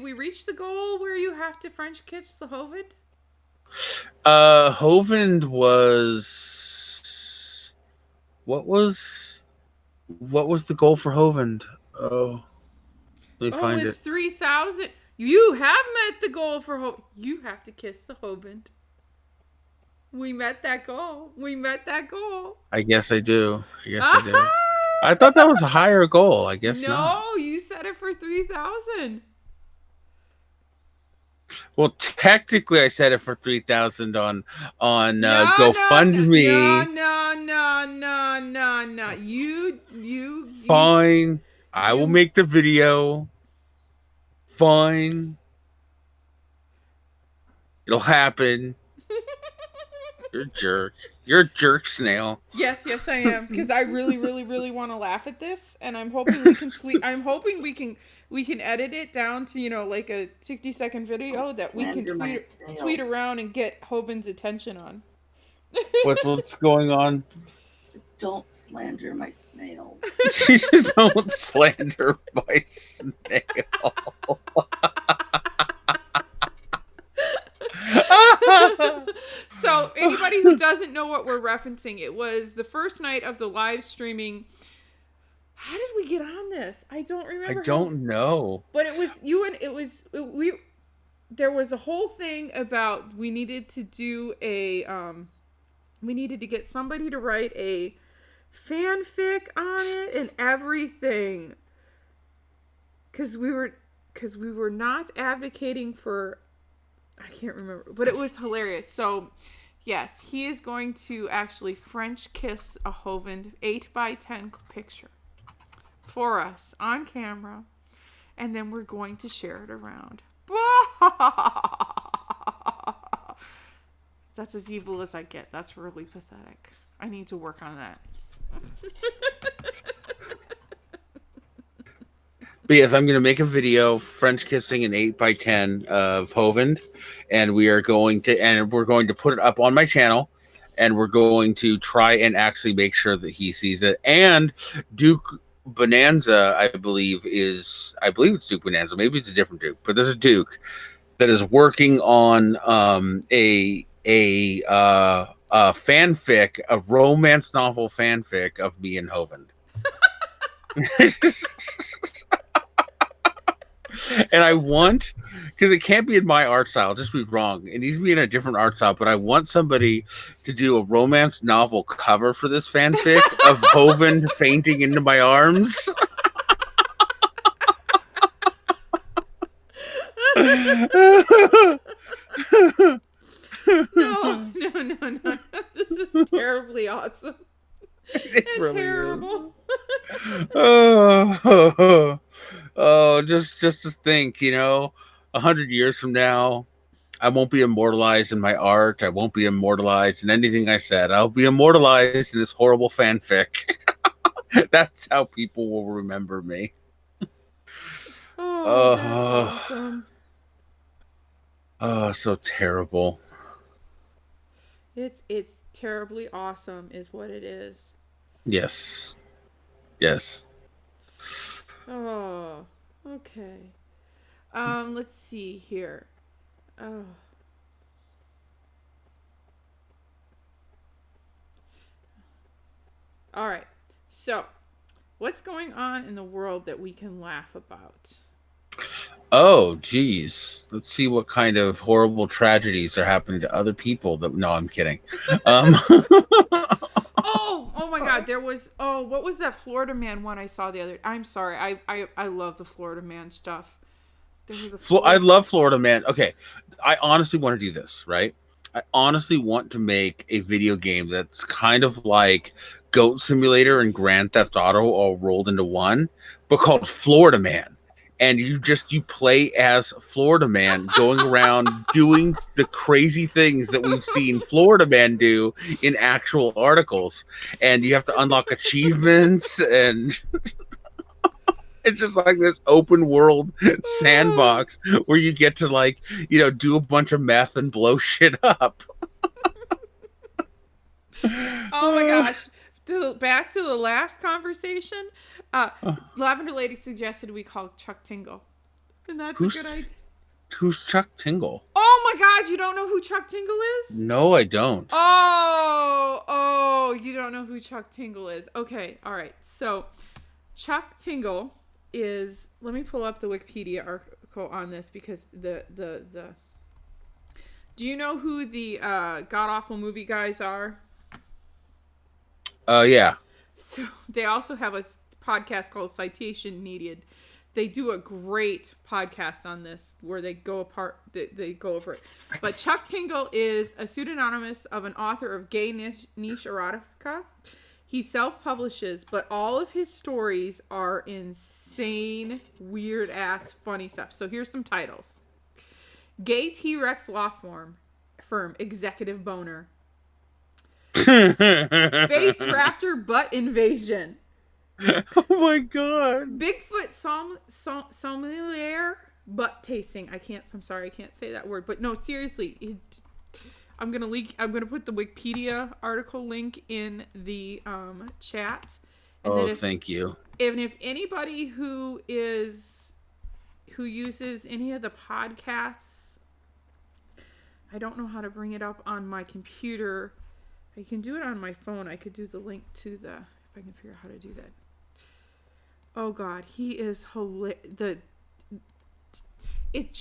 we reach the goal where you have to French kiss the Hovend? Hovend was what was the goal for Hovend? Oh, let me find it. It was 3,000. You have met the goal for Hovend. You have to kiss the Hovend. We met that goal. I guess I do. I do. I thought that was a higher goal. I guess not. No, you set it for 3,000. Well, technically, I set it for 3,000 on GoFundMe. No. You. Fine. I will make the video. Fine. It'll happen. You're a jerk. You're a jerk, Snail. Yes, I am. Because I really, really, really want to laugh at this, and I'm hoping we can tweet. I'm hoping we can edit it down to like a 60-second video that we can tweet around and get Hovend's attention on. What's going on? So don't slander my snail. Just don't slander my snail. So anybody who doesn't know what we're referencing, it was the first night of the live streaming. How did we get on this? I don't remember. I don't know. But it was there was a whole thing about we needed to get somebody to write a fanfic on it and everything. Cause we were not advocating for, I can't remember, but it was hilarious. So yes, he is going to actually French kiss a Hovend 8x10 picture for us on camera, and then we're going to share it around. That's as evil as I get. That's really pathetic. I need to work on that. But yes, I'm going to make a video French kissing an 8x10 of Hovend, and we're going to put it up on my channel, and we're going to try and actually make sure that he sees it. And Duke Bonanza, I believe it's Duke Bonanza. Maybe it's a different Duke, but there's a Duke that is working on a fanfic, a romance novel fanfic of me and Hovend. And I want, because it can't be in my art style, just be wrong. It needs to be in a different art style, but I want somebody to do a romance novel cover for this fanfic of Hovend fainting into my arms. No. This is terribly awesome. It And really terrible. Oh, just to think, 100 years from now, I won't be immortalized in my art. I won't be immortalized in anything I said. I'll be immortalized in this horrible fanfic. That's how people will remember me. Oh, that's awesome. Oh, so terrible. It's terribly awesome is what it is. Yes. Oh, okay. Let's see here. Oh. All right. So, what's going on in the world that we can laugh about? Oh, geez. Let's see what kind of horrible tragedies are happening to other people. No, I'm kidding. Oh my God! There was what was that Florida man one I saw the other? I'm sorry. I love the Florida man stuff. There was I love Florida man. Okay, I honestly want to do this, right? I honestly want to make a video game that's kind of like Goat Simulator and Grand Theft Auto all rolled into one, but called Florida Man. And you play as Florida Man going around doing the crazy things that we've seen Florida Man do in actual articles. And you have to unlock achievements, and it's just like this open world sandbox where you get to do a bunch of meth and blow shit up. Oh my gosh. Back to the last conversation. Lavender Lady suggested we call Chuck Tingle. And that's a good idea. Who's Chuck Tingle? Oh my God, you don't know who Chuck Tingle is? No, I don't. Oh, you don't know who Chuck Tingle is. Okay, all right. So, Chuck Tingle is, let me pull up the Wikipedia article on this because do you know who the god-awful movie guys are? Yeah. So they also have a podcast called Citation Needed. They do a great podcast on this where they go over it. But Chuck Tingle is a pseudonymous of an author of gay niche erotica. He self-publishes, but all of his stories are insane, weird-ass, funny stuff. So here's some titles. Gay T-Rex Law Firm Executive Boner. Face Raptor Butt Invasion. Oh my God. Bigfoot Sommelier Butt Tasting. I'm sorry, I can't say that word. But no, seriously. I'm gonna put the Wikipedia article link in the chat. And thank you. If anybody who uses any of the podcasts, I don't know how to bring it up on my computer. I can do it on my phone. I could do the link to if I can figure out how to do that. Oh God, he is hilarious. It's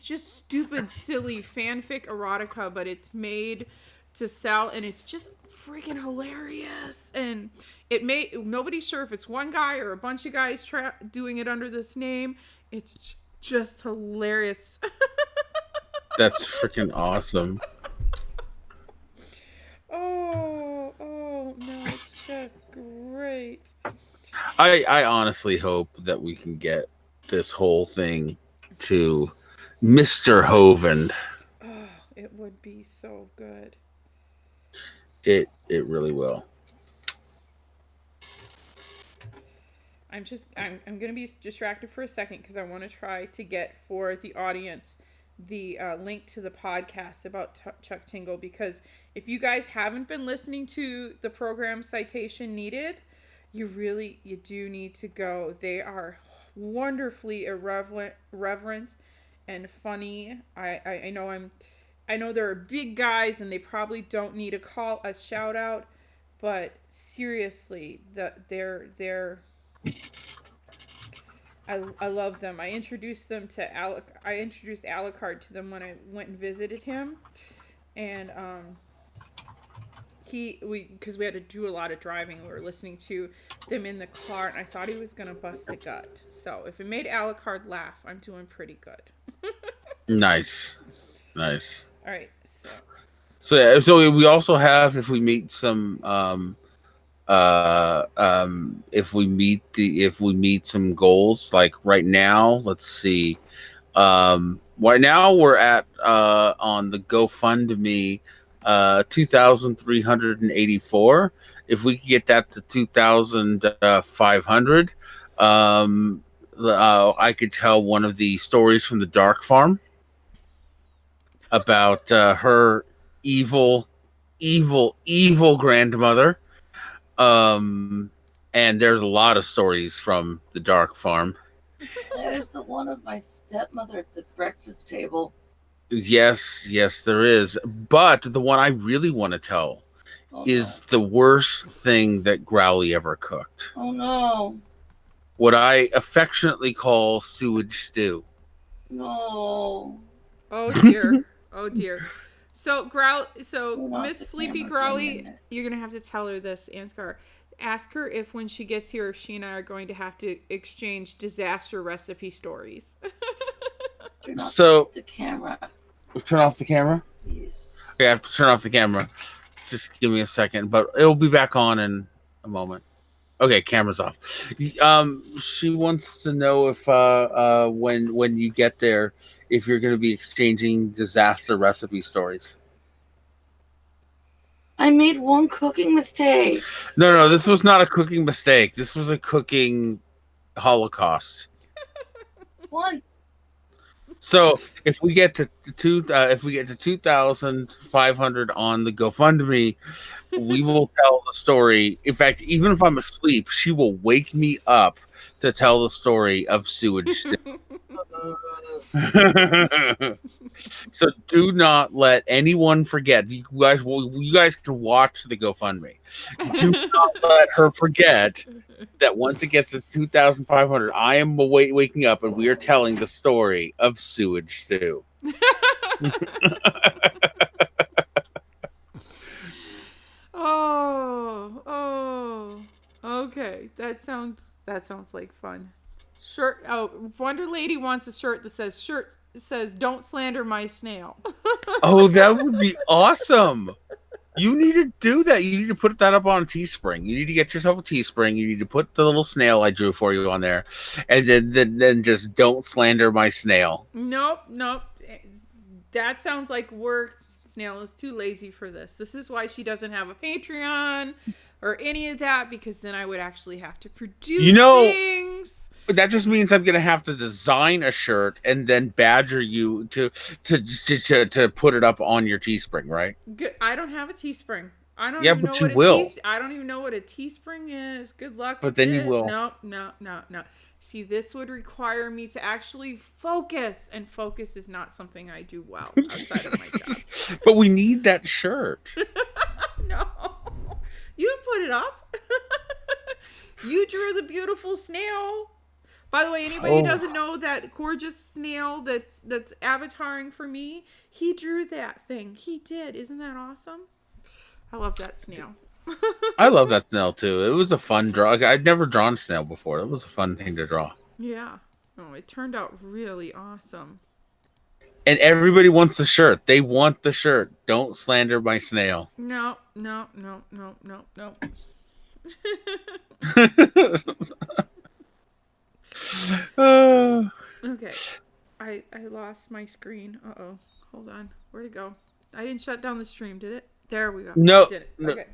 just stupid, silly fanfic erotica, but it's made to sell, and it's just freaking hilarious. And nobody's sure if it's one guy or a bunch of guys doing it under this name. It's just hilarious. That's freaking awesome. Oh no, it's just great. I honestly hope that we can get this whole thing to Mr. Hovind. Oh, it would be so good. It really will. I'm gonna be distracted for a second because I want to try to get for the audience the link to the podcast about Chuck Tingle, because if you guys haven't been listening to the program Citation Needed, you do need to go. They are wonderfully irreverent and funny. I know they're big guys and they probably don't need a shout out, but seriously, they're I love them. I introduced Alucard to them when I went and visited him, and because we had to do a lot of driving, we were listening to them in the car, and I thought he was gonna bust a gut. So if it made Alucard laugh, I'm doing pretty good. Nice. All right. So. So we also have, if we meet some if we meet some goals, like right now, let's see. Right now we're at on the GoFundMe 2,384. If we could get that to 2,500, I could tell one of the stories from the Dark Farm about her evil, evil grandmother. Um, and there's a lot of stories from the Dark Farm. There's the one of my stepmother at the breakfast table. Yes, there is. But the one I really want to tell is the worst thing that Growly ever cooked. Oh no. What I affectionately call sewage stew. No. Oh dear. Oh dear. So Miss Sleepy Growly, you're gonna have to tell her this, Ansgar. Ask her if when she gets here, if she and I are going to have to exchange disaster recipe stories. Turn off the camera. Turn off the camera? Yes. Okay, I have to turn off the camera. Just give me a second, but it'll be back on in a moment. Okay, camera's off. She wants to know if when you get there, if you're going to be exchanging disaster recipe stories. I made one cooking mistake. No, this was not a cooking mistake. This was a cooking holocaust. One. So if we get to 2,500 on the GoFundMe, we will tell the story. In fact, even if I'm asleep, she will wake me up to tell the story of sewage. So do not let anyone forget. You guys can watch the GoFundMe. Do not let her forget that once it gets to 2,500, I am waking up and we are telling the story of sewage stew. Oh, okay. That sounds like fun. Shirt. Oh, Wonder Lady wants a shirt that says "Don't slander my snail." Oh, that would be awesome. You need to do that. You need to put that up on Teespring. You need to get yourself a Teespring. You need to put the little snail I drew for you on there, and then just don't slander my snail. Nope. That sounds like work. Snail is too lazy for this. This is why she doesn't have a Patreon or any of that, because then I would actually have to produce things. That just means I'm gonna have to design a shirt and then badger you to put it up on your Teespring, right? Good. I don't have a Teespring. I don't. Yeah, even but know you what will. I don't even know what a Teespring is. Good luck. But then you will. No. See, this would require me to actually focus, and focus is not something I do well outside of my job. But we need that shirt. No, you put it up. You drew the beautiful snail. By the way, anybody who doesn't know that gorgeous snail that's avataring for me, he drew that thing. He did. Isn't that awesome? I love that snail. I love that snail too. It was a fun draw. I'd never drawn snail before. It was a fun thing to draw. Yeah. Oh, it turned out really awesome. And everybody wants the shirt. They want the shirt. Don't slander my snail. No. Okay. I lost my screen. Uh-oh. Hold on. Where'd it go? I didn't shut down the stream, did it? There we go. No. I did it. Okay.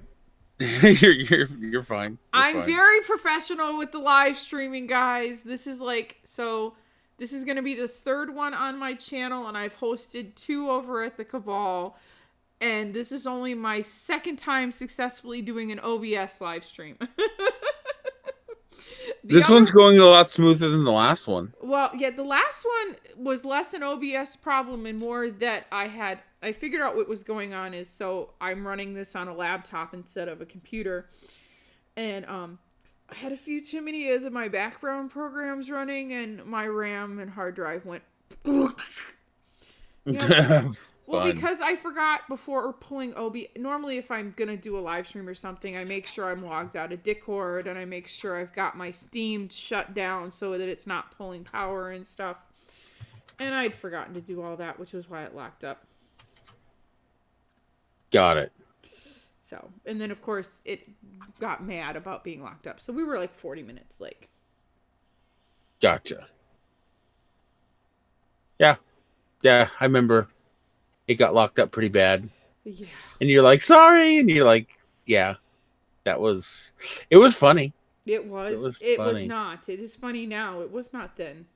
You're fine. I'm very professional with the live streaming, guys. This is going to be the third one on my channel, and I've hosted 2 over at the Cabal. And this is only my second time successfully doing an OBS live stream. This one's going a lot smoother than the last one. Well, yeah, the last one was less an OBS problem and more that I figured out what was going on is, so I'm running this on a laptop instead of a computer. And I had a few too many of my background programs running, and my RAM and hard drive went... Well, because I forgot before pulling OBS. Normally, if I'm going to do a live stream or something, I make sure I'm logged out of Discord, and I make sure I've got my Steam shut down so that it's not pulling power and stuff. And I'd forgotten to do all that, which was why it locked up. Got it. So, and then of course it got mad about being locked up. So we were like 40 minutes late. Gotcha. Yeah. Yeah, I remember it got locked up pretty bad. Yeah. And you're like, sorry. And you're like, yeah, it was funny. It was. It was not. It is funny now. It was not then.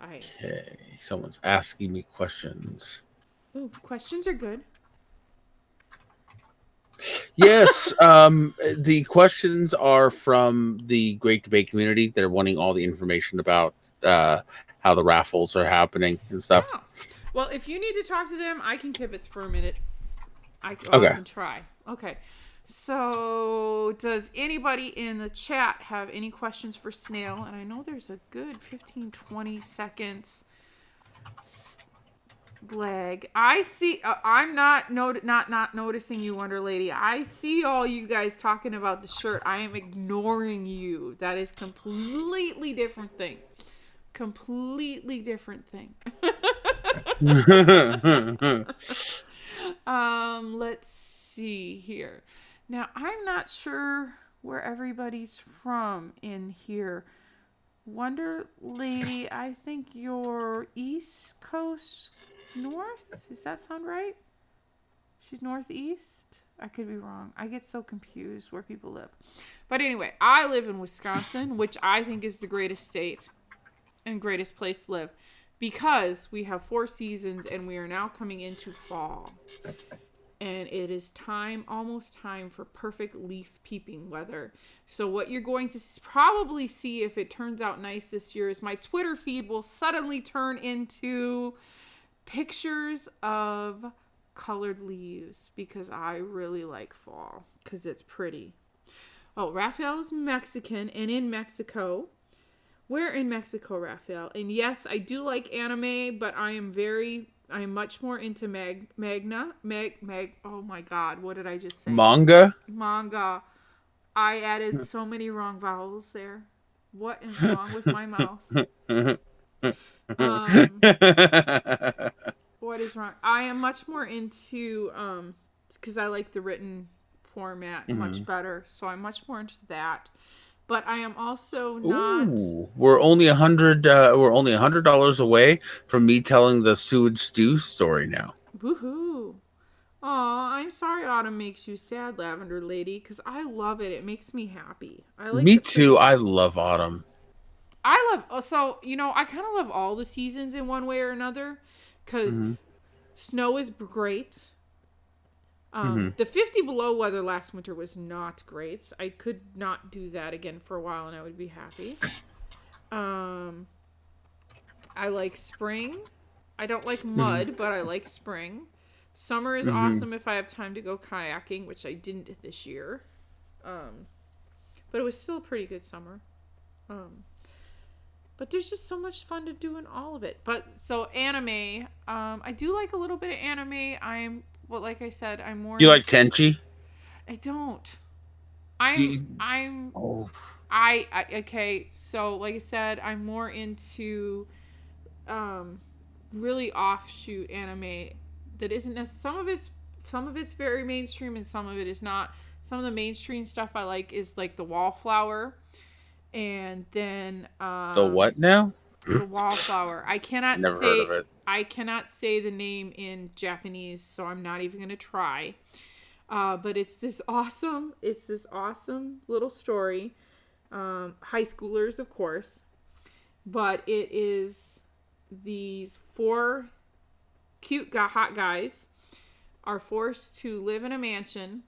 Okay. Someone's asking me questions. Ooh, questions are good. Yes. The questions are from the Great Debate community. They're wanting all the information about how the raffles are happening and stuff. Oh. Well, if you need to talk to them, I can kibitz for a minute. I can try. Okay. So, does anybody in the chat have any questions for Snail? And I know there's a good 15, 20 seconds lag. I see. I'm not noticing you, Wonder Lady. I see all you guys talking about the shirt. I am ignoring you. That is completely different thing. Completely different thing. Let's see here. Now, I'm not sure where everybody's from in here. Wonder Lady, I think you're East Coast North? Does that sound right? She's Northeast? I could be wrong. I get so confused where people live. But anyway, I live in Wisconsin, which I think is the greatest state and greatest place to live because we have 4 seasons and we are now coming into fall. And it is almost time for perfect leaf peeping weather. So what you're going to probably see if it turns out nice this year is my Twitter feed will suddenly turn into pictures of colored leaves because I really like fall because it's pretty. Oh, Raffle is Mexican and in Mexico. Where in Mexico, Raffle? And yes, I do like anime, but I am much more into oh my god, what did I just say? Manga? I added so many wrong vowels there. What is wrong with my mouth? What is wrong? I am much more into because I like the written format much better, so I'm much more into that. But I am also not. Ooh, we're only $100 away from me telling the sewage stew story now. Woohoo! Aw, I'm sorry Autumn makes you sad, Lavender Lady, because I love it. It makes me happy. Me too. I love autumn. I kind of love all the seasons in one way or another, because snow is great. The 50 below weather last winter was not great. I could not do that again for a while and I would be happy. I like spring. I don't like mud, but I like spring. Summer is awesome if I have time to go kayaking, which I didn't this year. But it was still a pretty good summer. But there's just so much fun to do in all of it. But so anime, I do like a little bit of anime. Well, like I said, I'm more. You like Tenchi? I don't. Okay. So, like I said, I'm more into, really offshoot anime that isn't necessarily. Some of it's very mainstream and some of it is not. Some of the mainstream stuff I like is like the Wallflower, and then the what now? The Wallflower. I cannot Never say. heard of it. I cannot say the name in Japanese, so I'm not even gonna try. But it's this awesome little story. High schoolers, of course, but it is these 4 cute hot guys are forced to live in a mansion,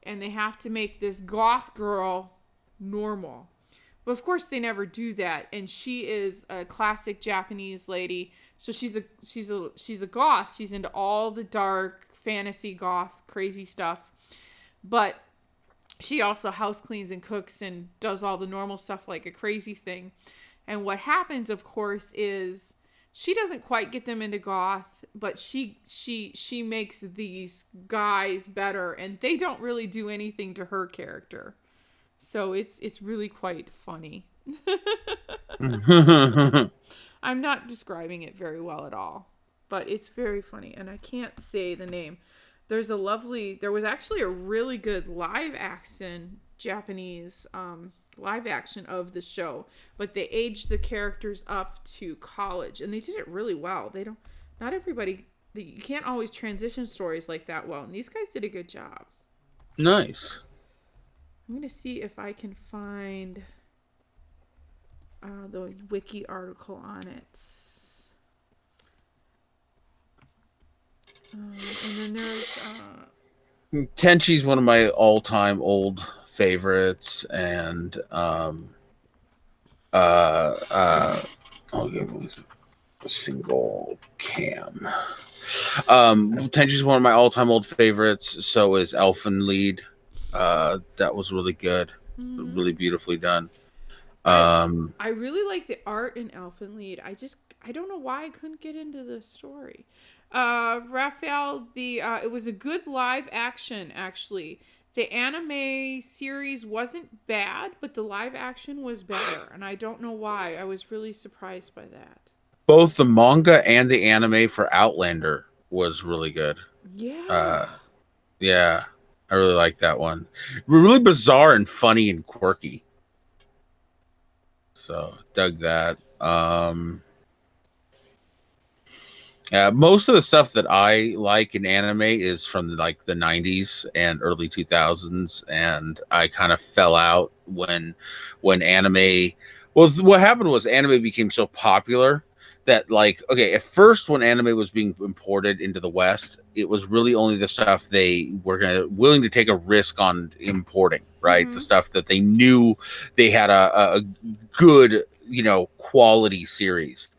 and they have to make this goth girl normal. But of course they never do that, and she is a classic Japanese lady. So she's a goth. She's into all the dark fantasy goth crazy stuff. But she also house cleans and cooks and does all the normal stuff like a crazy thing. And what happens, of course, is she doesn't quite get them into goth, but she makes these guys better, and they don't really do anything to her character. So it's really quite funny. I'm not describing it very well at all, but it's very funny, and I can't say the name. There was actually a really good live action Japanese live action of the show, but they aged the characters up to college, and they did it really well. Not everybody, you can't always transition stories like that well, and these guys did a good job. Nice. I'm going to see if I can find the wiki article on it. And then there's Tenchi's one of my all-time old favorites, and I'll give a single cam. Tenchi's one of my all-time old favorites. So is Elfen Lied. That was really good, really beautifully done. I really like the art in Elfen Lied. I don't know why I couldn't get into the story. Raffle, it was a good live action, actually. The anime series wasn't bad, but the live action was better, and I don't know why. I was really surprised by that. Both the manga and the anime for Outlander was really good. Yeah. Yeah, I really like that one. Really bizarre and funny and quirky. So, dug that. Yeah, most of the stuff that I like in anime is from like the 90s and early 2000s, and I kind of fell out when anime. Well, what happened was anime became so popular that, like, okay, at first when anime was being imported into the West, it was really only the stuff they were willing to take a risk on importing, right? Mm-hmm. The stuff that they knew they had a good, quality series.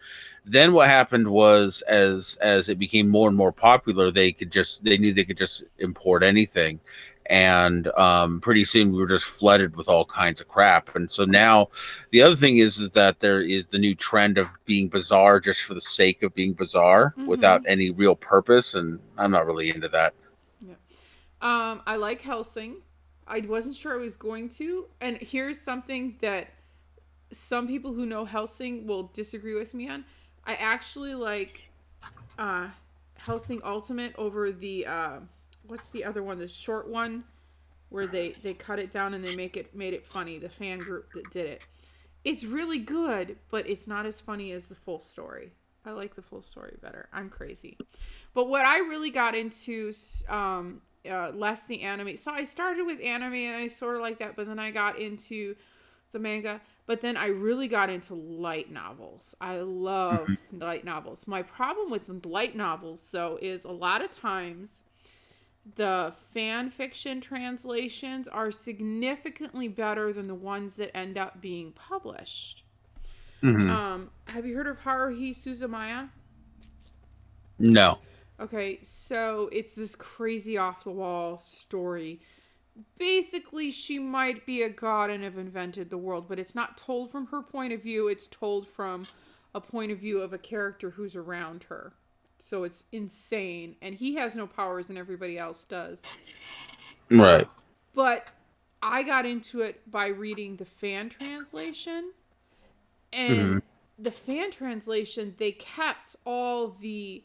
Then what happened was, as it became more and more popular, they knew they could just import anything, and pretty soon we were just flooded with all kinds of crap. And so now, the other thing is that there is the new trend of being bizarre just for the sake of being bizarre without any real purpose, and I'm not really into that. Yeah. I like Hellsing. I wasn't sure I was going to, and here's something that some people who know Hellsing will disagree with me on. I actually like Hellsing Ultimate over the what's the other one? The short one where they cut it down and they made it funny. The fan group that did it. It's really good, but it's not as funny as the full story. I like the full story better. I'm crazy. But what I really got into less the anime. So I started with anime and I sort of like that, but then I got into the manga. But then I really got into light novels. I love light novels. My problem with light novels, though, is a lot of times the fan fiction translations are significantly better than the ones that end up being published. Have you heard of Haruhi Suzumiya? No. Okay, so it's this crazy off-the-wall story. Basically, she might be a god and have invented the world, but it's not told from her point of view. It's told from a point of view of a character who's around her. So it's insane. And he has no powers and everybody else does. Right. But I got into it by reading the fan translation. And the fan translation, they kept all the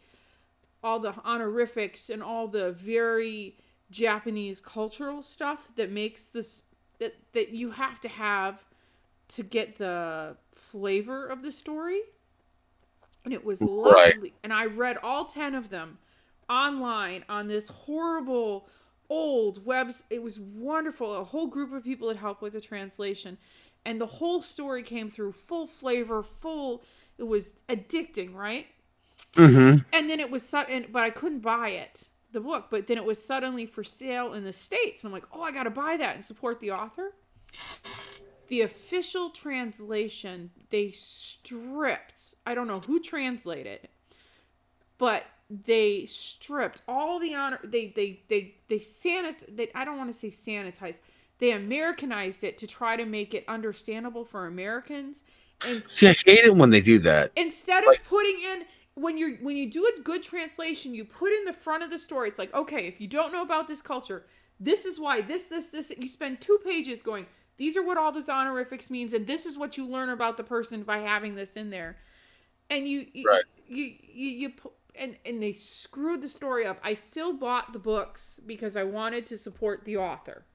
honorifics and all the very Japanese cultural stuff that makes this that you have to get the flavor of the story. And it was lovely. Right. And I read all 10 of them online on this horrible old webs. It was wonderful. A whole group of people had helped with the translation. And the whole story came through full flavor, it was addicting, right? And then it was but I couldn't buy it. The book, but then it was suddenly for sale in the States. And I'm like, oh, I got to buy that and support the author. The official translation, they stripped, I don't know who translated, but they stripped all the honor, they I don't want to say sanitized, they Americanized it to try to make it understandable for Americans. And see, I hate it when they do that. Instead of putting in, when you do a good translation, you put in the front of the story. It's like, okay, if you don't know about this culture, this is why this. You spend 2 pages going, these are what all this honorifics means, and this is what you learn about the person by having this in there. And and they screwed the story up. I still bought the books because I wanted to support the author.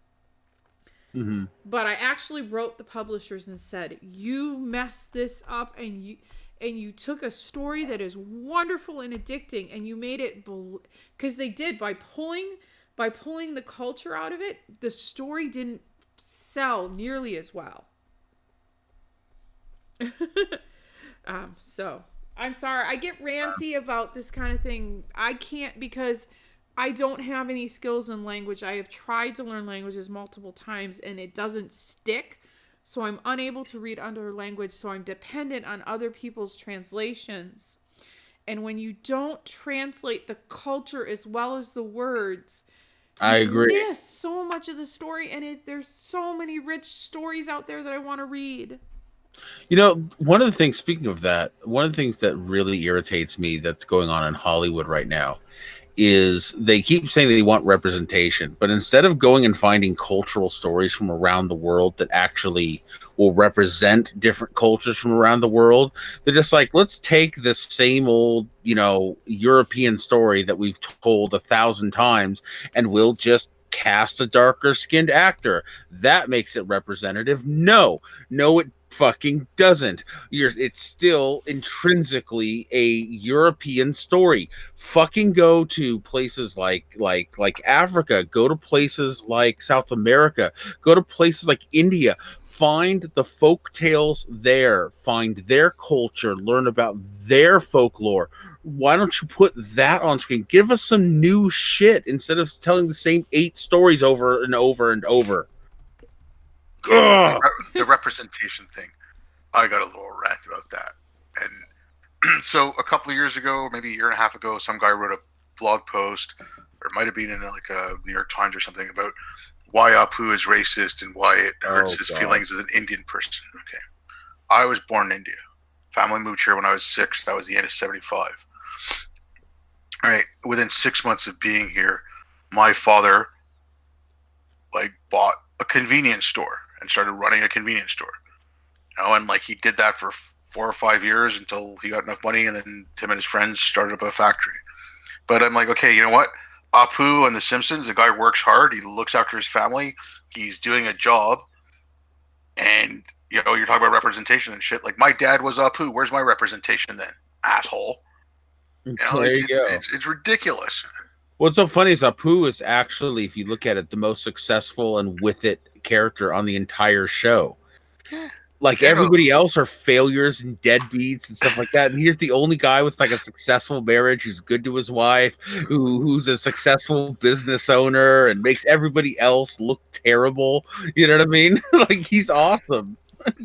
Mm-hmm. But I actually wrote the publishers and said, you messed this up, and you took a story that is wonderful and addicting, and you made it, because they did, by pulling the culture out of it, the story didn't sell nearly as well. So I'm sorry, I get ranty about this kind of thing. I can't, because I don't have any skills in language. I have tried to learn languages multiple times and it doesn't stick. So I'm unable to read other language. So I'm dependent on other people's translations. And when you don't translate the culture as well as the words, I agree. You miss so much of the story, and there's so many rich stories out there that I want to read. You know, one of the things, speaking of that, one of the things that really irritates me that's going on in Hollywood right now is they keep saying they want representation, but instead of going and finding cultural stories from around the world that actually will represent different cultures from around the world, they're just like, let's take this same old, European story that we've told 1,000 times and we'll just cast a darker skinned actor. That makes it representative. No, it fucking doesn't. It's still intrinsically a European story. Fucking go to places like Africa, go to places like South America, go to places like India, find the folk tales there, find their culture, learn about their folklore. Why don't you put that on screen? Give us some new shit instead of telling the same 8 stories over and over and over. The representation thing, I got a little rant about that. And so a couple of years ago, maybe a year and a half ago, some guy wrote a blog post, or it might have been in like a New York Times or something, about why Apu is racist and why it hurts his feelings as an Indian person. Okay, I was born in India. Family moved here when I was 6. That was the end of 75. All right, within 6 months of being here, my father bought a convenience store and started running a convenience store. And he did that for 4 or 5 years until he got enough money, and then him and his friends started up a factory. But I'm like, okay, you know what? Apu on The Simpsons, the guy works hard. He looks after his family. He's doing a job. And, you're talking about representation and shit. Like, my dad was Apu. Where's my representation then? Asshole. There you go. It's ridiculous. What's so funny is Apu is actually, if you look at it, the most successful and with it character on the entire show. Everybody else are failures and deadbeats and stuff like that. And here's the only guy with a successful marriage who's good to his wife, who's a successful business owner and makes everybody else look terrible. You know what I mean? He's awesome.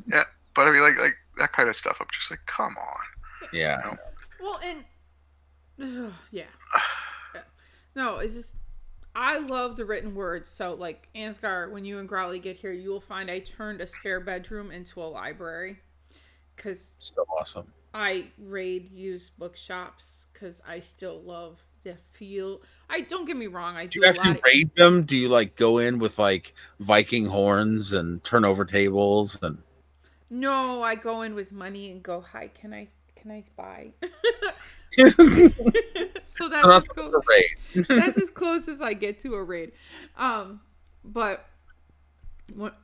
Yeah, but I mean, like that kind of stuff. I'm just like, come on. Yeah. Well, and yeah. No, it's just, I love the written words. So, Ansgar, when you and Growly get here, you will find I turned a spare bedroom into a library. Because so awesome. I raid used bookshops because I still love the feel. Don't get me wrong. I do you actually raid them? Do you go in with Viking horns and turn over tables and? No, I go in with money and go, hi, can I buy? So that's that's as close as I get to a raid. But what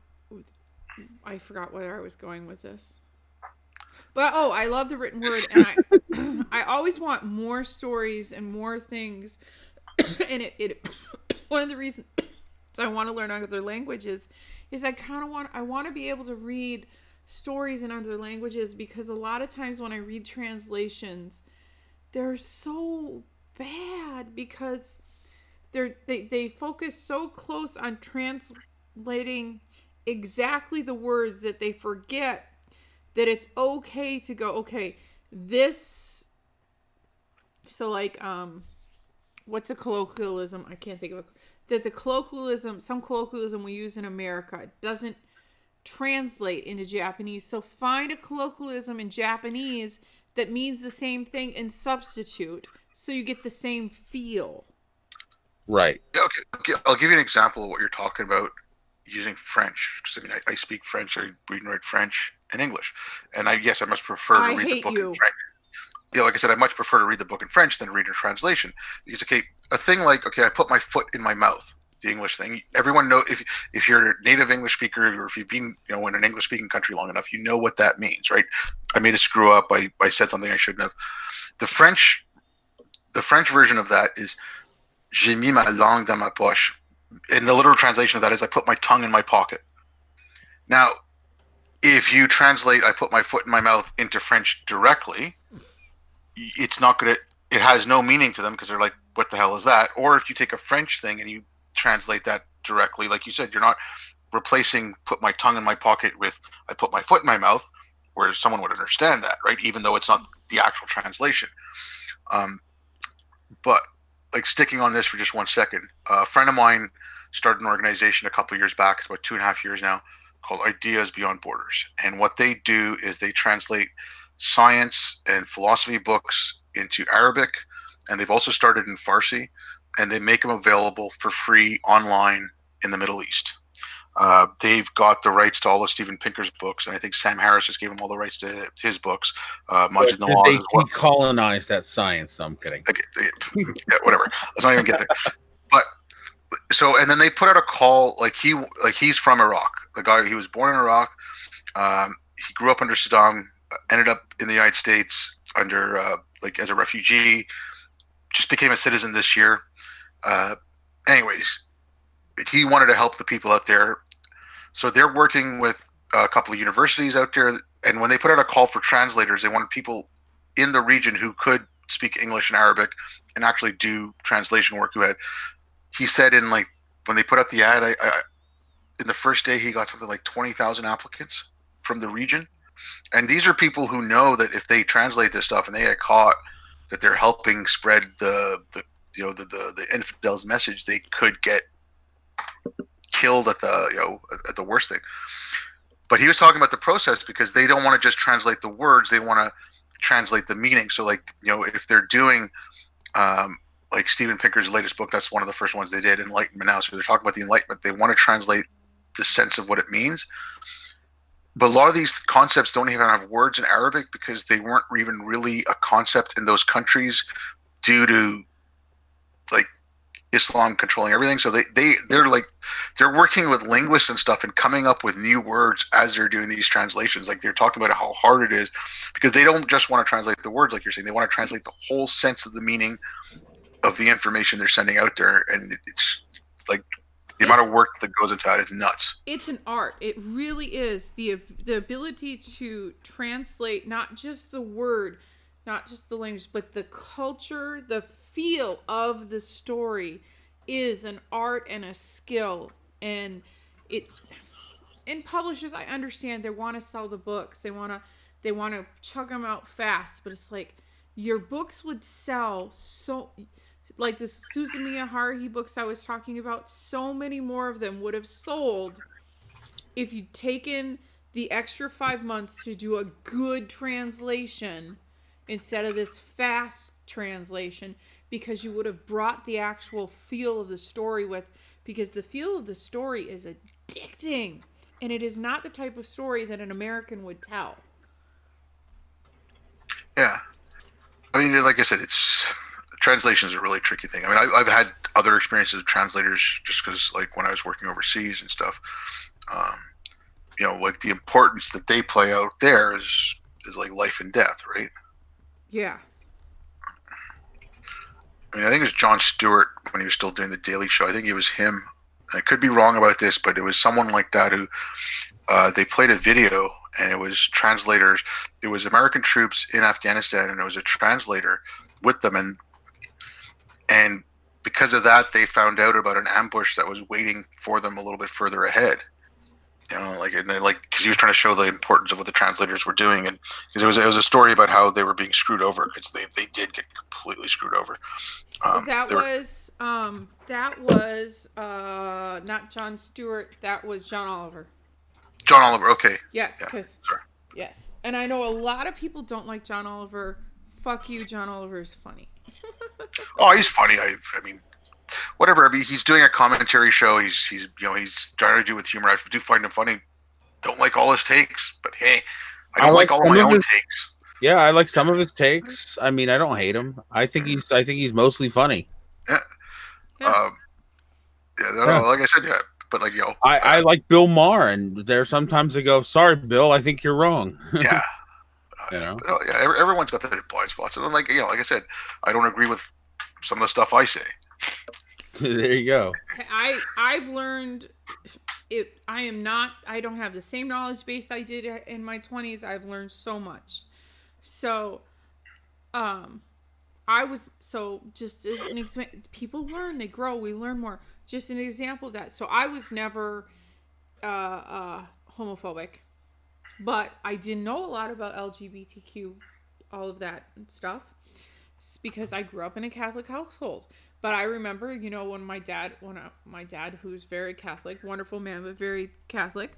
I forgot where I was going with this. But I love the written word, and I always want more stories and more things. And it one of the reasons I want to learn other languages is I want to be able to read stories in other languages, because a lot of times when I read translations, they're so bad because they focus so close on translating exactly the words that they forget that it's okay to go, okay, this, so what's a colloquialism? I can't think of it. That some colloquialism we use in America doesn't translate into Japanese. So find a colloquialism in Japanese that means the same thing and substitute so you get the same feel. Right. Okay. I'll give you an example of what you're talking about using French. Because I speak French. I read and write French and English. And I must prefer to read the book in French. like I said, I much prefer to read the book in French than read a translation. Because a thing like I put my foot in my mouth, the English thing. Everyone know if you're a native English speaker or if you've been in an English speaking country long enough, you know what that means, right? I made a screw up. I said something I shouldn't have. The French version of that is "J'ai mis ma langue dans ma poche." And the literal translation of that is I put my tongue in my pocket. Now, if you translate "I put my foot in my mouth" into French directly, it's not gonna. It has no meaning to them because they're like, "What the hell is that?" Or if you take a French thing and you translate that directly, like you said, you're not replacing "put my tongue in my pocket" with "I put my foot in my mouth," where someone would understand that, right? Even though it's not the actual translation. But like sticking on this for just 1 second, a friend of mine started an organization a couple of years back, it's about 2.5 years now, called Ideas Beyond Borders. And what they do is they translate science and philosophy books into Arabic, and they've also started in Farsi, and they make them available for free online in the Middle East. They've got the rights to all of Steven Pinker's books, and I think Sam Harris just gave them all the rights to his books. Majid Nawaz They as well. decolonized that science. No, I'm kidding. Yeah, whatever. Let's not even get there. But so, and then they put out a call. Like he's from Iraq. The guy, he was born in Iraq. He grew up under Saddam. Ended up in the United States under as a refugee. Just became a citizen this year. Anyways, he wanted to help the people out there. So they're working with a couple of universities out there. And when they put out a call for translators, they wanted people in the region who could speak English and Arabic and actually do translation work. He said when they put out the ad, in the first day, he got something like 20,000 applicants from the region. And these are people who know that if they translate this stuff and they get caught, that they're helping spread the infidels' message, they could get killed at the worst thing. But he was talking about the process because they don't want to just translate the words; they want to translate the meaning. So, if they're doing like Steven Pinker's latest book, that's one of the first ones they did, Enlightenment Now. So they're talking about the Enlightenment. They want to translate the sense of what it means. But a lot of these concepts don't even have words in Arabic because they weren't even really a concept in those countries due to Islam controlling everything. So they're working with linguists and stuff and coming up with new words as they're doing these translations. Like they're talking about how hard it is because they don't just want to translate the words like you're saying. They want to translate the whole sense of the meaning of the information they're sending out there. And it's like the amount of work that goes into that is nuts. It's an art. It really is. The ability to translate not just the word, not just the language, but the culture, the feel of the story is an art and a skill. And publishers, I understand they want to sell the books. They want to chug them out fast, but it's like your books would sell so, like the Suzumiya Haruhi books I was talking about, so many more of them would have sold if you'd taken the extra 5 months to do a good translation instead of this fast translation, because you would have brought the actual feel of the story because the feel of the story is addicting, and it is not the type of story that an American would tell. Yeah. I mean, like I said, translation is a really tricky thing. I mean, I've had other experiences with translators just because, like, when I was working overseas and stuff, like the importance that they play out there is like life and death, right? Yeah. I mean, I think it was Jon Stewart when he was still doing The Daily Show. I think it was him. I could be wrong about this, but it was someone like that who they played a video, and it was translators. It was American troops in Afghanistan, and it was a translator with them. And because of that, they found out about an ambush that was waiting for them a little bit further ahead. Because he was trying to show the importance of what the translators were doing, and because it was a story about how they were being screwed over because they did get completely screwed over. That was not Jon Stewart. That was John Oliver. John Oliver, okay. Yeah, because yes, and I know a lot of people don't like John Oliver. Fuck you, John Oliver is funny. Oh, he's funny. I mean, whatever. I mean, he's doing a commentary show. He's trying to do with humor. I do find him funny. Don't like all his takes, but hey, I don't like all my own takes. Yeah, I like some of his takes. I mean, I don't hate him. I think he's mostly funny. Yeah. Yeah. Yeah. Like I said, but like I like Bill Maher, and there sometimes I go, sorry, Bill, I think you're wrong. yeah. Yeah, Everyone's got their blind spots, and then like I said, I don't agree with some of the stuff I say. There you go. I've learned it. I don't have the same knowledge base I did in my 20s. I've learned so much. So, just as an example, people learn, they grow, we learn more. Just an example of that. So I was never homophobic, but I didn't know a lot about LGBTQ, all of that stuff, because I grew up in a Catholic household. But I remember, when my dad, who's very Catholic, wonderful man, but very Catholic,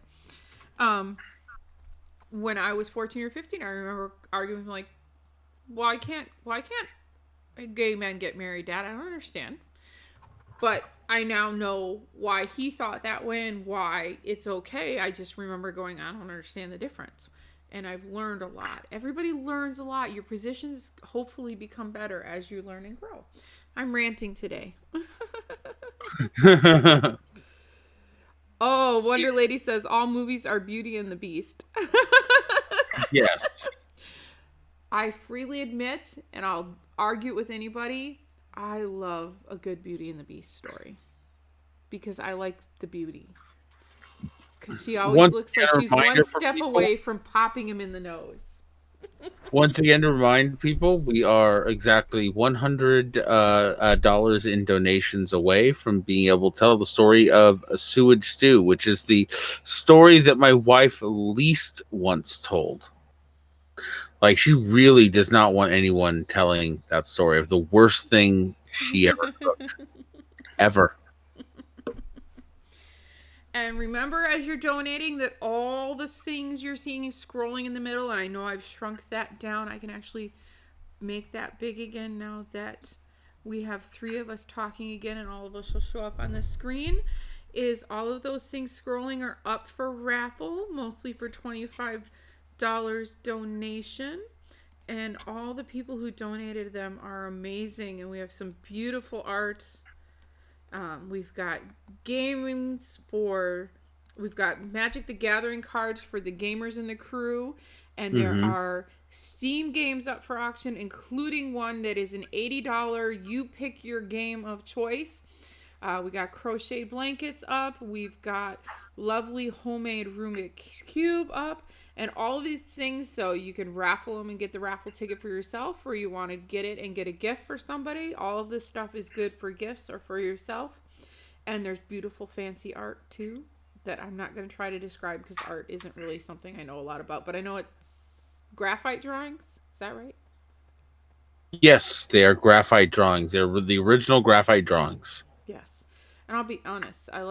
when I was 14 or 15, I remember arguing like, why can't gay men get married, Dad? I don't understand. But I now know why he thought that way and why it's okay. I just remember going, I don't understand the difference. And I've learned a lot. Everybody learns a lot. Your positions hopefully become better as you learn and grow. I'm ranting today. Oh, Wonder Lady says all movies are Beauty and the Beast. Yes. I freely admit, and I'll argue with anybody, I love a good Beauty and the Beast story. Because I like the beauty. Because she always looks like she's one step away from popping him in the nose. Once again, to remind people, we are exactly $100 in donations away from being able to tell the story of a Sewage Stew, which is the story that my wife least once told. Like, she really does not want anyone telling that story of the worst thing she ever cooked. Ever. And remember, as you're donating, that all the things you're seeing is scrolling in the middle. And I know I've shrunk that down. I can actually make that big again now that we have 3 of us talking again and all of us will show up on the screen. Is all of those things scrolling are up for raffle, mostly for $25 donation. And all the people who donated them are amazing. And we have some beautiful art. We've got we've got Magic the Gathering cards for the gamers in the crew, and there are Steam games up for auction, including one that is an $80 you pick your game of choice. We got crochet blankets up, we've got lovely homemade Rubik's Cube up, and all of these things, so you can raffle them and get the raffle ticket for yourself, or you want to get it and get a gift for somebody. All of this stuff is good for gifts or for yourself. And there's beautiful fancy art too that I'm not going to try to describe because art isn't really something I know a lot about, but I know it's graphite drawings. Is that right? Yes, they are graphite drawings. They're the original graphite drawings. Yes. And I'll be honest, I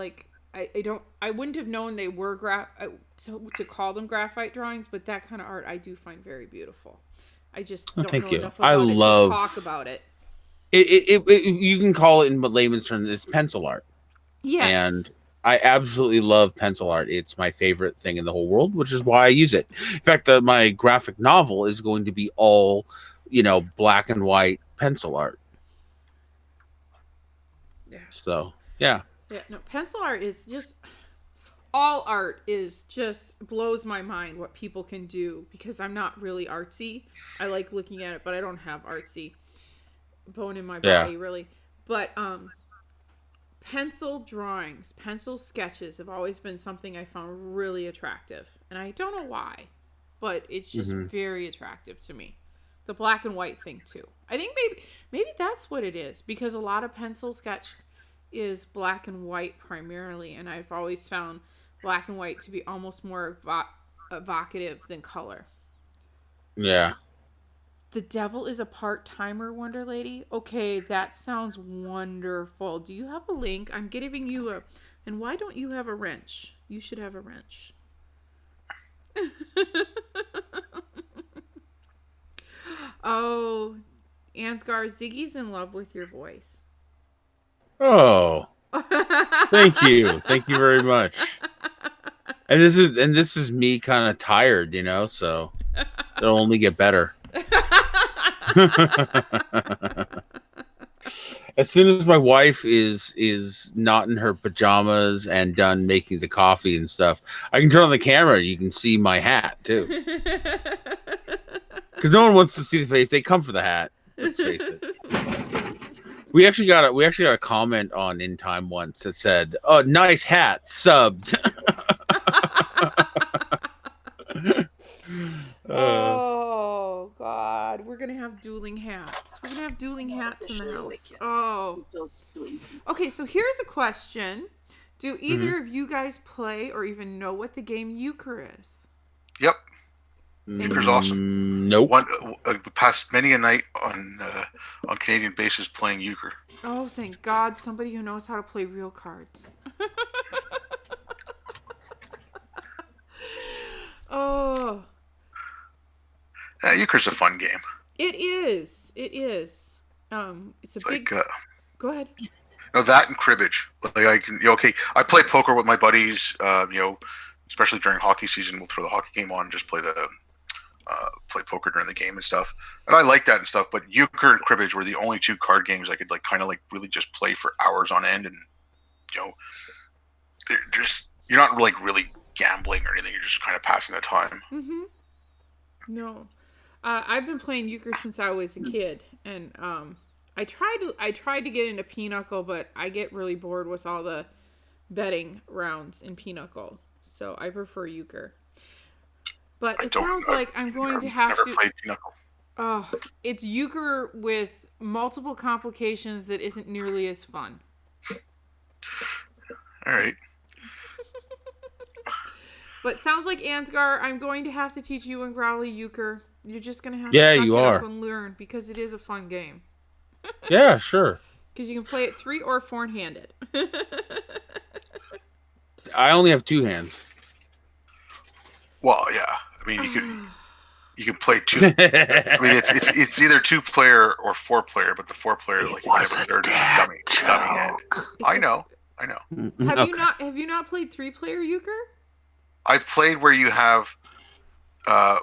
wouldn't have known they were to call them graphite drawings, but that kind of art I do find very beautiful. I just don't know enough about it to talk about it. You can call it in layman's terms, it's pencil art. Yes. And I absolutely love pencil art. It's my favorite thing in the whole world, which is why I use it. In fact, my graphic novel is going to be all, black and white pencil art. Yeah. So, yeah. Yeah, no, pencil art is just... All art blows my mind what people can do because I'm not really artsy. I like looking at it, but I don't have artsy bone in my body, really. But pencil drawings, pencil sketches have always been something I found really attractive. And I don't know why, but it's just very attractive to me. The black and white thing, too. I think maybe that's what it is, because a lot of pencil sketch is black and white primarily, and I've always found black and white to be almost more evocative than color. Yeah. The devil is a part-timer, Wonder Lady? Okay, that sounds wonderful. Do you have a link? I'm giving you and why don't you have a wrench? You should have a wrench. Oh, Ansgar, Ziggy's in love with your voice. Oh. Thank you. Thank you very much. And this is me kind of tired, so it'll only get better. As soon as my wife is not in her pajamas and done making the coffee and stuff, I can turn on the camera. You can see my hat too, because no one wants to see the face. They come for the hat. Let's face it. We actually got a comment on In Time once that said, "Oh, nice hat, subbed." Oh God, we're gonna have dueling hats. We're gonna have dueling hats in the house. Oh. Okay, so here's a question: do either of you guys play or even know what the game euchre is? Yep. Euchre's awesome. Nope. We passed many a night on Canadian bases playing euchre. Oh, thank God, somebody who knows how to play real cards. Oh. Euchre's a fun game. It is. It is. It's a big. Like, Go ahead. no, that and cribbage. Like I can. I play poker with my buddies. Especially during hockey season, we'll throw the hockey game on and just play poker during the game and stuff. And I like that and stuff. But euchre and cribbage were the only two card games I could really just play for hours on end. And you're not really gambling or anything. You're just kind of passing the time. Mm-hmm. No. I've been playing euchre since I was a kid, and I tried to get into pinochle, but I get really bored with all the betting rounds in pinochle, so I prefer euchre. But it sounds like I'm going to have to. Never played pinochle. Oh, it's euchre with multiple complications that isn't nearly as fun. All right. But sounds like Ansgar, I'm going to have to teach you and Growly euchre. You're just going to have Yeah, to suck you it are. up and learn, because it is a fun game. Yeah, sure. Because you can play it 3 or 4-handed. I only have 2 hands. Well, yeah. I mean, you can play 2. I mean, it's either 2-player or 4-player, but the 4-player you have a third is a dummy hand. I know. Have you not played 3-player euchre? I've played where you have a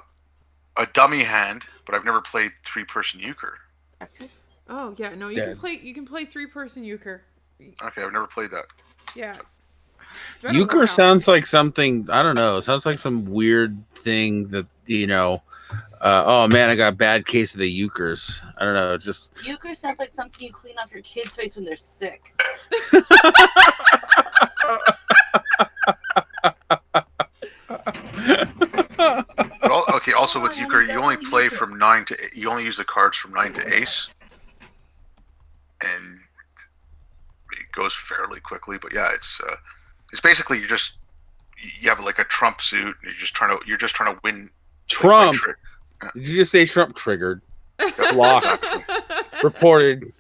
dummy hand, but I've never played 3-person euchre. Breakfast? Oh yeah, no, you can play 3-person euchre. Okay, I've never played that. Yeah. Euchre sounds like something, I don't know, it sounds like some weird thing that, oh man, I got a bad case of the euchres. I don't know, just... Euchre sounds like something you clean off your kid's face when they're sick. Okay, also with euchre, you only play from 9 to... You only use the cards from 9 to ace. And it goes fairly quickly, but yeah, it's basically you have like a Trump suit. And you're just trying to win. Trump. Did you just say Trump triggered? Locked. Reported.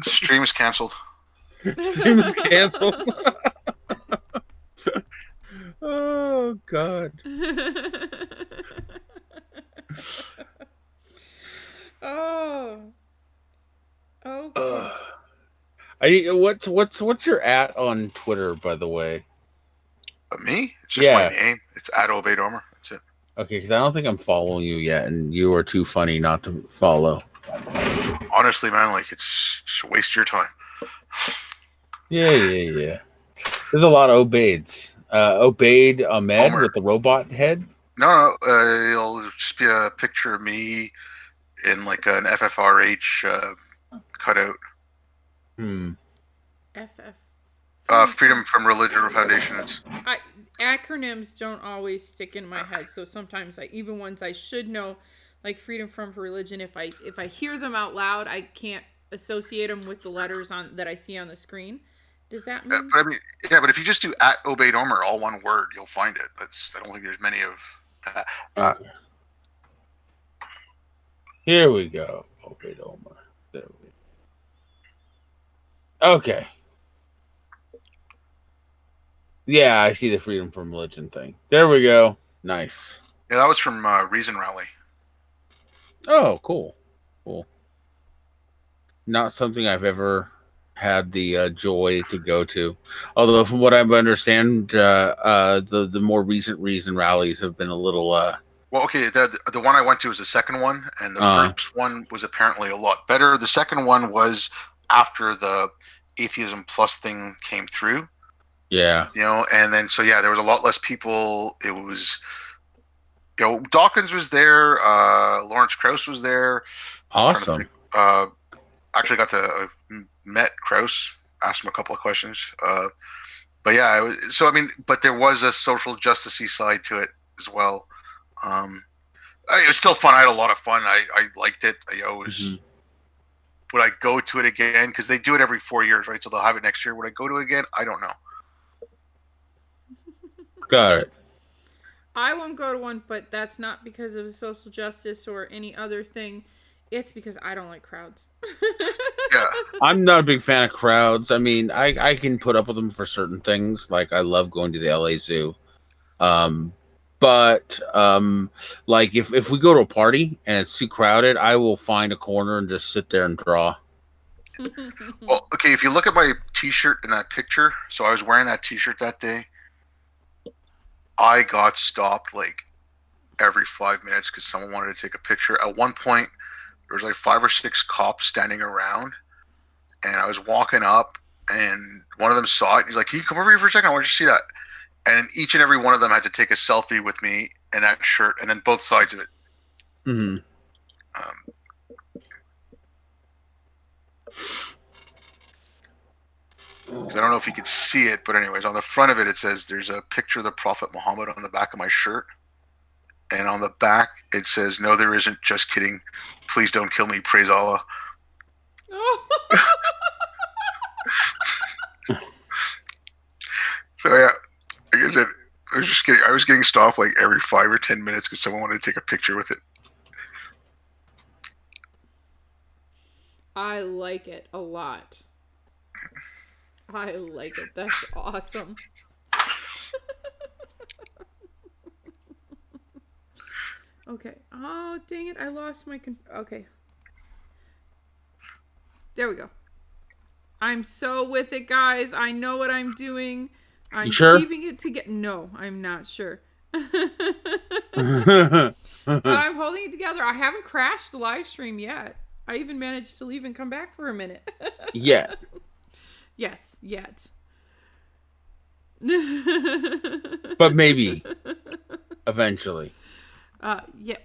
Stream is canceled. Stream is canceled. Oh God. Oh. Okay. What's your @ on Twitter, by the way? Me? It's just my name. It's @Obadomer. That's it. Okay, because I don't think I'm following you yet, and you are too funny not to follow. Honestly, man, like it's just a waste of your time. Yeah. There's a lot of Obaids. Obaid Ahmed Homer. with the robot head. No, it'll just be a picture of me in like an FFRH cutout. Freedom from Religion Foundation. Acronyms don't always stick in my head, so sometimes even ones I should know, like Freedom from Religion, if I hear them out loud, I can't associate them with the letters that I see on the screen. Does that mean? But if you just do @Obadomer, all one word, you'll find it. I don't think there's many of. Here we go. Obadomer. There we go. Okay. Yeah, I see the Freedom from Religion thing. There we go. Nice. Yeah, that was from Reason Rally. Oh, cool. Not something I've ever had the joy to go to. Although, from what I understand, the more recent Reason rallies have been a little. Well, Well, okay, the one I went to was the second one, and the first one was apparently a lot better. The second one was after the Atheism Plus thing came through. Yeah. And then there was a lot less people. It was, Dawkins was there, Lawrence Krauss was there. Awesome. Actually got to met Krauss, asked him a couple of questions. But yeah, but there was a social justicey side to it as well. It was still fun. I had a lot of fun. I liked it. I always would I go to it again, because they do it every 4 years, right? So they'll have it next year. Would I go to it again? I don't know. Got it. I won't go to one, but that's not because of social justice or any other thing. It's because I don't like crowds. Yeah. I'm not a big fan of crowds. I mean, I can put up with them for certain things. Like, I love going to the LA Zoo. But like if we go to a party and it's too crowded, I will find a corner and just sit there and draw. Well, okay, if you look at my t-shirt in that picture, so I was wearing that t-shirt that day. I got stopped like every 5 minutes because someone wanted to take a picture. At one point, there was like 5 or 6 cops standing around, and I was walking up, and one of them saw it. He's like, "Can you come over here for a second? I want you to see that." And each and every one of them had to take a selfie with me in that shirt, and then both sides of it. Mm-hmm. I don't know if you can see it, but anyways, on the front of it, it says there's a picture of the Prophet Muhammad on the back of my shirt. And on the back, it says, "No, there isn't. Just kidding. Please don't kill me. Praise Allah." So yeah, like I said, I was getting stopped like every 5 or 10 minutes because someone wanted to take a picture with it. I like it a lot. I like it. That's awesome. Okay. Oh, dang it. I lost my... Okay. There we go. I'm so with it, guys. I know what I'm doing. I'm keeping it together. No, I'm not sure. But I'm holding it together. I haven't crashed the live stream yet. I even managed to leave and come back for a minute. Yet. Yes, yet. But maybe. Eventually. Yeah.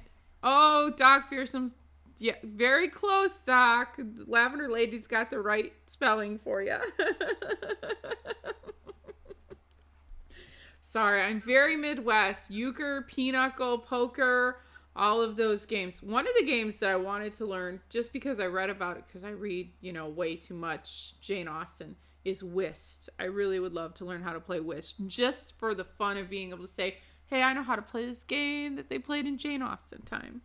Oh, Doc Fearsome. Yeah, very close, Doc. Lavender Lady's got the right spelling for you. Sorry, I'm very Midwest. Euchre, Pinochle, poker, all of those games. One of the games that I wanted to learn, just because I read about it, because I read, way too much Jane Austen, is whist. I really would love to learn how to play whist, just for the fun of being able to say, hey, I know how to play this game that they played in Jane Austen time.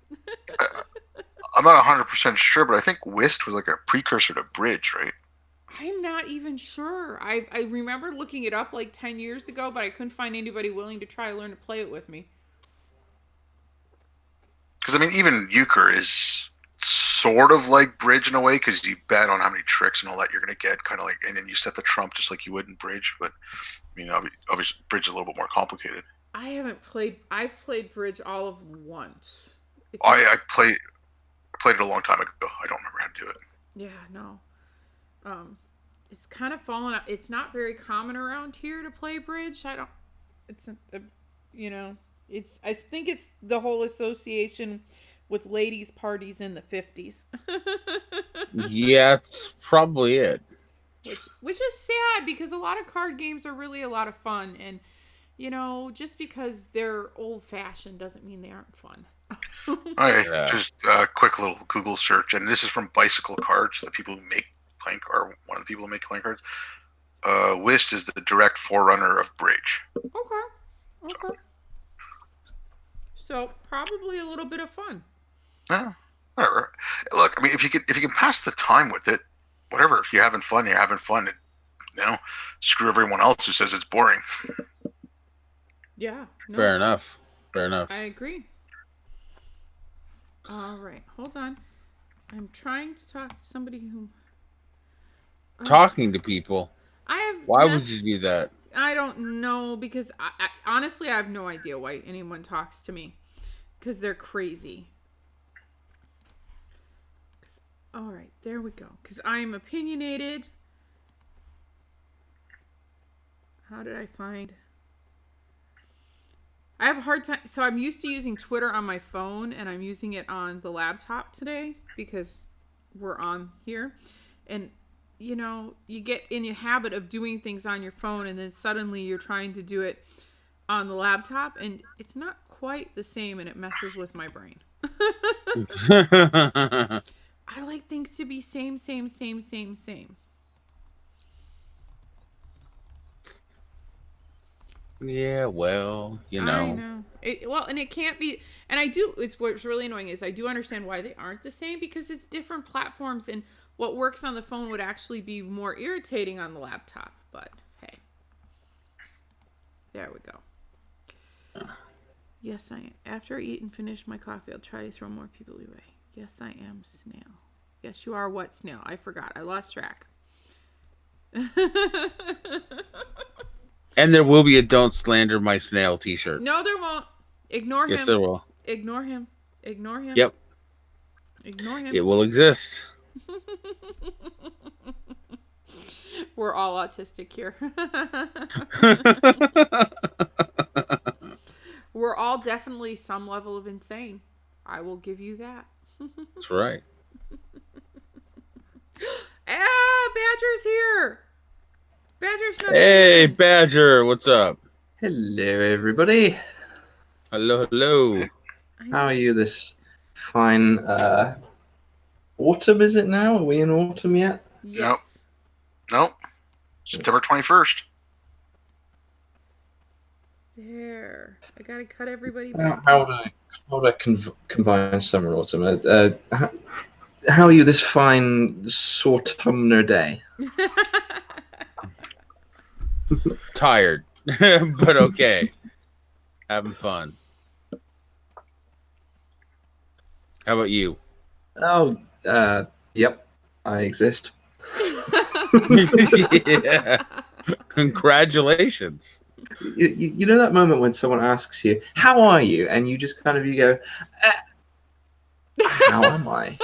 I'm not 100% sure, but I think whist was like a precursor to bridge, right? I'm not even sure. I remember looking it up like 10 years ago, but I couldn't find anybody willing to try to learn to play it with me. Because, even euchre is sort of like bridge in a way, because you bet on how many tricks and all that you're going to get, kind of like, and then you set the trump just like you would in bridge. But, obviously, bridge is a little bit more complicated. I've played bridge all of once. I played it a long time ago. I don't remember how to do it. Yeah, no. It's kind of fallen out. It's not very common around here to play bridge. I think it's the whole association with ladies' parties in the 50s. Yeah, that's probably it. Which is sad, because a lot of card games are really a lot of fun, and just because they're old-fashioned doesn't mean they aren't fun. Okay, just a quick little Google search, and this is from Bicycle Cards, the people who make playing, or one of the people who make playing cards. Whist is the direct forerunner of bridge. Okay. So probably a little bit of fun. Yeah, whatever. Look, if you can pass the time with it, whatever. If you're having fun, you're having fun. Screw everyone else who says it's boring. Yeah. No, Fair enough. I agree. All right, hold on. I'm trying to talk to somebody who... Talking to people? Why would you do that? I don't know, because I honestly, I have no idea why anyone talks to me. because they're crazy. All right, there we go. Because I'm opinionated. How did I find? I have a hard time. So I'm used to using Twitter on my phone, and I'm using it on the laptop today because we're on here. And, you know, you get in the habit of doing things on your phone, and then suddenly you're trying to do it on the laptop, and it's not quite the same, and it messes with my brain. I like things to be same. Yeah, well, you know. I know. And it can't be. And I do. What's really annoying is I do understand why they aren't the same because it's different platforms, and what works on the phone would actually be more irritating on the laptop. But hey, there we go. Yes, I am. After I eat and finish my coffee, I'll try to throw more people away. Yes, I am, Snail. Yes, you are what, Snail? I forgot. I lost track. And there will be a Don't Slander My Snail t-shirt. No, there won't. Ignore him. Yes, there will. Ignore him. Ignore him. Yep. Ignore him. It will exist. We're all autistic here. We're all definitely some level of insane. I will give you that. That's right. Badger's here. Badger's not Hey, here. Badger, what's up? Hello, everybody. Hello. How are you this fine autumn, is it now? Are we in autumn yet? Yes. Nope. September 21st. There. I gotta cut everybody How back. would I combine summer and autumn? How are you this fine autumnar day? Tired, but okay. Having fun. How about you? Oh, yep, I exist. Yeah. Congratulations. You know that moment when someone asks you, "How are you?" and you just kind of go, "How am I?"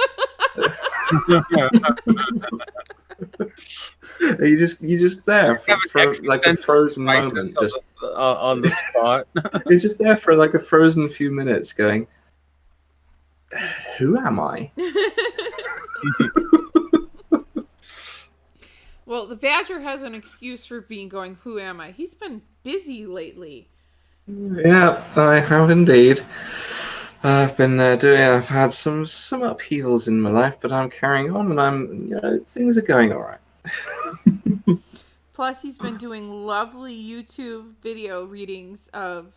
you just there for like a frozen moment, just on the spot. you're just there for like a frozen few minutes, going, "Who am I?" Well, the Badger has an excuse for going, who am I? He's been busy lately. Yeah, I have indeed. I've had some upheavals in my life, but I'm carrying on, and things are going all right. Plus, he's been doing lovely YouTube video readings of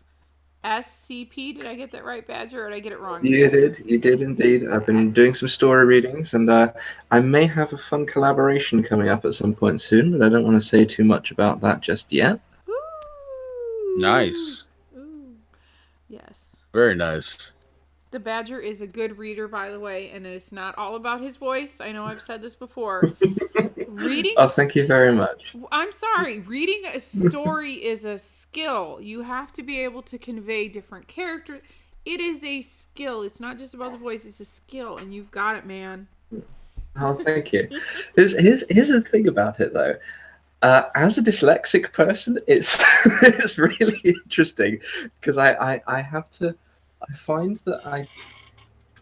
SCP. Did I get that right, Badger, or did I get it wrong? You did indeed. I've been doing some story readings, and I may have a fun collaboration coming up at some point soon, but I don't want to say too much about that just yet. Ooh. Nice. Ooh. Yes. Very nice. The Badger is a good reader, by the way, and it's not all about his voice. I know I've said this before. Reading. Oh, thank you very much. I'm sorry. Reading a story is a skill. You have to be able to convey different characters. It is a skill. It's not just about the voice. It's a skill, and you've got it, man. Oh, thank you. Here's the thing about it, though. As a dyslexic person, it's it's really interesting because I find that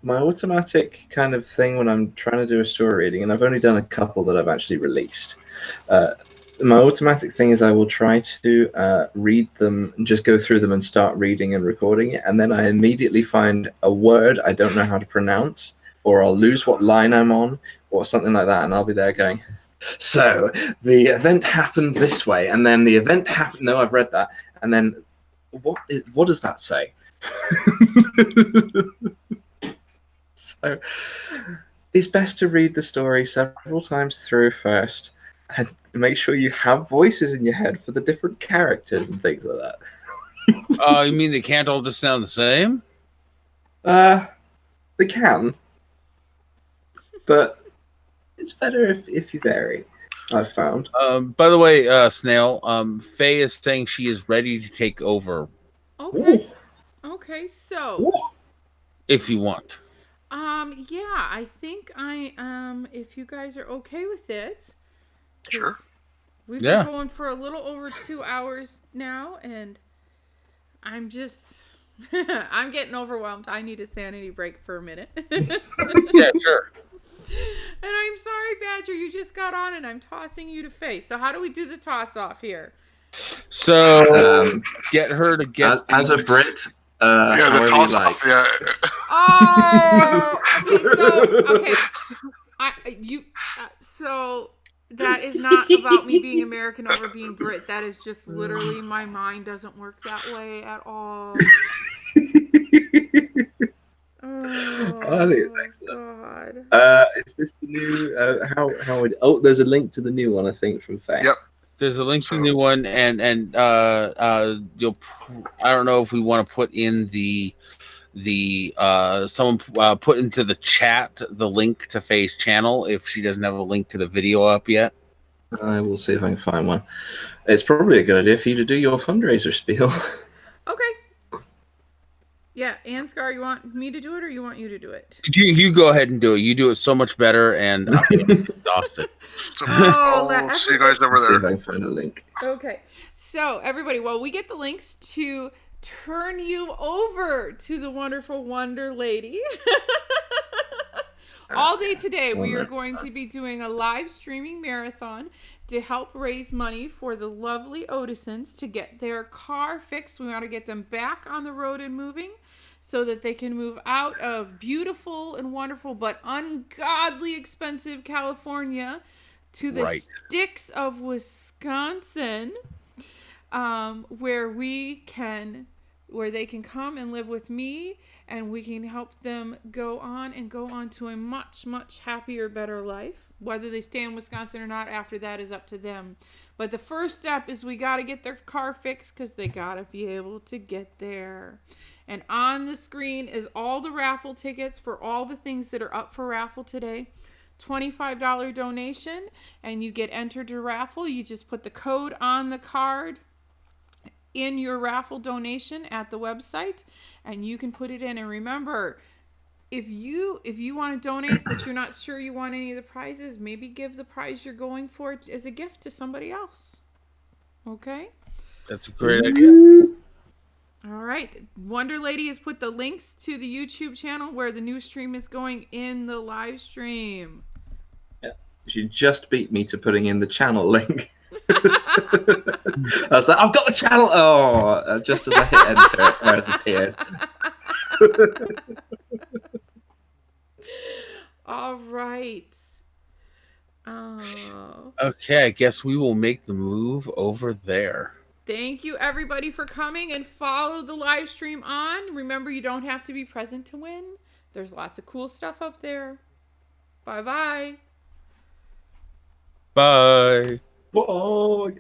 my automatic kind of thing when I'm trying to do a story reading, and I've only done a couple that I've actually released. My automatic thing is I will try to read them and just go through them and start reading and recording it, and then I immediately find a word I don't know how to pronounce, or I'll lose what line I'm on, or something like that, and I'll be there going, "So the event happened this way, and then the event happened." No, I've read that, and then what does that say? So it's best to read the story several times through first and make sure you have voices in your head for the different characters and things like that. You mean they can't all just sound the same? They can, but it's better if you vary, I've found. By the way, Snail, Faye is saying she is ready to take over. Okay. Okay, so Ooh. if you want. Yeah, I think I if you guys are okay with it. 'Cause Sure. We've Yeah. been going for a little over 2 hours now, and I'm just I'm getting overwhelmed. I need a sanity break for a minute. Yeah, sure. And I'm sorry, Badger, you just got on and I'm tossing you to face. So how do we do the toss off here? So get her to get as a Brit, Yeah, the however you toss like. off. Yeah. Oh, okay. So that is not about me being American over being Brit. That is just literally my mind doesn't work that way at all. I think it's excellent. God. Is this the new? How would? Oh, there's a link to the new one. I think from Faye. Yep. There's a link to the new one, and you'll. I don't know if we want to put in the someone put into the chat the link to Faye's channel if she doesn't have a link to the video up yet. I will see if I can find one. It's probably a good idea for you to do your fundraiser spiel. Okay. Yeah, Ansgar, you want me to do it or you want you to do it? You go ahead and do it. You do it so much better, and I'm exhausted. So Oh, I'll see you guys over See if there. I can find a link. Okay. So, everybody, well, we get the links to turn you over to the wonderful Wonder Lady. All day today, we are going to be doing a live streaming marathon to help raise money for the lovely Odinsons to get their car fixed. We want to get them back on the road and moving so that they can move out of beautiful and wonderful but ungodly expensive California to the sticks of Wisconsin, where they can come and live with me, and we can help them go on to a much, much happier, better life. Whether they stay in Wisconsin or not after that is up to them. But the first step is we got to get their car fixed because they got to be able to get there. And on the screen is all the raffle tickets for all the things that are up for raffle today. $25 donation, and you get entered to raffle. You just put the code on the card in your raffle donation at the website, and you can put it in. And remember, if you want to donate but you're not sure you want any of the prizes, maybe give the prize you're going for as a gift to somebody else. Okay? That's a great idea. All right. Wonder Lady has put the links to the YouTube channel where the new stream is going in the live stream. Yeah, she just beat me to putting in the channel link. I was like, I've got the channel. Oh, just as I hit enter, it appeared. All right. Oh. Okay, I guess we will make the move over there. Thank you, everybody, for coming, and follow the live stream on. Remember, you don't have to be present to win. There's lots of cool stuff up there. Bye-bye. Bye. Bye.